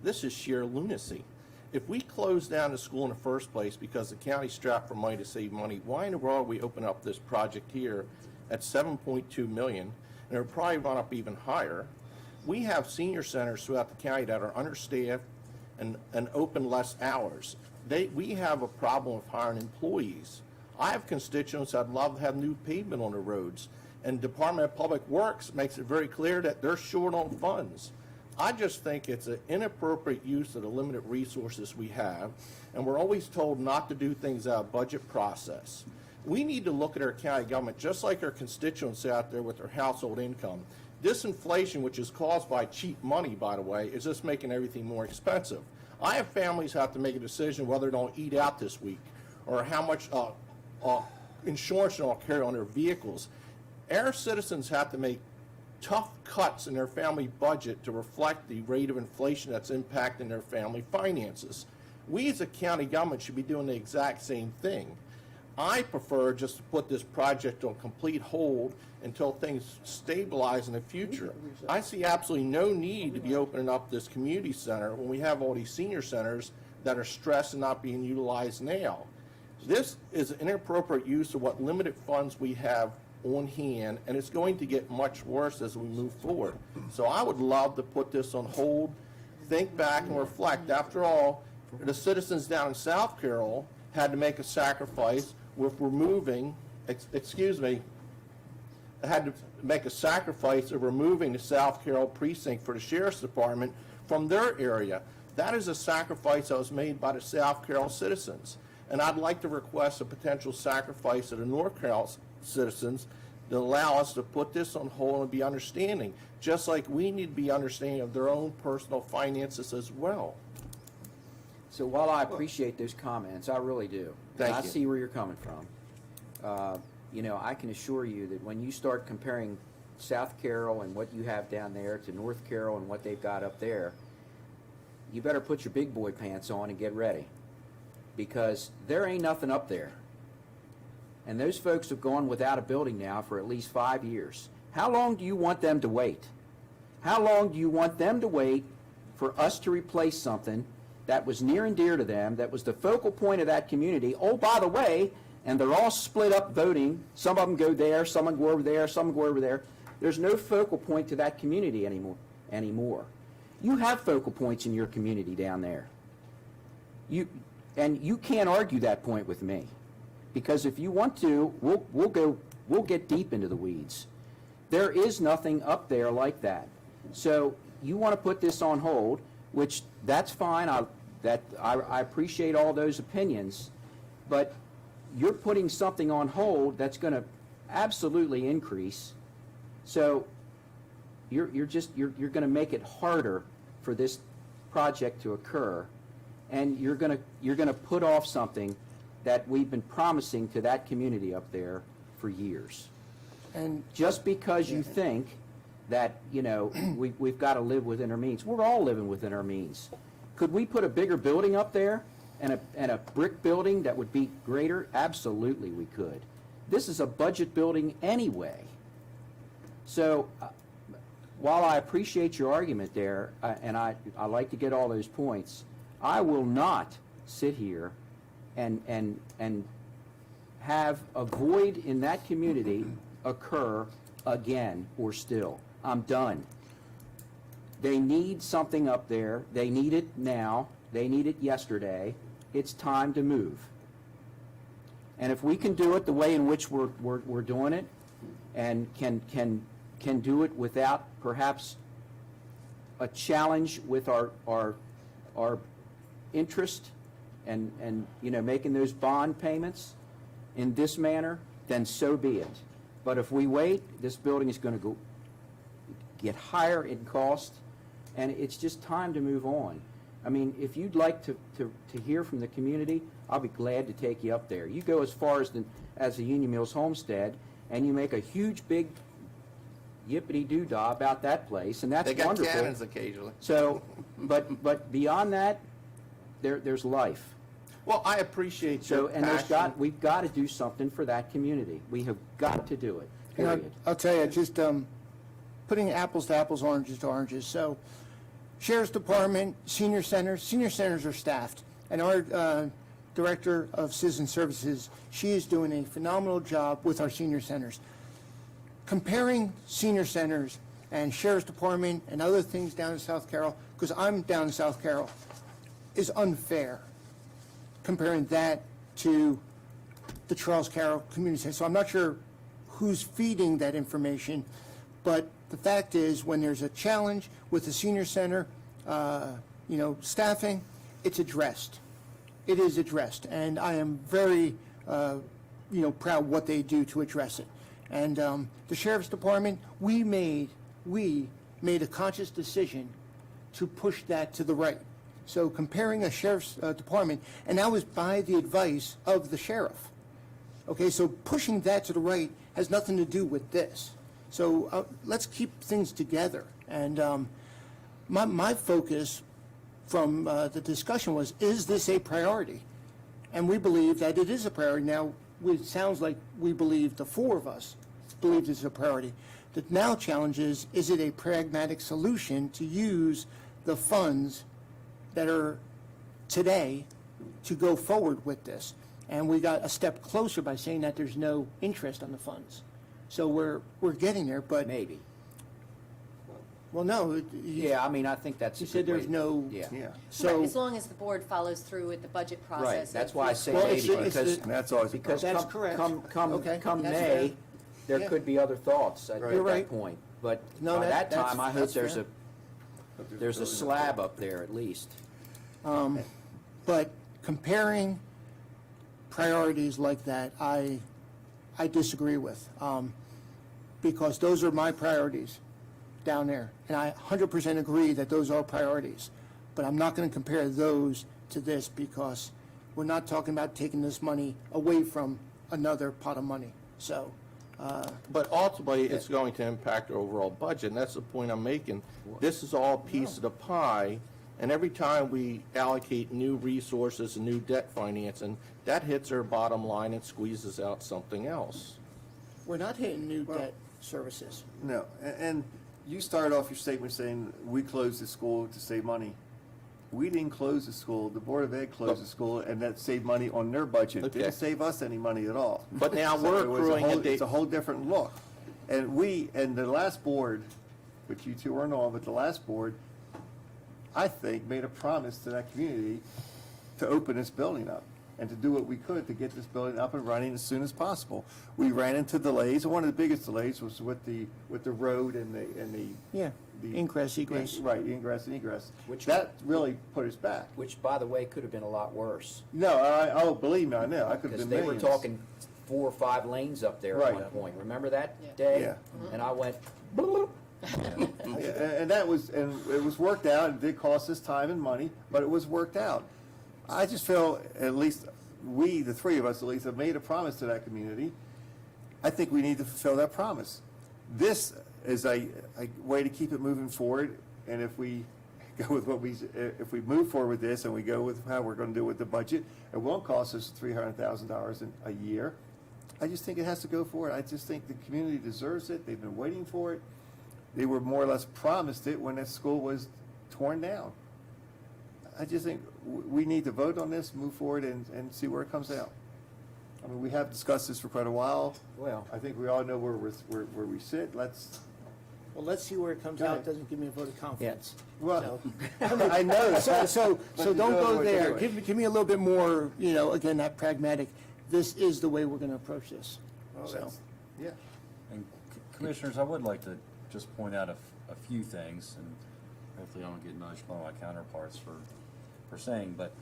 this is sheer lunacy. If we close down the school in the first place because the county's strapped for money to save money, why in the world are we opening up this project here at $7.2 million, and it'll probably run up even higher? We have senior centers throughout the county that are understaffed and open less hours. We have a problem with hiring employees. I have constituents that'd love to have new pavement on the roads, and Department of Public Works makes it very clear that they're short on funds. I just think it's an inappropriate use of the limited resources we have, and we're always told not to do things out of budget process. We need to look at our county government just like our constituents out there with their household income. This inflation, which is caused by cheap money, by the way, is just making everything more expensive. I have families who have to make a decision whether they'll eat out this week or how much insurance they'll carry on their vehicles. Our citizens have to make tough cuts in their family budget to reflect the rate of inflation that's impacting their family finances. We as a county government should be doing the exact same thing. I prefer just to put this project on complete hold until things stabilize in the future. I see absolutely no need to be opening up this community center when we have all these senior centers that are stressed and not being utilized now. This is an inappropriate use of what limited funds we have on hand, and it's going to get much worse as we move forward. So I would love to put this on hold, think back and reflect. After all, the citizens down in South Carroll had to make a sacrifice with removing, had to make a sacrifice of removing the South Carroll precinct for the Sheriff's Department from their area. That is a sacrifice that was made by the South Carroll citizens. And I'd like to request a potential sacrifice of the North Carroll citizens to allow us to put this on hold and be understanding, just like we need to be understanding of their own personal finances as well. so while I appreciate those comments, I really do. Thank I you. see where you're coming from. You know, I can assure you that when you start comparing South Carroll and what you have down there to North Carroll and what they've got up there, you better put your big boy pants on and get ready, because there ain't nothing up there. And those folks have gone without a building now for at least 5 years. How long do you want them to wait? How long do you want them to wait for us to replace something that was near and dear to them, that was the focal point of that community? Oh, by the way, and they're all split up voting. Some of them go there, some go over there, some go over there. There's no focal point to that community anymore. You have focal points in your community down there. And you can't argue that point with me, because if you want to, we'll get deep into the weeds. There is nothing up there like that. So you want to put this on hold, which that's fine. I appreciate all those opinions, but you're putting something on hold that's going to absolutely increase. So you're going to make it harder for this project to occur, and you're going to put off something that we've been promising to that community up there for years. And Just because you think that, you know, we've got to live within our means, we're all living within our means. Could we put a bigger building up there and a brick building that would be greater? Absolutely we could. This is a budget building anyway. So while I appreciate your argument there, and I like to get all those points, I will not sit here and have a void in that community occur again or still. I'm done. They need something up there. They need it now. They need it yesterday. It's time to move. And if we can do it the way in which we're doing it, and can do it without perhaps a challenge with our interest and you know, making those bond payments in this manner, then so be it. But if we wait, this building is going to get higher in cost, and it's just time to move on. I mean, if you'd like to hear from the community, I'll be glad to take you up there. You go as far as the Union Mills Homestead, and you make a huge, big yippity-doo-dah about that place, and that's They got wonderful. cannons occasionally. So, but beyond that, there's life. Well, I appreciate So, your and passion. we've got to do something for that community. We have got to do it, And period. I'll tell you, just putting apples to apples, oranges to oranges. So, Sheriff's Department, senior centers are staffed, and our Director of Citizen Services, she is doing a phenomenal job with our senior centers. Comparing senior centers and Sheriff's Department and other things down in South Carroll, because I'm down in South Carroll, is unfair, comparing that to the Charles Carroll Community Center. So I'm not sure who's feeding that information, but the fact is, when there's a challenge with the senior center, you know, staffing, it's addressed. It is addressed, and I am very, you know, proud what they do to address it. And the Sheriff's Department, we made a conscious decision to push that to the right. So comparing a Sheriff's Department, and that was by the advice of the sheriff. Okay, so pushing that to the right has nothing to do with this. So let's keep things together. And my focus from the discussion was, is this a priority? And we believe that it is a priority. Now, it sounds like we believe, the four of us believe this is a priority. The now challenge is it a pragmatic solution to use the funds that are today to go forward with this? And we got a step closer by saying that there's no interest on the funds. So we're getting there, but... Maybe. Well, no. Yeah, I mean, I think that's You a said good there's way- no... Yeah. So... Right, as long as the board follows through with the budget process. Right, that's why I say Well, maybe, it's because, the- That's always a because That's come, correct. Okay, come that's May, fair. there Yeah. could be other thoughts at You're that right. point. But No, by that that's- time, I hope that's there's fair. there's a slab up there at least. But comparing priorities like that, I disagree with, because those are my priorities down there. And I 100% agree that those are priorities. But I'm not going to compare those to this, because we're not talking about taking this money away from another pot of money. So, But ultimately, it's going to impact our overall budget, and that's the point I'm making. This is all a piece of the pie, and every time we allocate new resources and new debt financing, that hits our bottom line and squeezes out something else. we're not hitting new debt services. No, and you started off your statement saying, we closed the school to save money. We didn't close the school, the Board of Ed closed the school, and that saved money on their budget. Okay. Didn't save us any money at all. But now So we're it was a accruing whole- a It's a whole different look. And the last board, which you two weren't on, but the last board, I think, made a promise to that community to open this building up and to do what we could to get this building up and running as soon as possible. We ran into delays, and one of the biggest delays was with the road and the Yeah, ingress, egress. Right, ingress and egress. Which- That really put us back. Which, by the way, could have been a lot worse. No, believe me, I know, I could have Because been they were millions. talking 4 or 5 lanes up there at Right. one point. Remember that day? Yeah. And I went, Yeah, and that was, and it was worked out, it did cost us time and money, but it was worked out. I just feel, at least, we, the three of us at least, have made a promise to that community, I think we need to fulfill that promise. This is a way to keep it moving forward, and if we go with if we move forward with this and we go with how we're going to do it with the budget, it won't cost us $300,000 a year. I just think it has to go forward. I just think the community deserves it. They've been waiting for it. They were more or less promised it when that school was torn down. I just think we need to vote on this, move forward, and see where it comes out. I mean, we have discussed this for quite a while. Well, I think we all know where we sit. Well, let's see where it comes out. It doesn't give me a vote of confidence. Well, So- I know that. So But don't you know go what to there. do. Give me a little bit more, again, that pragmatic. This is the way we're going to approach this. Well, So, that's- Yeah. And Commissioners, I would like to just point out a few things, and hopefully I don't get nudged by my counterparts for saying, but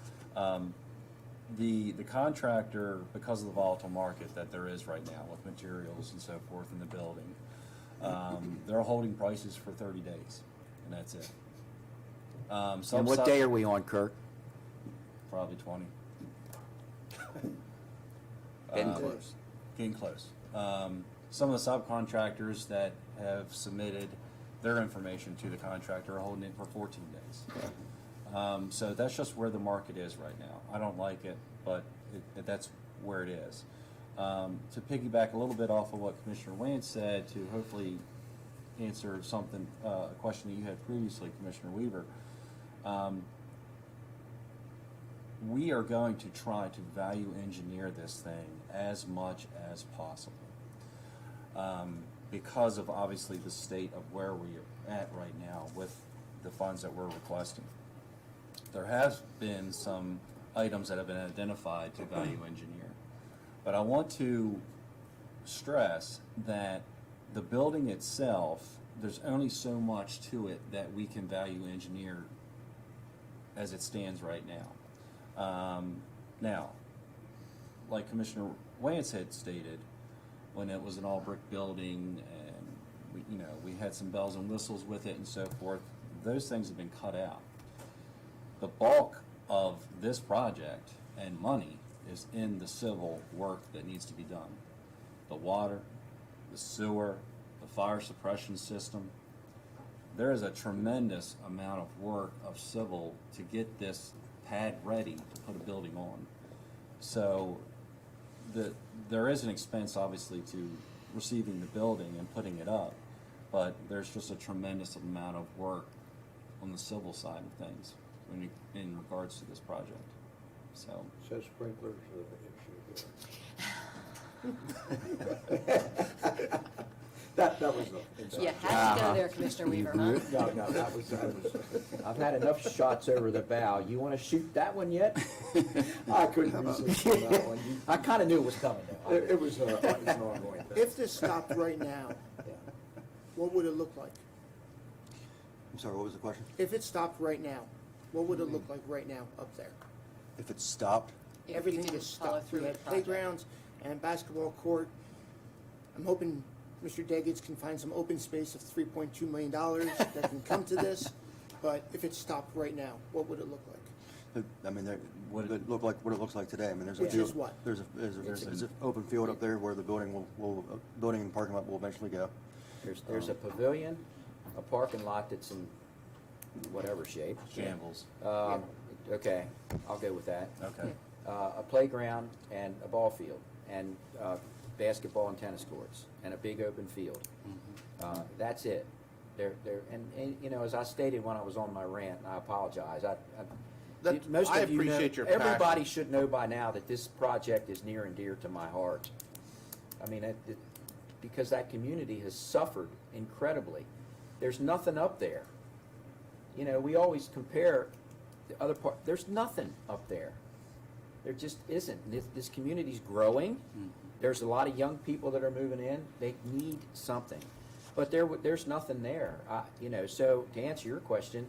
the contractor, because of the volatile market that there is right now with materials and so forth in the building, they're holding prices for 30 days, and that's it. And what day are we on, Kirk? Probably 20. Getting close. Getting close. Some of the subcontractors that have submitted their information to the contractor are holding it for 14 days. So that's just where the market is right now. I don't like it, but that's where it is. To piggyback a little bit off of what Commissioner Wayne said, to hopefully answer something, a question that you had previously, Commissioner Weaver, we are going to try to value engineer this thing as much as possible. Because of obviously the state of where we are at right now with the funds that we're requesting. There has been some items that have been identified to value engineer. But I want to stress that the building itself, there's only so much to it that we can value engineer as it stands right now. Now, like Commissioner Wance had stated, when it was an all-brick building and we had some bells and whistles with it and so forth, those things have been cut out. The bulk of this project and money is in the civil work that needs to be done. The water, the sewer, the fire suppression system. There is a tremendous amount of work of civil to get this pad ready to put a building on. So there is an expense obviously to receiving the building and putting it up, but there's just a tremendous amount of work on the civil side of things in regards to this project. So sprinklers are the issue here. That was You had to go there, Commissioner Weaver, huh? No, that was. I've had enough shots over the bow. You want to shoot that one yet? I couldn't resist on that one. I kind of knew it was coming. Though. It was an ongoing thing. if this stopped right now, what would it look like? I'm sorry, what was the question? If it stopped right now, what would it look like right now up there? If it stopped, If we Everything didn't just follow stopped. through We with had the project. playgrounds and basketball court. I'm hoping Mr. Deggetts can find some open space of $3.2 million that can come to this. But if it stopped right now, what would it look like? I mean, would it look like what it looks like today? I mean, there's a Which field, is what? there's an open field up there where the building building and parking lot will eventually go. There's a pavilion, a parking lot that's in whatever shape. Shambles. Okay, I'll go with that. Okay. A playground and a ball field, and basketball and tennis courts, and a big open field. That's it. And as I stated when I was on my rant, and I apologize. Most I of you know, appreciate your everybody passion. should know by now that this project is near and dear to my heart. I mean, because that community has suffered incredibly. There's nothing up there. We always compare the other part. There's nothing up there. There just isn't. This community's growing. There's a lot of young people that are moving in. They need something, but there's nothing there. So to answer your question,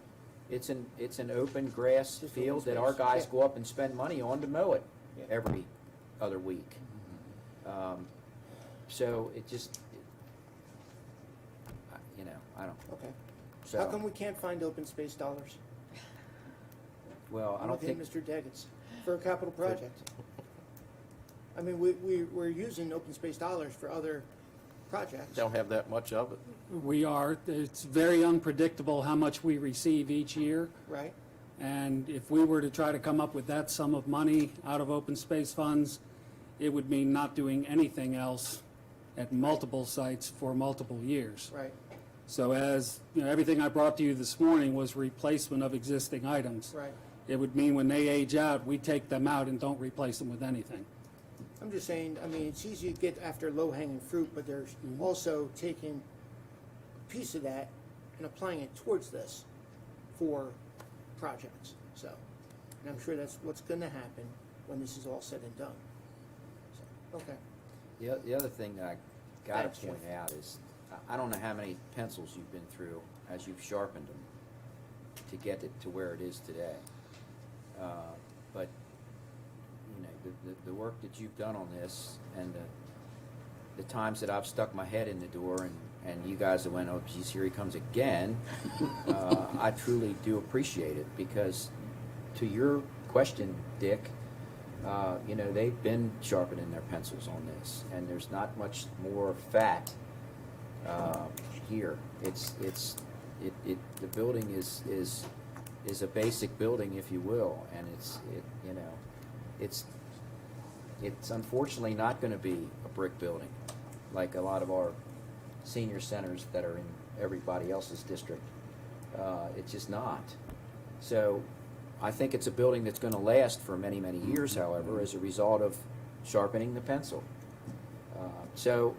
it's an open grass Just field open that our space. guys Yeah. go up and spend money on to mow it every other week. So it just, I don't. Okay. So, How come we can't find open space dollars? well, I I'm don't with him, think. Mr. Deggetts, for a capital project. I mean, we're using open space dollars for other projects. Don't have that much of it. We are. It's very unpredictable how much we receive each year. Right. And if we were to try to come up with that sum of money out of open space funds, it would mean not doing anything else at multiple sites for multiple years. Right. So as, everything I brought to you this morning was replacement of existing items. Right. It would mean when they age out, we take them out and don't replace them with anything. I'm just saying, I mean, it's easy to get after low-hanging fruit, but there's also taking a piece of that and applying it towards this for projects. So, and I'm sure that's what's going to happen when this is all said and done. So, okay. The other thing that I got Thanks, to point Jeff. out is, I don't know how many pencils you've been through as you've sharpened them to get it to where it is today. But, the work that you've done on this and the times that I've stuck my head in the door and you guys that went, oh geez, here he comes again, I truly do appreciate it, because to your question, Dick, they've been sharpening their pencils on this, and there's not much more fat here. The building is a basic building, if you will, and it's unfortunately not going to be a brick building like a lot of our senior centers that are in everybody else's district. It's just not. So I think it's a building that's going to last for many, many years, however, as a result of sharpening the pencil. So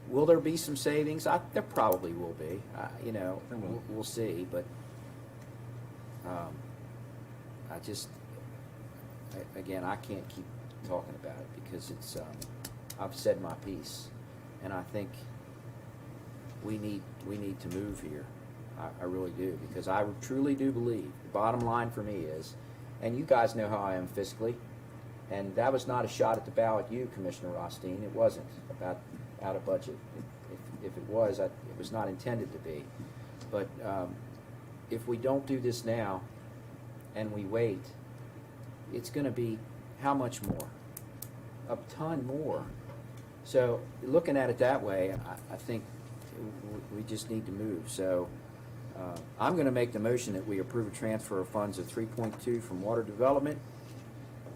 will there be some savings? There probably will be. We'll see. But again, I can't keep talking about it because I've said my piece, and I think we need to move here. I really do, because I truly do believe the bottom line for me is, and you guys know how I am fiscally, and that was not a shot at the bow at you, Commissioner Rothstein. It wasn't about out of budget. If it was, it was not intended to be. But if we don't do this now and we wait, it's going to be how much more? A ton more. So looking at it that way, I think we just need to move. So I'm going to make the motion that we approve a transfer of funds of 3.2 from Water Development,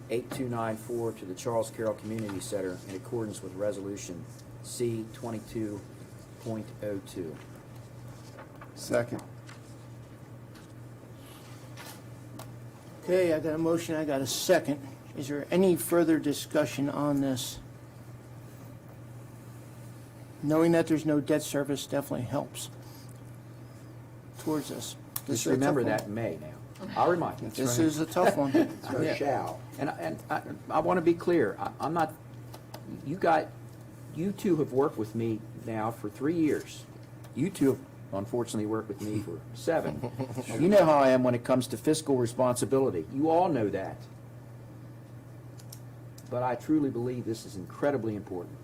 8294 to the Charles Carroll Community Center in accordance with Resolution C 22.02. Second. Okay, I got a motion, I got a second. Is there any further discussion on this? Knowing that there's no debt service definitely helps towards this. Just remember that in May now. I'll remind you. This is a tough one. Yeah. Shall. And I want to be clear. I'm not, you two have worked with me now for 3 years. You two have unfortunately worked with me for 7. You know how I am when it comes to fiscal responsibility. You all know that. But I truly believe this is incredibly important.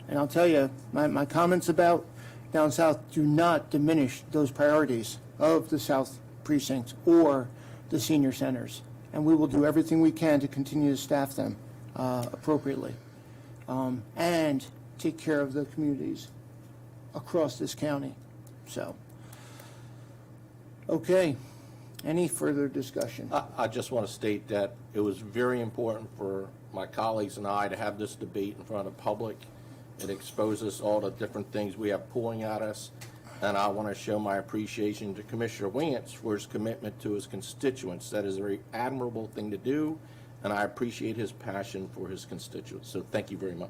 And I'll tell you, my comments about down south do not diminish those priorities of the South Precinct or the senior centers. And we will do everything we can to continue to staff them appropriately and take care of the communities across this county. So, okay. Any further discussion? I just want to state that it was very important for my colleagues and I to have this debate in front of the public. It exposes all the different things we have pulling at us, and I want to show my appreciation to Commissioner Wance for his commitment to his constituents. That is a very admirable thing to do, and I appreciate his passion for his constituents. So thank you very much.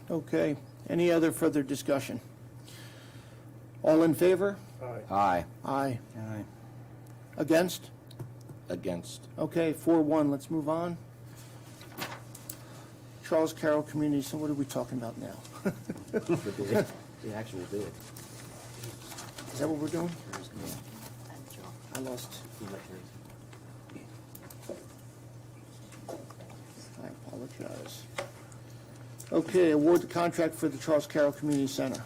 Okay. Any other further discussion? All in favor? Aye. Aye. Aye. Against? Okay, 4-1. Let's move on. Charles Carroll Community, so what are we talking about now? The actual bid. Is that what we're doing? I lost. I apologize. Okay, award the contract for the Charles Carroll Community Center,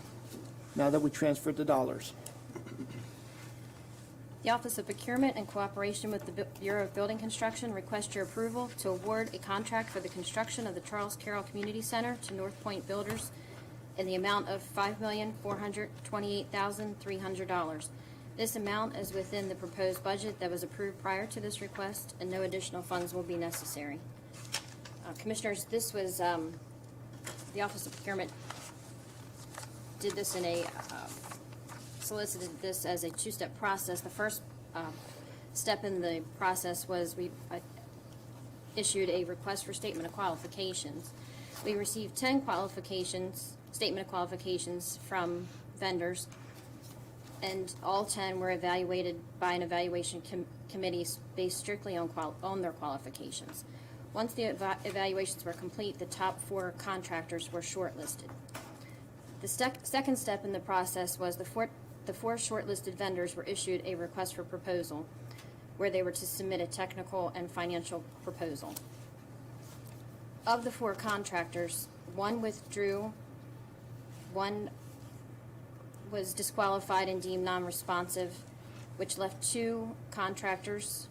now that we transferred the dollars. The Office of Procurement, in cooperation with the Bureau of Building Construction, request your approval to award a contract for the construction of the Charles Carroll Community Center to North Point Builders in the amount of $5,428,300. This amount is within the proposed budget that was approved prior to this request, and no additional funds will be necessary. Commissioners, this was, the Office of Procurement did this in a, solicited this as a two-step process. The first step in the process was we issued a request for statement of qualifications. We received 10 statement of qualifications from vendors, and all 10 were evaluated by an evaluation committee based strictly on their qualifications. Once the evaluations were complete, the top 4 contractors were shortlisted. The second step in the process was the four shortlisted vendors were issued a request for proposal, where they were to submit a technical and financial proposal. Of the 4 contractors, 1 withdrew, 1 was disqualified and deemed non-responsive, which left 2 contractors,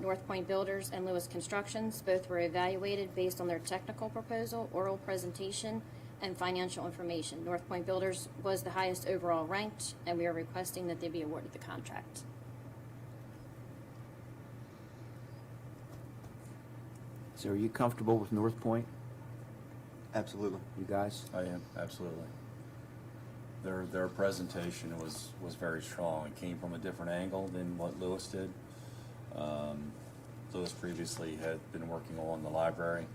North Point Builders and Lewis Constructions. Both were evaluated based on their technical proposal, oral presentation, and financial information. North Point Builders was the highest overall ranked, and we are requesting that they be awarded the contract. So are you comfortable with North Point? Absolutely. You guys? I am, absolutely. Their presentation was very strong. It came from a different angle than what Lewis did. Lewis previously had been working on the library,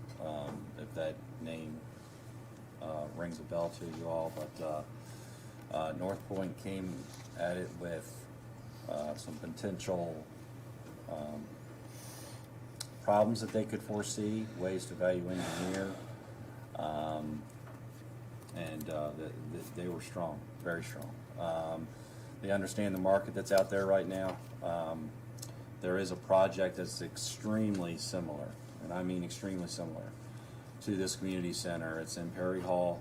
if that name rings a bell to you all, but North Point came at it with some potential problems that they could foresee, ways to value engineer, and they were strong, very strong. They understand the market that's out there right now. There is a project that's extremely similar, and I mean extremely similar, to this community center. It's in Perry Hall.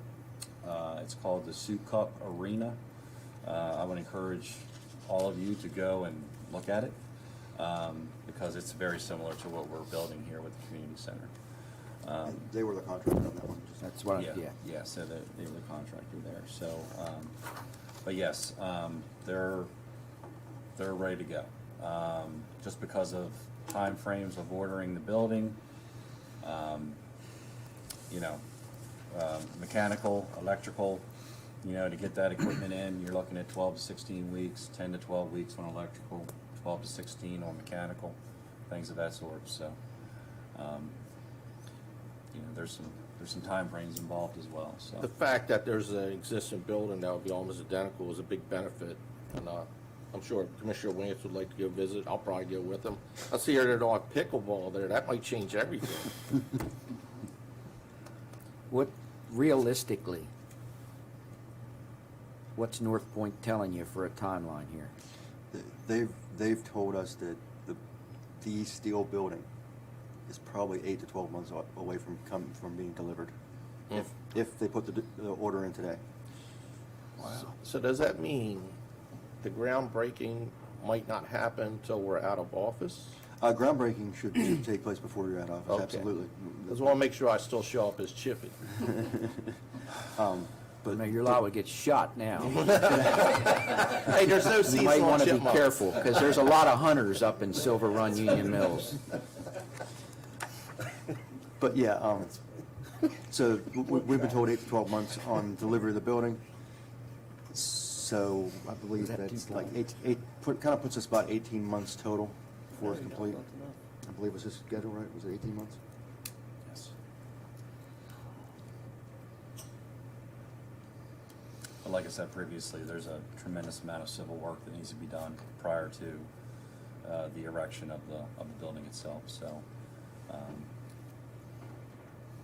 It's called the Soup Cup Arena. I would encourage all of you to go and look at it because it's very similar to what we're building here with the community center. They were the contractor on that one. That's what yeah, so they were the contractor there. So, but yes, they're ready to go. Just because of time frames of ordering the building, mechanical, electrical, to get that equipment in, you're looking at 12 to 16 weeks, 10 to 12 weeks on electrical, 12 to 16 on mechanical, things of that sort. So, there's some time frames involved as well. So The fact that there's an existing building that would be almost identical is a big benefit, and I'm sure Commissioner Wentz would like to go visit. I'll probably go with him. I see they're doing pickleball there. That might change everything. What, realistically, what's North Point telling you for a timeline here? They've told us that the steel building is probably 8 to 12 months away from being delivered, if they put the order in today. Wow. So does that mean the groundbreaking might not happen until we're out of office? Groundbreaking should take place before you're out of office. Okay. Absolutely. Just want to make sure I still show up as Chippy. But you're liable to get shot now. Hey, there's no You seats might on want to be chipmunks. careful, because there's a lot of hunters up in Silver Run Union Mills. But yeah, so we've been told 8 to 12 months on delivery of the building. So I believe that's like kind of puts us about 18 months total before it's complete. I believe it was his schedule, right? Was it 18 months? yes. But like I said previously, there's a tremendous amount of civil work that needs to be done prior to the erection of the building itself. So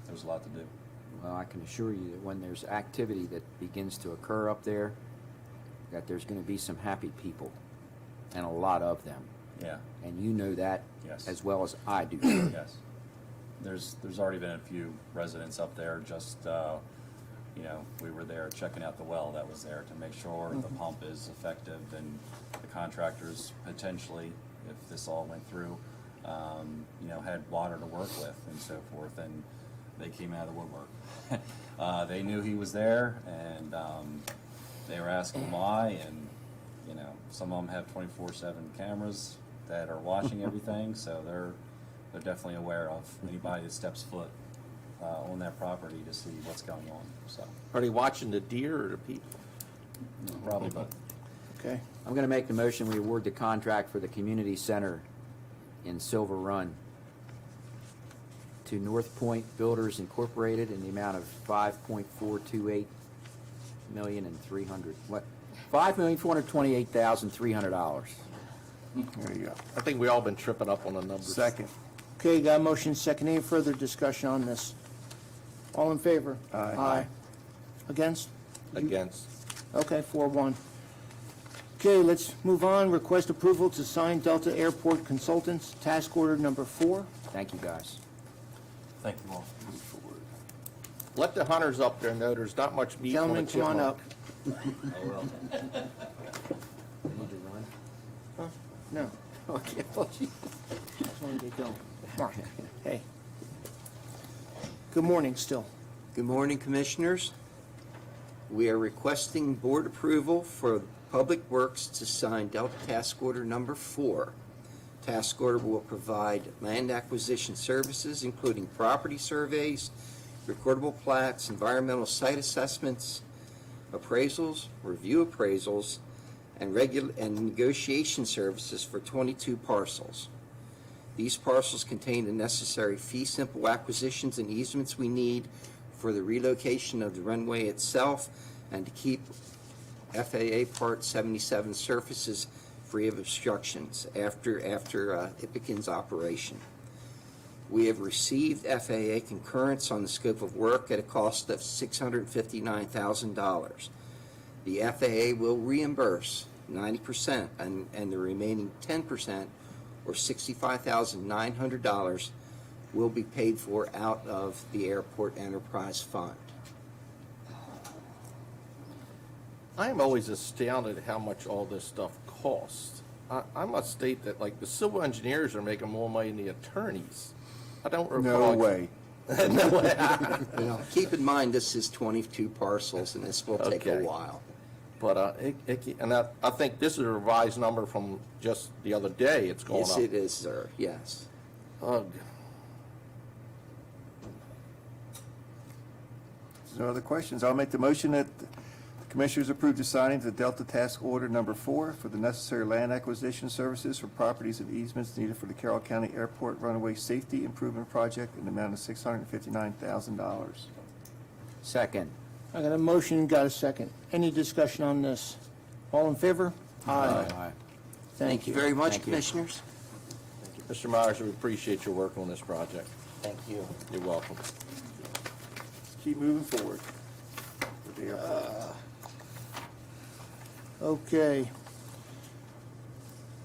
there's a lot to do. Well, I can assure you that when there's activity that begins to occur up there, that there's going to be some happy people, and a lot of them. Yeah. And you know that Yes. as well as I do. Yes. There's already been a few residents up there just You know, we were there checking out the well that was there to make sure the pump is effective, and the contractors potentially, if this all went through, you know, had water to work with and so forth, and they came out of the woodwork. They knew he was there, and they were asking why, and, you know, some of them have 24/7 cameras that are watching everything, so they're definitely aware of anybody that steps foot on that property to see what's going on, so. Are they watching the deer or the people? Probably both. Okay. I'm going to make the motion, we award the contract for the community center in Silver Run to North Point Builders Incorporated in the amount of $5.428 million and $5,428,300. There you go. I think we all been tripping up on the numbers. Second. Okay, got a motion second. Any further discussion on this? All in favor? Aye. Against? Against. Okay, 4-1. Okay, let's move on. Request approval to sign Delta Airport Consultants Task Order Number 4. Thank you, guys. Thank you all. Let the hunters up there know there's not much meat on the Gentlemen, come on chipmunk. up. Need to run? Huh? No. Okay, well, gee. Just wanted to get going. Mark, hey. Good morning still. Good morning, Commissioners. We are requesting board approval for Public Works to sign Delta Task Order Number 4. Task order will provide land acquisition services, including property surveys, recordable plats, environmental site assessments, appraisals, review appraisals, and negotiation services for 22 parcels. These parcels contain the necessary fee-simple acquisitions and easements we need for the relocation of the runway itself and to keep FAA Part 77 surfaces free of obstructions after it begins operation. We have received FAA concurrence on the scope of work at a cost of $659,000. The FAA will reimburse 90% and the remaining 10%, or $65,900, will be paid for out of the Airport Enterprise Fund. I am always astounded at how much all this stuff costs. I must state that, like, the civil engineers are making more money than the attorneys. I don't recall. No way. No way. You know, keep in mind, this is 22 parcels, and this will take a Okay. while. But, I think this is a revised number from just the other day. It's going Yes, up. it is, sir, yes. Ugh. There's no other questions. I'll make the motion that the Commissioners approve the signing of the Delta Task Order Number 4 for the necessary land acquisition services for properties and easements needed for the Carroll County Airport Runway Safety Improvement Project in the amount of $659,000. Second. I got a motion, got a second. Any discussion on this? All in favor? Aye. Thank you. very much, Thank you. Commissioners. Mr. Myers, we appreciate your work on this project. Thank you. You're welcome. Let's keep moving forward with the airport. Okay.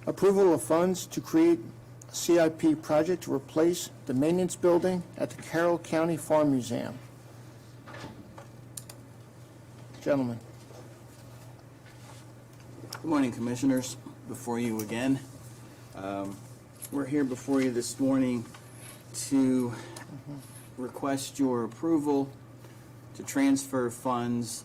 Approval of funds to create a CIP project to replace the maintenance building at the Carroll County Farm Museum. Gentlemen. Good morning, Commissioners. Before you again. We're here before you this morning to request your approval to transfer funds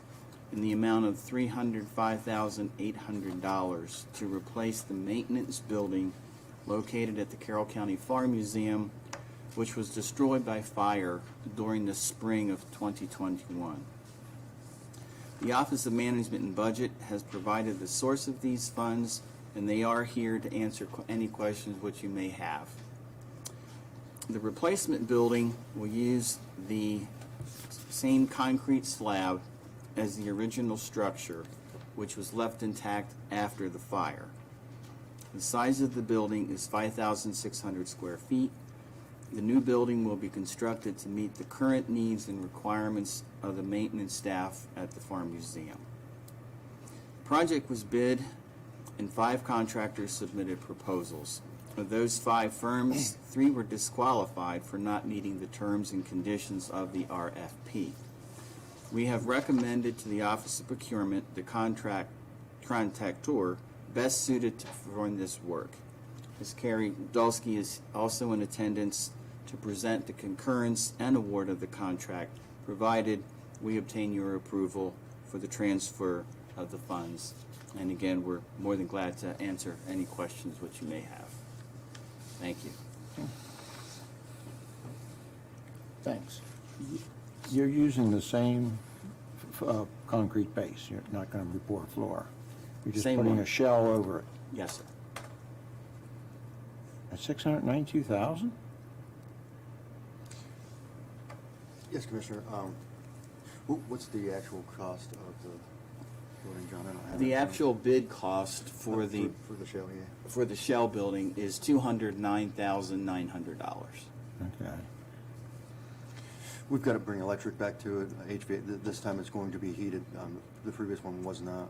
in the amount of $305,800 to replace the maintenance building located at the Carroll County Farm Museum, which was destroyed by fire during the spring of 2021. The Office of Management and Budget has provided the source of these funds, and they are here to answer any questions which you may have. The replacement building will use the same concrete slab as the original structure, which was left intact after the fire. The size of the building is 5,600 square feet. The new building will be constructed to meet the current needs and requirements of the maintenance staff at the Farm Museum. The project was bid, and 5 contractors submitted proposals. Of those 5 firms, 3 were disqualified for not meeting the terms and conditions of the RFP. We have recommended to the Office of Procurement the contractor best suited to perform this work. Ms. Carrie Dulski is also in attendance to present the concurrence and award of the contract, provided we obtain your approval for the transfer of the funds. And again, we're more than glad to answer any questions which you may have. Thank you. Thanks. You're using the same concrete base, you're not going to pour a floor. You're just Same putting one. a shell over it. Yes, sir. At $692,000? Yes, Commissioner. What's the actual cost of the building, John? I don't have The it. actual bid cost for the For the shell, yeah. for the shell building is $209,900. Okay. We've got to bring electric back to it. HVAC, this time it's going to be heated. The previous one was not.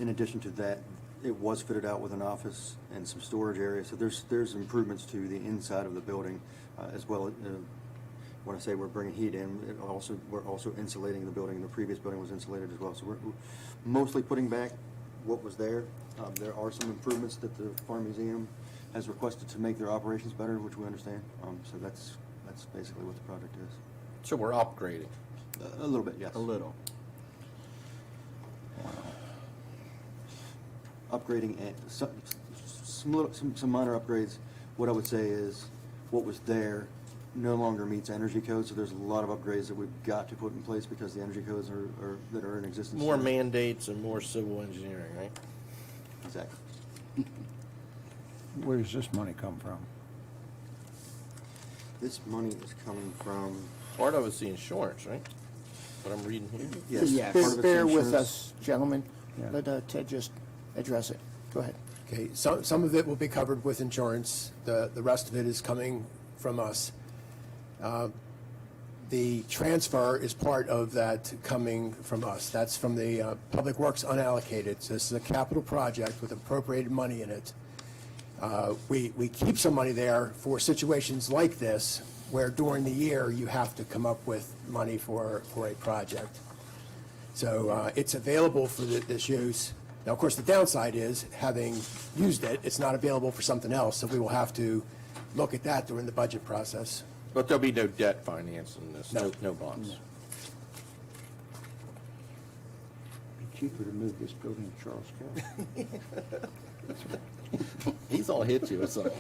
In addition to that, it was fitted out with an office and some storage areas. So there's improvements to the inside of the building as well. When I say we're bringing heat in, we're also insulating the building. The previous building was insulated as well. So we're mostly putting back what was there. There are some improvements that the Farm Museum has requested to make their operations better, which we understand. So that's basically what the project is. So we're upgrading. A little bit, yes. A little. Upgrading and some minor upgrades. What I would say is what was there no longer meets energy code, so there's a lot of upgrades that we've got to put in place because the energy codes that are in existence. More mandates and more civil engineering, right? Exactly. Where does this money come from? This money is coming from. Part of it's the insurance, right? What I'm reading here. Yes. Yeah, part of it's Bear with insurance. us, gentlemen. Yeah. Let Ted just address it. Go ahead. Okay, some of it will be covered with insurance. The rest of it is coming from us. The transfer is part of that coming from us. That's from the Public Works unallocated. So this is a capital project with appropriated money in it. We keep some money there for situations like this, where during the year you have to come up with money for a project. So it's available for this use. Now, of course, the downside is, having used it, it's not available for something else, so we will have to look at that during the budget process. But there'll be no debt financing this, No. no bonds. Be cheaper to move this building to Charles Carroll. He's gonna hit you or something.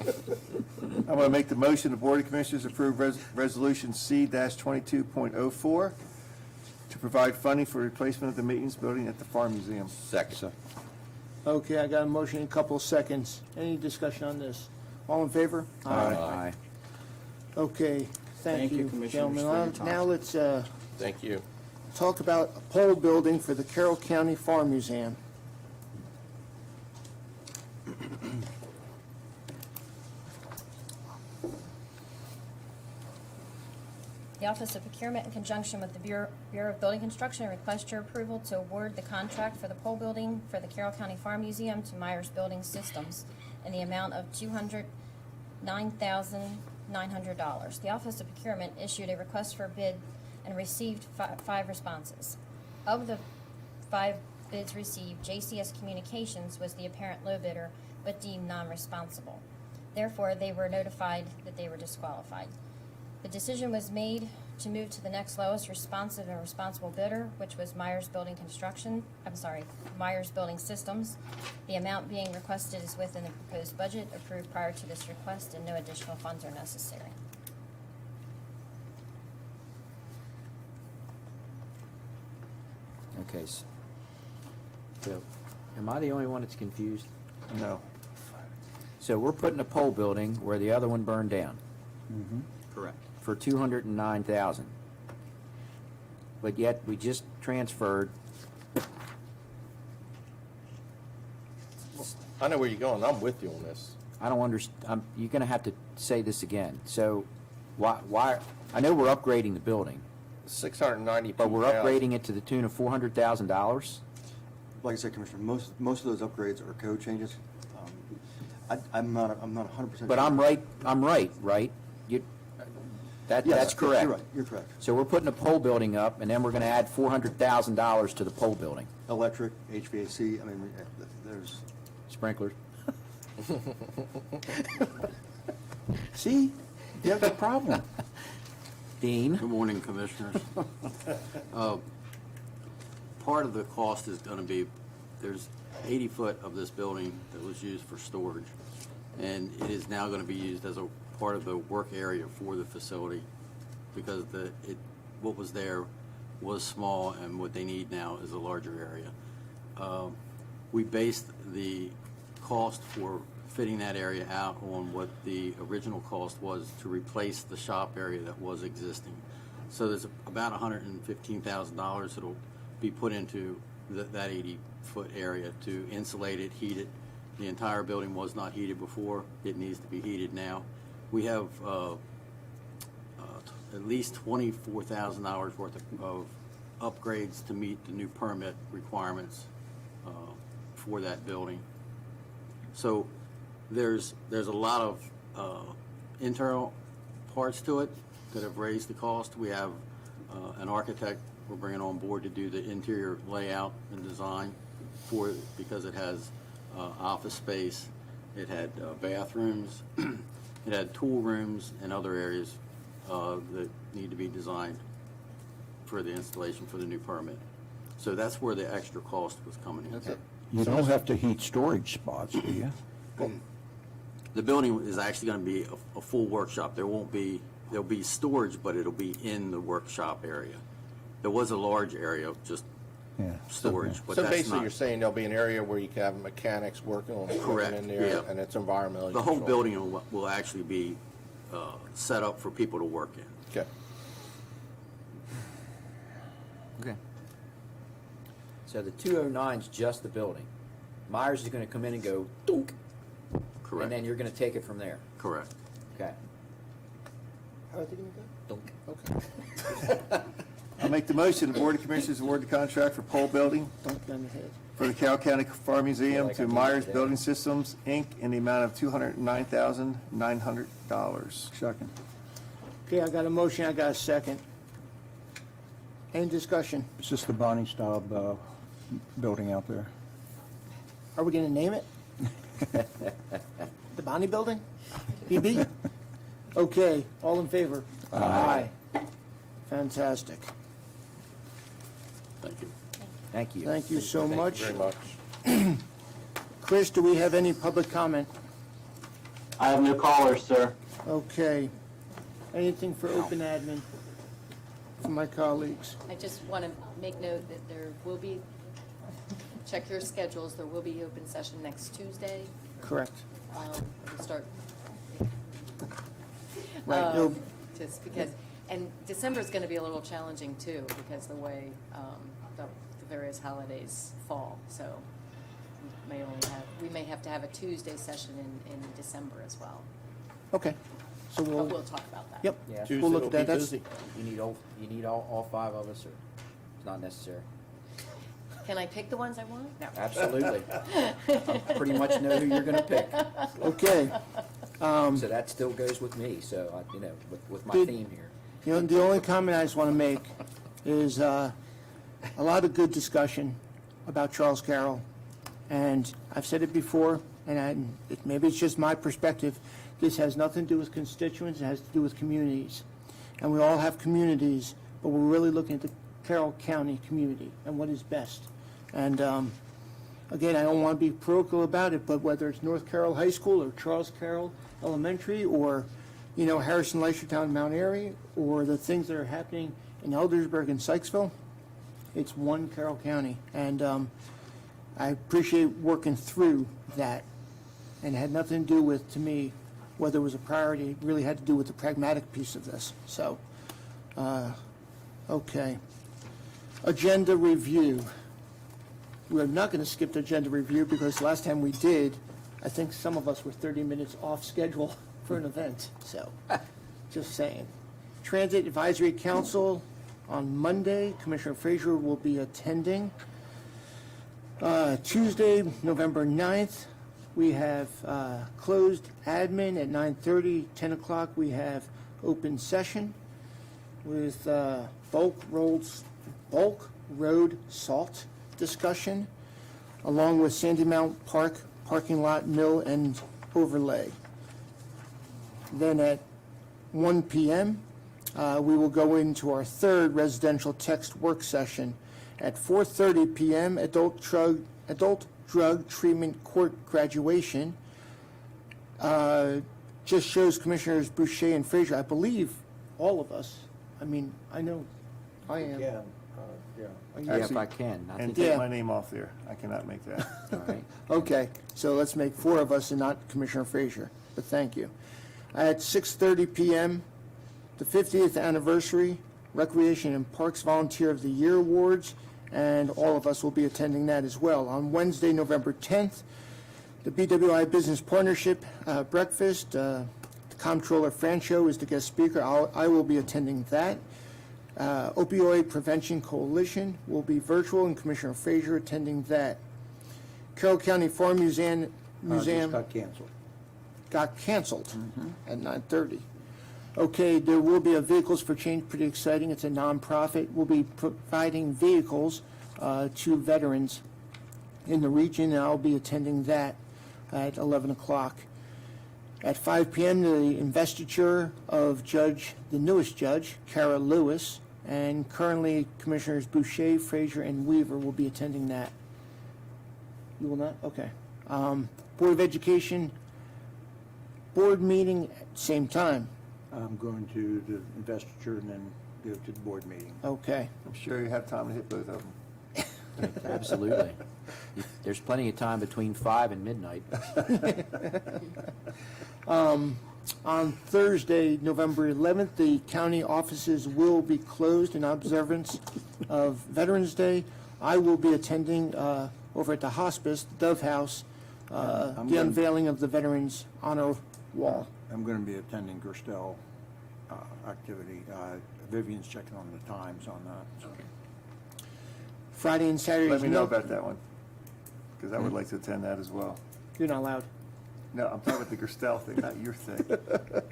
I'm going to make the motion, the Board of Commissioners approve Resolution C-22.04 to provide funding for replacement of the maintenance building at the Farm Museum. Second. Okay, I got a motion in a couple of seconds. Any discussion on this? All in favor? Aye. Okay, thank you, Commissioners, gentlemen. for your Now time. let's Thank you. talk about a pole building for the Carroll County Farm Museum. The Office of Procurement, in conjunction with the Bureau of Building Construction, request your approval to award the contract for the pole building for the Carroll County Farm Museum to Myers Building Systems in the amount of $209,900. The Office of Procurement issued a request for bid and received five responses. Of the 5 bids received, JCS Communications was the apparent low bidder, but deemed non-responsible. Therefore, they were notified that they were disqualified. The decision was made to move to the next lowest responsive and responsible bidder, which was Myers Building Systems. The amount being requested is within the proposed budget approved prior to this request, and no additional funds are necessary. Okay, so am I the only one that's confused? No. So we're putting a pole building where the other one burned down Correct. for $209,000. But yet we just transferred, I know where you're going. I'm with you on this. I don't understand, you're gonna have to say this again. So why, I know we're upgrading the building, 692. but we're upgrading it to the tune of $400,000? Like I said, Commissioner, most of those upgrades are code changes. I'm not 100%. But I'm right, right? That's Yes, correct. You're right, you're correct. So we're putting a pole building up, and then we're going to add $400,000 to the pole building. Electric, HVAC, I mean, there's, Sprinklers. See, you have a problem. Dean? Good morning, Commissioners. Part of the cost is going to be, there's 80 foot of this building that was used for storage, and it is now going to be used as a part of the work area for the facility, because what was there was small, and what they need now is a larger area. We based the cost for fitting that area out on what the original cost was to replace the shop area that was existing. So there's about $115,000 that'll be put into that 80-foot area to insulate it, heat it. The entire building was not heated before. It needs to be heated now. We have at least $24,000 worth of upgrades to meet the new permit requirements for that building. So there's a lot of internal parts to it that have raised the cost. We have an architect we're bringing on board to do the interior layout and design for it, because it has office space, it had bathrooms, it had tool rooms and other areas that need to be designed for the installation for the new permit. So that's where the extra cost was coming in. You don't have to heat storage spots, do you? The building is actually going to be a full workshop. There'll be storage, but it'll be in the workshop area. There was a large area of just storage, but So that's basically, not. you're saying there'll be an area where you can have mechanics working on Correct, equipment in there, yeah. and it's environmentally The whole controlled. building will actually be set up for people to work in. Okay. Okay. So the 209 is just the building. Myers is going to come in and go, dunk. Correct. And then you're going to take it from there. Correct. Okay. How are they going to go? Dunk. Okay. I'll make the motion, the Board of Commissioners award the contract for pole building Dunk down the head. for the Carroll County Farm Museum like I to did Myers today. Building Systems, Inc., in the amount of $209,900. Second. Okay, I got a motion, I got a second. Any discussion? Is this the Bonnie Staub building out there? Are we going to name it? The Bonnie Building? BB? Okay, all in favor? Aye. Fantastic. Thank you. Thank you. Thank you so much. Thank you very much. Chris, do we have any public comment? I have no callers, sir. Okay. Anything for open admin from my colleagues? I just want to make note that there will be, check your schedules, there will be open session next Tuesday. Correct. We'll start. Right, no- Just because, and December is going to be a little challenging too, because the way the various holidays fall. So we may have to have a Tuesday session in December as well. Okay. So But we'll, we'll talk about that. yep, Yeah. we'll look at that. That's, You need all five of us, or it's not necessary? Can I pick the ones I want? No. Absolutely. I pretty much know who you're going to pick. okay. So that still goes with me, so, with my Did- theme here. You know, the only comment I just want to make is a lot of good discussion about Charles Carroll. And I've said it before, and maybe it's just my perspective. This has nothing to do with constituents. It has to do with communities. And we all have communities, but we're really looking at the Carroll County community and what is best. And again, I don't want to be parochial about it, but whether it's North Carroll High School or Charles Carroll Elementary or Harrison, Leishertown, Mount Airy, or the things that are happening in Eldersburg and Sykesville, it's one Carroll County. And I appreciate working through that. And it had nothing to do with, to me, whether it was a priority. It really had to do with the pragmatic piece of this. So, okay. Agenda review. We're not going to skip the agenda review because last time we did, I think some of us were 30 minutes off schedule for an event, so, just saying. Transit Advisory Council on Monday, Commissioner Frazier will be attending. Tuesday, November 9th, we have closed admin at 9:30, 10 o'clock, we have open session with bulk road salt discussion, along with Sandy Mount Park parking lot mill and overlay. Then at 1 p.m., we will go into our third residential text work session. At 4:30 p.m., adult drug treatment court graduation. Just shows Commissioners Boucher and Frazier, I believe, all of us. I mean, I know I am. Yeah, Are you- Yeah, if I can. I And think, take my name off there. I cannot make that. all right. Okay, so let's make 4 of us and not Commissioner Frazier, but thank you. At 6:30 p.m., the 50th anniversary Recreation and Parks Volunteer of the Year Awards, and all of us will be attending that as well. On Wednesday, November 10th, the BWI Business Partnership Breakfast, the Comptroller Francho is the guest speaker. I will be attending that. Opioid Prevention Coalition will be virtual, and Commissioner Frazier attending that. Carroll County Farm Museum Just got canceled. got canceled at 9:30. Okay, there will be a Vehicles for Change, pretty exciting. It's a nonprofit. We'll be providing vehicles to veterans in the region, and I'll be attending that at 11 o'clock. At 5 p.m., the investiture of the newest judge, Kara Lewis, and currently Commissioners Boucher, Frazier, and Weaver will be attending that. You will not? Okay. Board of Education, board meeting at same time. I'm going to the investiture and then go to the board meeting. Okay. I'm sure you have time to hit both of them. Absolutely. There's plenty of time between 5 and midnight. On Thursday, November 11th, the county offices will be closed in observance of Veterans Day. I will be attending over at the hospice, Dove House, the unveiling of the Veterans Honor Wall. I'm going to be attending Gerstel activity. Vivian's checking on the times on that. So. Friday and Saturday. Let me know about that one, because I would like to attend that as well. You're not allowed. No, I'm talking about the Gerstel thing, not your thing. I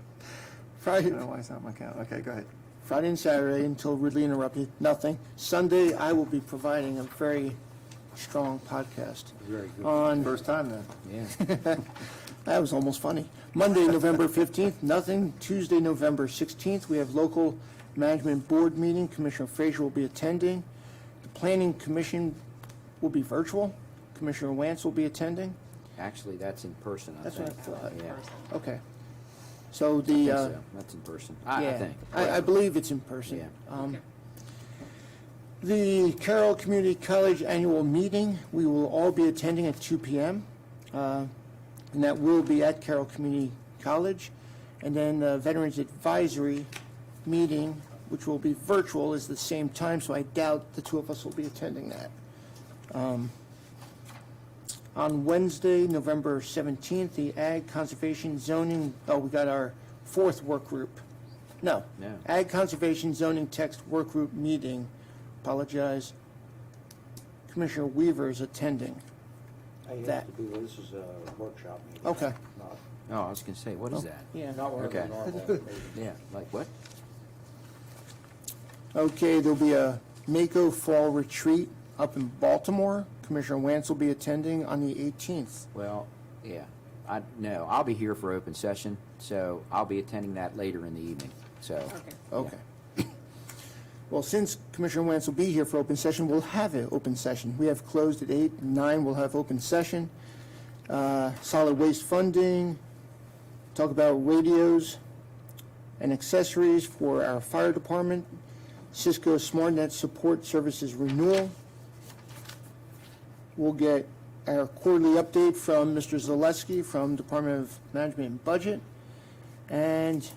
Friday, don't know why it's not my count. Okay, go ahead. Friday and Saturday until rudely interrupted, nothing. Sunday, I will be providing a very strong podcast. Very good. On First time then. Yeah. That was almost funny. Monday, November 15th, nothing. Tuesday, November 16th, we have local management board meeting. Commissioner Frazier will be attending. The Planning Commission will be virtual. Commissioner Wance will be attending. Actually, that's in person, I That's think. what I thought. Yeah. Okay. So I the, think so. That's in person. I yeah, think. I believe it's in person. Yeah. The Carroll Community College Annual Meeting, we will all be attending at 2 p.m. And that will be at Carroll Community College. And then the Veterans Advisory Meeting, which will be virtual, is the same time, so I doubt the 2 of us will be attending that. On Wednesday, November 17th, the Ag Conservation Zoning, we got our 4th work group. No. Ag Conservation Zoning Text Work Group Meeting. Apologize. Commissioner Weaver is attending. I have That. to be, this is a workshop meeting. Okay. Not, Oh, I was going to say, what is that? Yeah. not one of the Okay. normal meetings. Yeah, like what? Okay, there'll be a Mako Fall Retreat up in Baltimore. Commissioner Wance will be attending on the 18th. Well, yeah. No, I'll be here for open session, so I'll be attending that later in the evening. So, Okay. Well, since Commissioner Wance will be here for open session, we'll have an open session. We have closed at 8, 9, we'll have open session. Solid waste funding, talk about radios and accessories for our fire department, Cisco SmartNet support services renewal. We'll get our quarterly update from Mr. Zaleski from Department of Management and Budget, and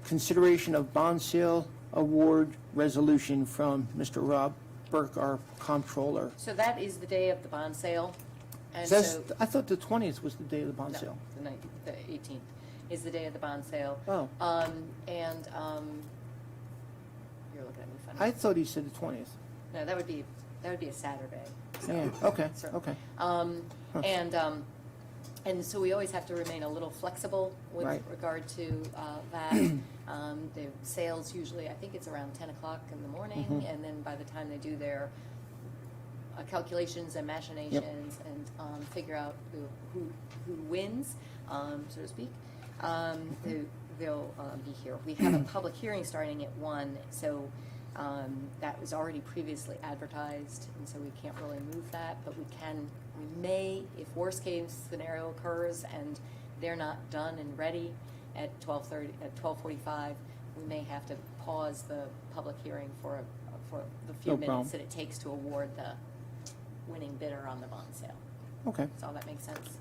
consideration of bond sale award resolution from Mr. Rob Burke, our comptroller. So that is the day of the bond sale, and Says, so. I thought the 20th was the day of the bond No, sale. the 18th is the day of the bond sale. Oh. You're looking at me funny. I thought he said the 20th. No, that would be a Saturday. So, Yeah, okay, so, okay. And so we always have to remain a little flexible with Right. regard to that. The sales usually, I think it's around 10 o'clock in the morning, Mhm. and then by the time they do their calculations and machinations and figure out who wins, so to speak, they'll be here. We have a public hearing starting at 1, so that was already previously advertised, and so we can't really move that, but we may, if worst case scenario occurs and they're not done and ready at 12:45, we may have to pause the public hearing for the few No minutes problem. that it takes to award the winning bidder on the bond sale. Okay. Does all that make sense?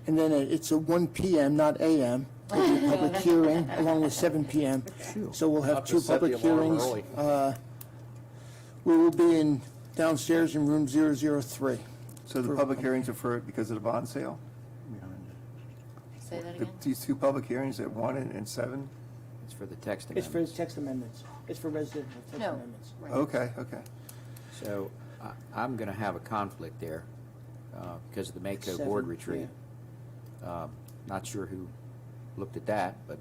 And then it's a 1 PM, not AM, will be a public hearing, along with 7 PM. So we'll have I'll two just set the public alarm hearings. early. We will be downstairs in room 003. So the public hearings are for, because of the bond sale? Say that The- again? These two public hearings at 1 and 7? It's for the text It's for amendments. text amendments. It's for residential text No. amendments. Right. Okay, okay. So I'm going to have a conflict there because of the Mako board 7, retreat. Not sure who looked at that, but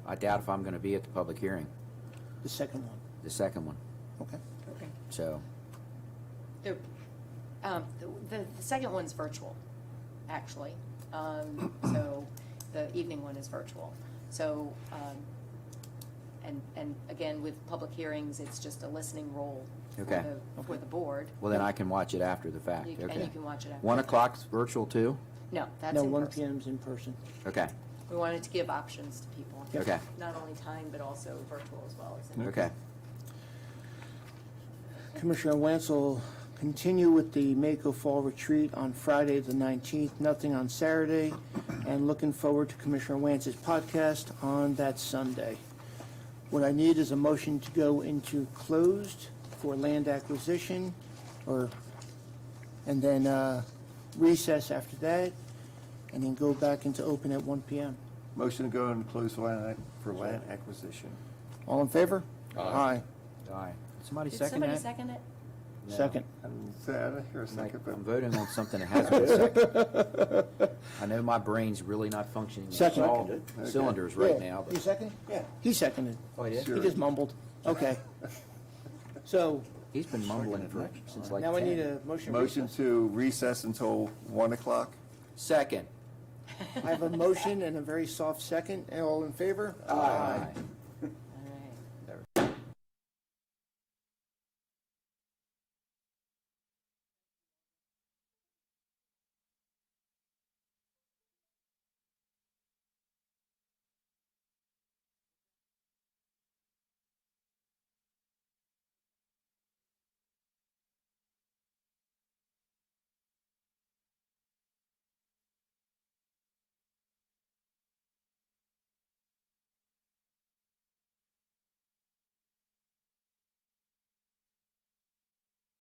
I doubt if I'm going to be at the public hearing, The second one. the second one. Okay. Okay. So, The second one's virtual, actually. So the evening one is virtual. So, and again, with public hearings, it's just a listening role Okay. for the board. well, then I can watch it after the fact. You- Okay. and you can watch it after 1 the fact. o'clock's virtual too? No, that's No, in 1 person. PM's in person. Okay. We wanted to give options to people. Yep. Okay. Not only time, but also virtual as well. as in Okay. Commissioner Wentz will continue with the Mako Fall Retreat on Friday, the 19th, nothing on Saturday, and looking forward to Commissioner Wentz's podcast on that Sunday. What I need is a motion to go into closed for land acquisition, and then recess after that, and then go back into open at 1 PM. Motion to go and close for land acquisition. All in favor? Aye. Aye. Somebody Did second somebody that? second it? No. Second. I didn't hear a second, but I'm voting on something that hasn't been seconded. I know my brain's really not functioning on Second. all Okay. cylinders right Yeah. now. You But second? Yeah. He seconded. Oh, he did? He just mumbled. Okay. So, He's been mumbling since like now I 10. need a motion. motion to recess until 1 o'clock? Second. I have a motion and a very soft second. All in favor? Aye.